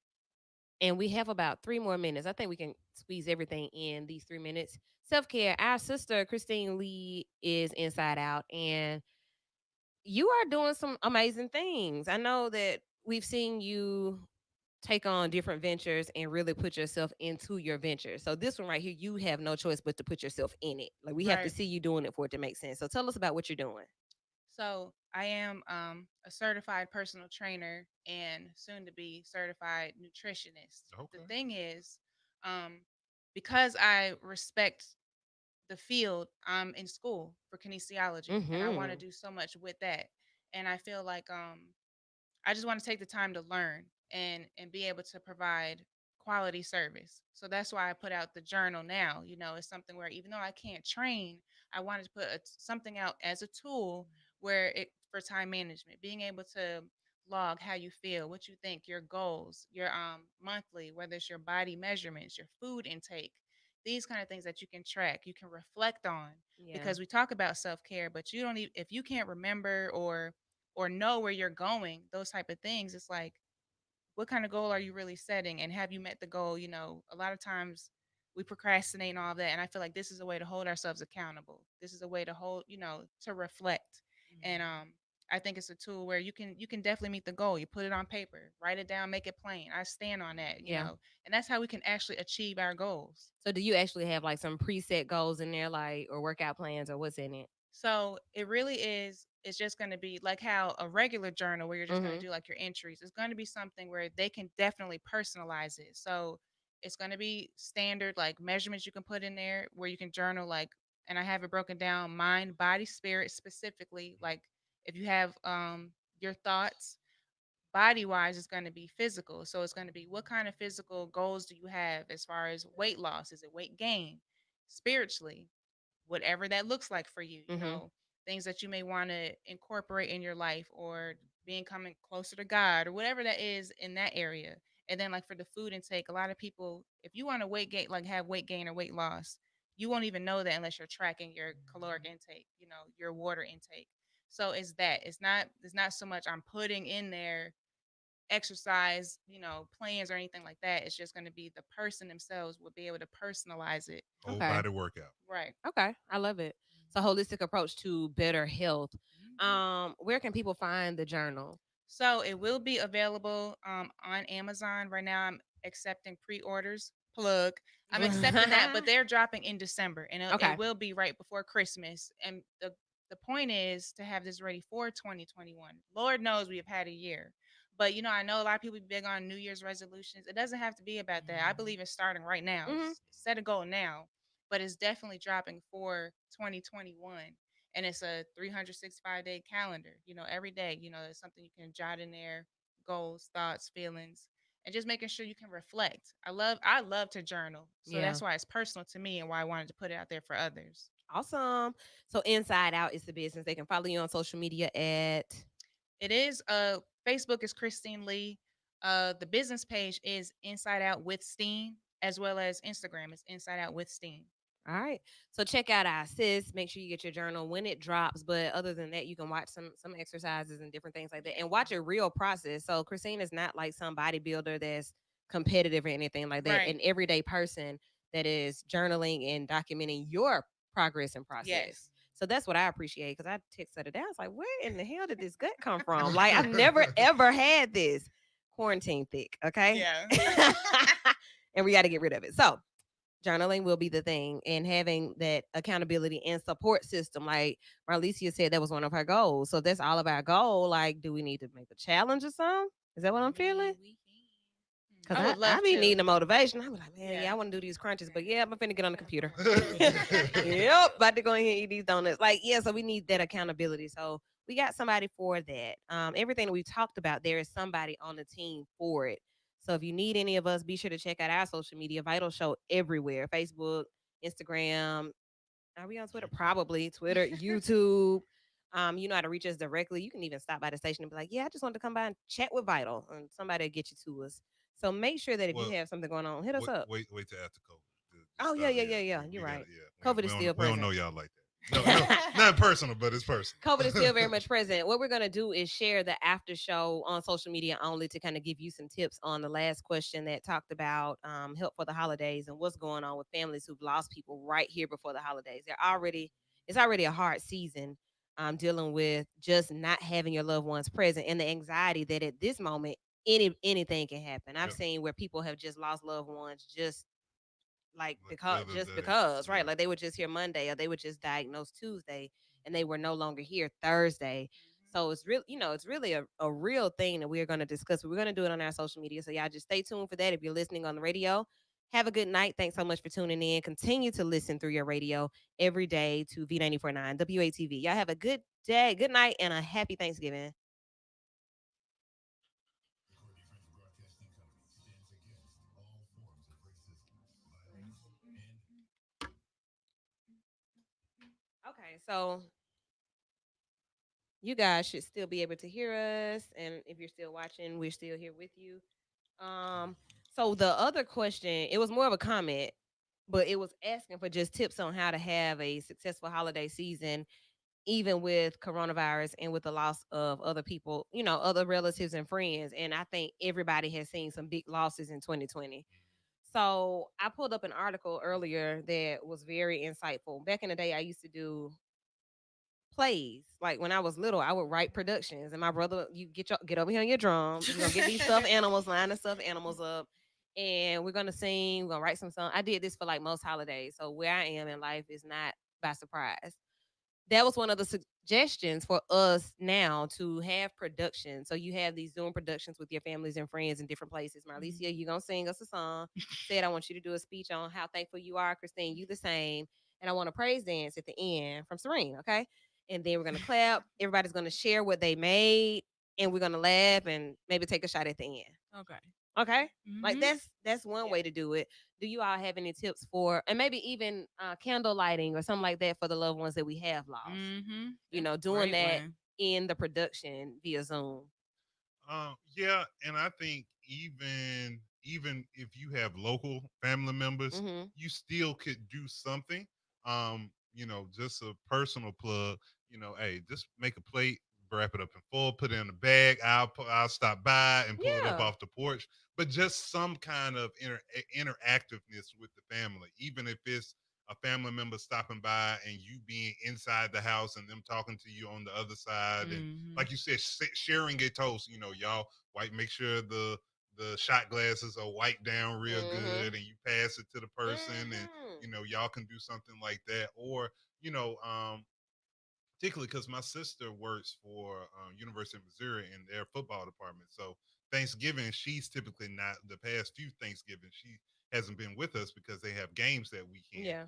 and we have about 3 more minutes. I think we can squeeze everything in these 3 minutes. Self-care. Our sister Christine Lee is inside out, and you are doing some amazing things. I know that we've seen you take on different ventures and really put yourself into your venture. So this one right here, you have no choice but to put yourself in it. Like, we have to Right. see you doing it for it to make sense. So tell us about what you're doing. So I am a certified personal trainer and soon to be certified nutritionist. The Okay. thing is, um, because I respect the field, I'm in school for kinesiology and I want to Mm-hmm. do so much with that. And I feel like I just want to take the time to learn and be able to provide quality service. So that's why I put out the journal now. It's something where even though I can't train, I wanted to put something out as a tool where it for time management, being able to log how you feel, what you think, your goals, your monthly, whether it's your body measurements, your food intake, these kind of things that you can track, you can reflect on Yeah. because we talk about self-care, but you don't even if you can't remember or know where you're going, those type of things, it's like, what kind of goal are you really setting? And have you met the goal? A lot of times we procrastinate and all of that. And I feel like this is a way to hold ourselves accountable. This is a way to to reflect. And I think it's a tool where you can definitely meet the goal. You put it on paper, write it down, make it plain. I stand on Yeah. that. And that's how we can actually achieve our goals. So do you actually have like some preset goals in there, like, or workout plans, or what's in it? So it really is. It's just going to be like how a regular journal where you're just going to Mm-hmm. do like your entries. It's going to be something where they can definitely personalize it. So it's going to be standard like measurements you can put in there where you can journal like, and I have it broken down mind, body, spirit specifically. Like if you have your thoughts, body wise, it's going to be physical. So it's going to be what kind of physical goals do you have as far as weight loss? Is it weight gain? Spiritually, whatever that looks like for you, Mm-hmm. things that you may want to incorporate in your life or being coming closer to God or whatever that is in that area. And then like for the food intake, a lot of people, if you want to weight gain, like have weight gain or weight loss, you won't even know that unless you're tracking your caloric intake, your water intake. So it's not so much I'm putting in there exercise, plans or anything like that. It's just going to be the person themselves will be able to personalize it. Whole Okay. body workout. Right. Okay. I love it. It's a holistic approach to better health. Where can people find the journal? So it will be available on Amazon right now. I'm accepting pre-orders. Plug. I'm accepting that, but they're dropping in December, and it Okay. will be right before Christmas. And the point is to have this ready for 2021. Lord knows we have had a year, but I know a lot of people be big on New Year's resolutions. It doesn't have to be about that. I believe it's starting right now. Hmm. Set a goal now, but it's definitely dropping for 2021, and it's a 365-day calendar. Every day, there's something you can jot in there, goals, thoughts, feelings, and just making sure you can reflect. I love to journal, so Yeah. that's why it's personal to me and why I wanted to put it out there for others. Awesome. So Inside Out is the business. They can follow you on social media at. It is Facebook is Christine Lee. The business page is Inside Out with Steen, as well as Instagram is Inside Out with Steen. All right. So check out our sis. Make sure you get your journal when it drops. But other than that, you can watch some exercises and different things like that, Yeah. and watch a real process. So Christine is not like some bodybuilder that's competitive or anything like that. Right. An everyday person that is journaling and documenting your progress and process. Yes. So that's what I appreciate because I texted her down. I was like, where in the hell did this gut come from? Like, I've never ever had this quarantine thick. Okay. Yeah. And we got to get rid of it. So journaling will be the thing and having that accountability and support system. Like Marlicia said, that was one of her goals. So that's all of our goal. Like, do we need to make a challenge or something? Is that what I'm feeling? We can. Cause I would I love be to. needing the motivation. I be like, man, Yeah. yeah, I want to do these crunches, but yeah, I'm finna get on the computer. Yep, about to go in here and eat these donuts. Like, yeah, so we need that accountability. So we got somebody for that. Everything that we talked about, there is somebody on the team for it. So if you need any of us, be sure to check out our social media, Vital Show everywhere: Facebook, Instagram. Are we on Twitter? Probably Twitter, YouTube. You know how to reach us directly. You can even stop by the station and be like, "Yeah, I just wanted to come by and chat with Vital," and somebody will get you to us. So make sure that if you Well, have something going on, hit us up. wait till after COVID to Oh yeah, start. yeah, Yeah, yeah, yeah. You're we got right. it. Yeah, COVID is still we don't present. know y'all like that. No, no, not personal, but it's personal. COVID is still very much present. What we're going to do is share the after show on social media only to kind of give you some tips on the last question that talked about help for the holidays and what's going on with families who've lost people right here before the holidays. It's already a hard season dealing with just not having your loved ones present and the anxiety that at this moment anything can happen. I've Yep. seen where people have just lost loved ones like Like the because other just day. because, right? Yeah. Like they were just here Monday or they were just diagnosed Tuesday and they were no longer here Thursday. So it's really, it's really a real thing that we're going to discuss. We're going to do it on our social media. So y'all just stay tuned for that. If you're listening on the radio, have a good night. Thanks so much for tuning in. Continue to listen through your radio every day to V949 WATV. Y'all have a good day, good night, and a happy Thanksgiving. Courtney Friends Broadcasting Company stands against all forms of racism, violence, and Okay, so you guys should still be able to hear us. And if you're still watching, we're still here with you. So the other question, it was more of a comment, but it was asking for just tips on how to have a successful holiday season, even with coronavirus and with the loss of other people, other relatives and friends. And I think everybody has seen some big losses in 2020. So I pulled up an article earlier that was very insightful. Back in the day, I used to do plays. Like when I was little, I would write productions, and my brother, you get over here on your drums. We're gonna get these stuffed animals, line the stuffed animals up, and we're gonna sing. We're gonna write some songs. I did this for like most holidays, so where I am in life is not by surprise. That was one of the suggestions for us now to have production. So you have these Zoom productions with your families and friends in different places. Marlicia, you gonna sing us a song. Said I want you to do a speech on how thankful you are. Christine, you the same. And I want a praise dance at the end from Serene, okay? And then we're gonna clap. Everybody's gonna share what they made, and we're gonna laugh and maybe take a shot at the end. Okay. Okay? Like Mm-hmm. that's one Yeah. way to do it. Do you all have any tips for, and maybe even candle lighting or something like that for the loved ones that we have lost? Mm-hmm. Doing that in the production via Zoom. Yeah, and I think even if you have local family members, Mm-hmm. you still could do something. Just a personal plug. Hey, just make a plate, wrap it up in foil, put it in a bag. I'll stop by and pull it up Yeah. off the porch. But just some kind of interactiveness with the family, even if it's a family member stopping by and you being inside the house and them talking to you on the other side, and Mm-hmm. like you said, sharing a toast. Y'all white, make sure the shot glasses are wiped down real Mm-hmm. good, and you pass it to the person, and Mm-hmm. y'all can do something like that, or you know, um, particularly because my sister works for University of Missouri in their football department. So Thanksgiving, she's typically not. The past few Thanksgiving, she hasn't been with us because they have games that weekend. Yeah.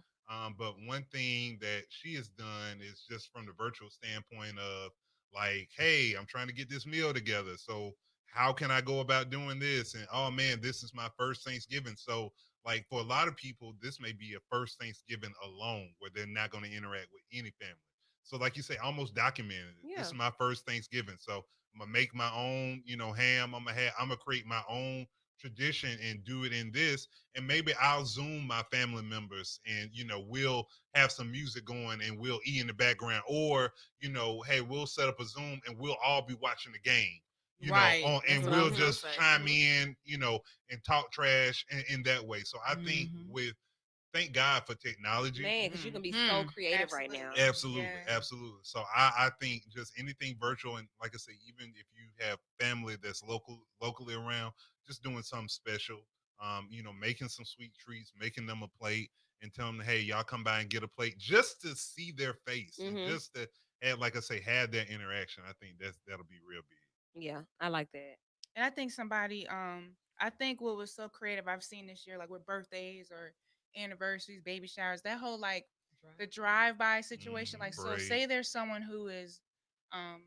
But one thing that she has done is just from the virtual standpoint of like, hey, I'm trying to get this meal together. So how can I go about doing this? And oh man, this is my first Thanksgiving. So like for a lot of people, this may be a first Thanksgiving alone where they're not going to interact with any family. So, like you say, almost documented it. This Yeah. is my first Thanksgiving, so I'm gonna make my own, ham. I'm gonna create my own tradition and do it in this. And maybe I'll Zoom my family members, and we'll have some music going, and we'll eat in the background, or hey, we'll set up a Zoom, and we'll all be watching the game. Right. That's And what I we'll was gonna just say. chime in, and talk trash in that way. So I think Mm-hmm. with thank God for technology. Man, because you can be so Hmm. creative right now. Absolutely. Absolutely, Yeah. absolutely. So I think just anything virtual, and like I say, even if you have family that's locally around, just doing something special. Making some sweet treats, making them a plate, and telling them, hey, y'all come by and get a plate, just to see their face and Hmm. just to have, like I say, have that interaction. I think that'll be real big. Yeah, I like that. And I think I think what was so creative I've seen this year, like with birthdays or anniversaries, baby showers, that whole like the drive by situation. Like, so Parade. say there's someone who is um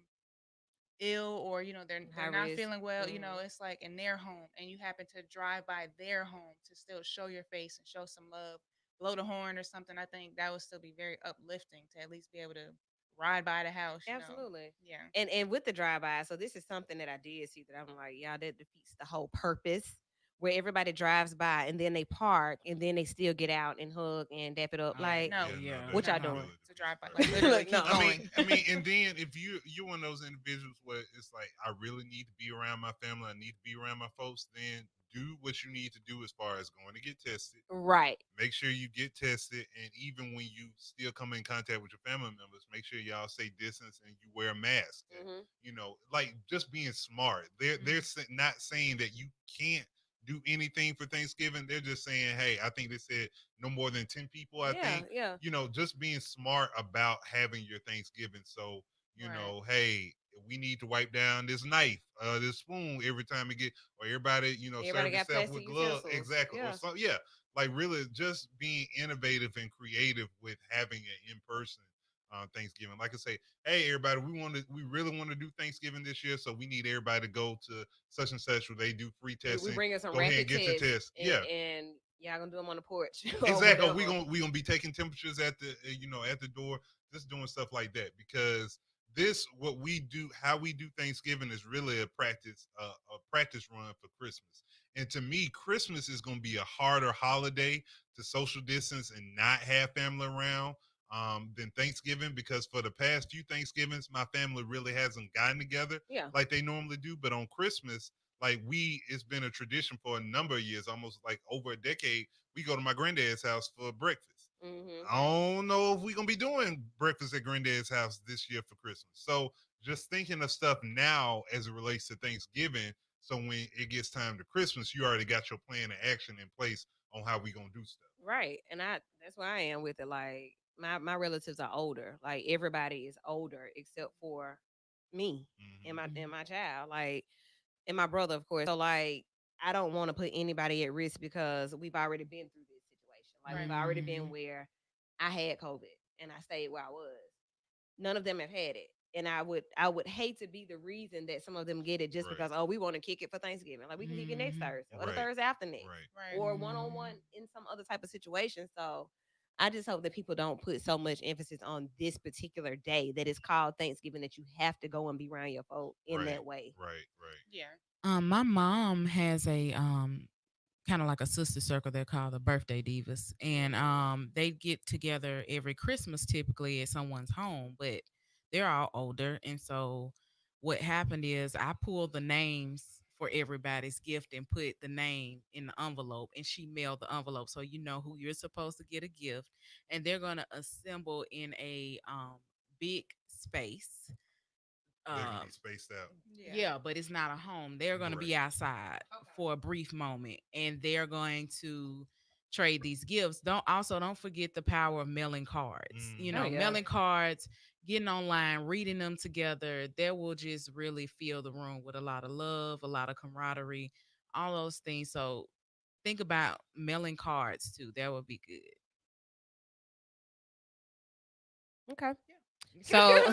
ill, or High they're not risk. feeling well, Hmm. it's like in their home, and you happen to drive by their home to still show your face and show some love, blow the horn or something. I think that would still be very uplifting to at least be able to ride by the house. Absolutely. Yeah. And with the drive by, so this is something that I did see that I'm like, y'all, that defeats the whole purpose. Where everybody drives by and then they park and then they still get out and hug and dap it up. Oh, Like, No, Yeah, no, yeah. what that y'all that No. doing? really to defeats drive the by, like purpose. literally Look, keep no. going. And then if you're one of those individuals where it's like I really need to be around my family, I need to be around my folks, then do what you need to do as far as going to get tested. Right. Make sure you get tested, and even when you still come in contact with your family members, make sure y'all stay distance and you wear a mask. And, Hmm. like just being smart. Not saying that you can't do anything for Thanksgiving. They're just saying, hey, I think they said no more than 10 people. I Yeah, think yeah. just being smart about having your Thanksgiving. So Right. hey, we need to wipe down this knife, this spoon every time we get, or everybody, Everybody serve got yourself plastic with gloves, utensils. exactly, or Yeah. so, yeah, like really just being innovative and creative with having an in-person Thanksgiving. Like I say, hey everybody, we really want to do Thanksgiving this year, so we need everybody to go to such and such where they do free We testing. bring in some Go ahead and rapid get your tests test. and Yeah, y'all gonna do them on the porch or exactly. whatever. We gonna be taking temperatures at the at the door, just doing stuff like that, because this what we do, how we do Thanksgiving is really a practice run for Christmas. And to me, Christmas is gonna be a harder holiday to social distance and not have family around than Thanksgiving, because for the past few Thanksgivings, my family really hasn't gotten together Yeah. like they normally do. But on Christmas, like it's been a tradition for a number of years, almost like over a decade. We go to my granddad's house for breakfast. Hmm. I don't know if we're gonna be doing breakfast at granddad's house this year for Christmas. So just thinking of stuff now as it relates to Thanksgiving. So when it gets time to Christmas, you already got your plan of action in place on how we gonna do stuff. Right. And that's where I am with it. Like my relatives are older. Like everybody is older except for me and my Hmm. and Mhm. my child. Like and my brother, of course. So like I don't want to put anybody at risk because we've already been through this situation. Like we've Right. already been Mhm. where I had COVID and I stayed where I was. None of them have had it. And I would hate to be the reason that some of them get it just Right. because, oh, we want to kick it for Thanksgiving. Like we can kick it next Mhm. Thursday or the Right. Thursday after next Right. Right. or one on one Mhm. in some other type of situation. So I just hope that people don't put so much emphasis on this particular day that is called Thanksgiving that you have to go and be around your folk in Right. that way. Right. Right. Yeah. My mom has a kind of like a sister circle they're called the birthday divas, and they get together every Christmas typically at someone's home, but they're all older, and so what happened is I pulled the names for everybody's gift and put the name in the envelope, and she mailed the envelope so you know who you're supposed to get a gift, and they're going to assemble in a big space. They're gonna uh be spaced out. Yeah. yeah, but it's not a home. They're going to Right. be outside for a brief moment, and they're going to trade these gifts. Don't forget the power of mailing cards. Hmm. Oh yeah. Mailing cards, getting online, reading them together. That will just really fill the room with a lot of love, a lot of camaraderie, all those things. So think about mailing cards too. That would be Okay. good. So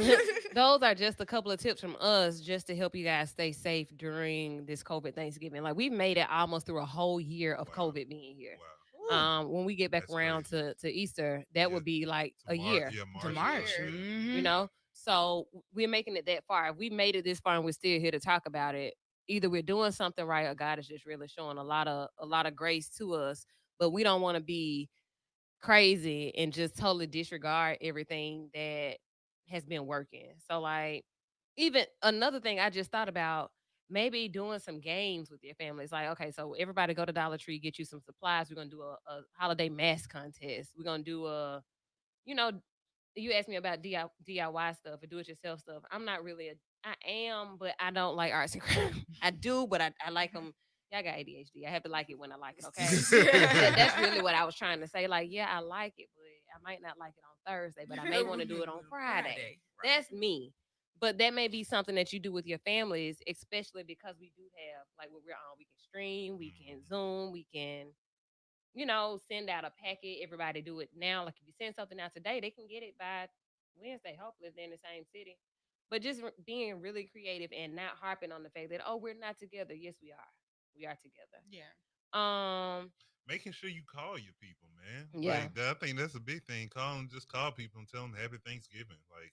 those are just a couple of tips from us just to help you guys stay safe during this COVID Thanksgiving. Like we've made it almost through a whole year of Wow. COVID being here. Wow. Woo. When we get back That's around crazy. to Easter, that Yeah. would be like a March. year, Yeah. To A March. Yeah. March. year. Yeah. you Hmm. know? So we're making it that far. If we made it this far and we're still here to talk about it, either we're doing something right or God is just really showing a lot of grace to us. But we don't want to be crazy and just totally disregard everything that has been working. So like even another thing I just thought about, maybe doing some games with your family. It's like, okay, so everybody go to Dollar Tree, get you some supplies. We're gonna do a holiday mask contest. We're gonna do a, you know, you asked me about DIY stuff or do it yourself stuff. I'm not really a, I am, but I don't like arts and crafts. I do, but I like them. Yeah, I got ADHD. I have to like it when I like it. Okay, that's really what I was trying to say. Like, yeah, I like it, but I might not like it on Thursday, but I may want to do it on Friday. Right. That's me. But that may be something that you do with your families, especially because we do have like what we're on. We can stream, we can Zoom, we can send out a packet. Everybody do it now. Like if you send something out today, they can get it by Wednesday. Hopefully, if they're in the same city. But just being really creative and not harping on the fact that we're not together. Yes, we are. We are together. Yeah. Making sure you call your people, man. Yeah. Like I think that's a big thing. Just call people and tell them Happy Thanksgiving. Like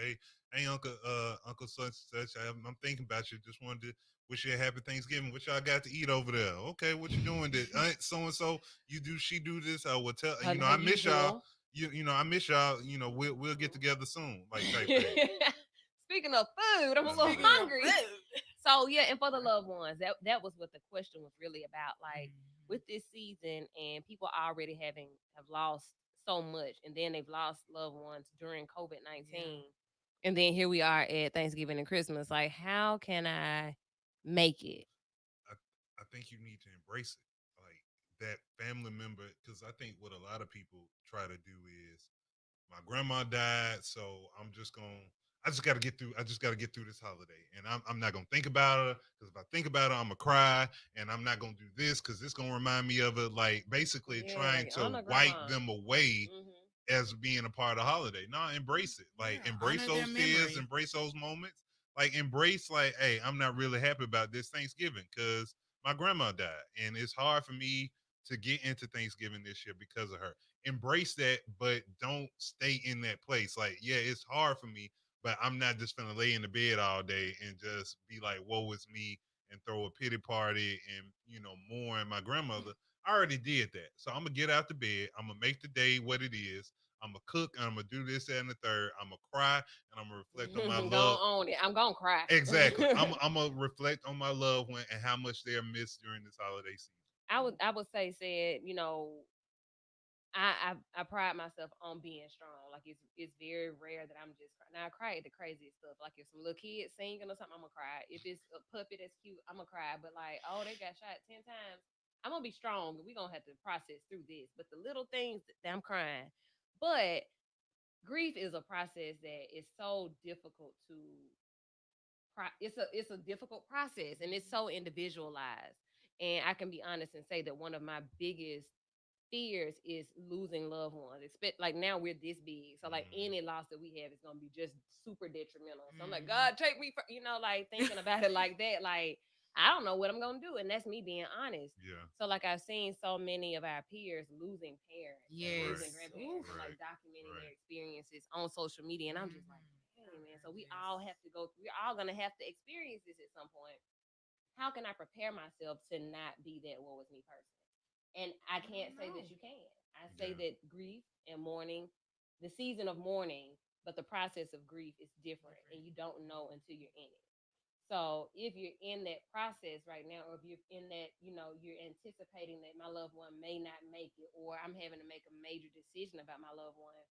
hey, Uncle such. I'm thinking about you. Just wanted to wish you a Happy Thanksgiving. What y'all got to eat over there? Okay, what you doing? Did so and so you do? She do this? I will tell. Her I miss y'all. usual. I miss y'all. We'll get together soon. Like type thing. Speaking of food, I'm a little Speaking of hungry. So yeah, and for the loved ones, that was what the question was really about. Like with this season, and people already have lost so much, and then they've lost loved ones during COVID-19, and then here we are at Thanksgiving and Christmas. Like, how can I make it? I I think you need to embrace it, like that family member, because I think what a lot of people try to do is, my grandma died, so I just got to get through. I just got to get through this holiday, and I'm not gonna think about her because if I think about her, I'm gonna cry, and I'm not gonna do this because it's gonna remind me of her. Like basically Yeah, trying like to honor wipe grandma. them away Hmm. as being a part of the holiday. No, embrace it. Like Yeah, embrace honor their those tears, memory. embrace those moments. Like embrace like, hey, I'm not really happy about this Thanksgiving because my grandma died. And it's hard for me to get into Thanksgiving this year because of her. Embrace that, but don't stay in that place. Like, yeah, it's hard for me, but I'm not just gonna lay in the bed all day and just be like, woe is me and throw a pity party and mourn my grandmother. I already did that. So I'm gonna get out the bed. I'm gonna make the day what it is. I'm gonna cook. I'm gonna do this and the third. I'm gonna cry and I'm gonna reflect on my love. Don't own it. I'm gonna cry. Exactly. I'm gonna reflect on my loved one and how much they're missed during this holiday season. I would say said, I pride myself on being strong. Like it's very rare that I'm just now I cry at the craziest stuff. Like if some little kids singing or something, I'm gonna cry. If it's a puppet that's cute, I'm gonna cry. But like, oh, they got shot 10 times. I'm gonna be strong. We gonna have to process through this. But the little things that I'm crying. But grief is a process that is so difficult to. It's a difficult process and it's so individualized. And I can be honest and say that one of my biggest fears is losing loved ones. Expect like now we're this big, so like Mm-hmm. any loss that we have is gonna be just super detrimental. So I'm like, Mhm. God, take me, like thinking about it like that. Like I don't know what I'm gonna do, and that's me being honest. Yeah. So like I've seen so many of our peers losing parents and Right. losing Yes. grandparents Oof. and like Right. documenting their Right. experiences on social media, and I'm just like, Mhm. dang man. So we all Goodness. have to go. We're all gonna have to experience this at some point. How can I prepare myself to not be that what was me person? And I I can't don't say that know. you can. I say Yeah. that grief and mourning, the season of mourning, but the process of grief is different, and Different. you don't know until you're in it. So if you're in that process right now, or if you're in that, you're anticipating that my loved one may not make it, or I'm having to make a major decision about my loved one,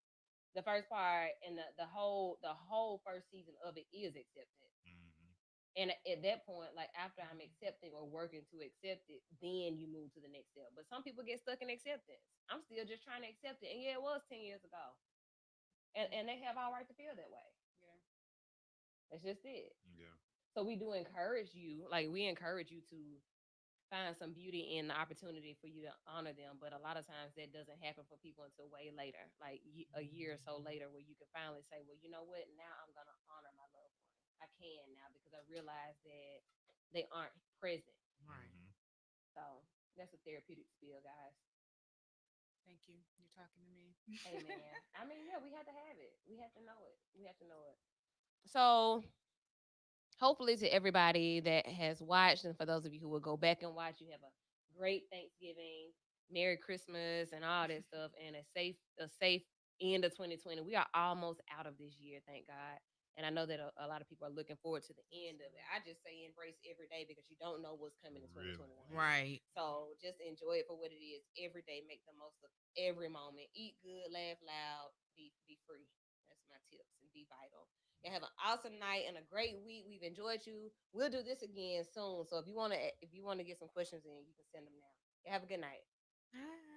the first part and the whole first season of it is acceptance. Mm-hmm. And at that point, like after I'm accepting or working to accept it, then you move to the next step. But some people get stuck in acceptance. I'm still just trying to accept it. And yeah, it was 10 years ago. And they have all right to feel that way. Yeah. That's just it. Yeah. So we do encourage you, like we encourage you to find some beauty in the opportunity for you to honor them. But a lot of times that doesn't happen for people until way later, like a year or so later, where you can finally say, well, you know what? Now I'm going to honor my loved one. I can now because I realize that they aren't present. Right. Mm-hmm. So that's a therapeutic spiel, guys. Thank you. You're talking to me. Amen. I mean, yeah, we have to have it. We have to know it. We have to know it. So hopefully to everybody that has watched, and for those of you who will go back and watch, you have a great Thanksgiving, Merry Christmas, and all that stuff, and a safe end of 2020. We are almost out of this year, thank God. And I know that a lot of people are looking forward to the end of it. I just say embrace every day because you don't know what's coming in Really. 2021. Right. So just enjoy it for what it is every day. Make the most of every moment. Eat good, laugh loud, be free. That's my tips and be vital. You have an awesome night and a great week. We've enjoyed you. We'll do this again soon. So if you wanna get some questions in, you can send them now. You have a good night. Ah.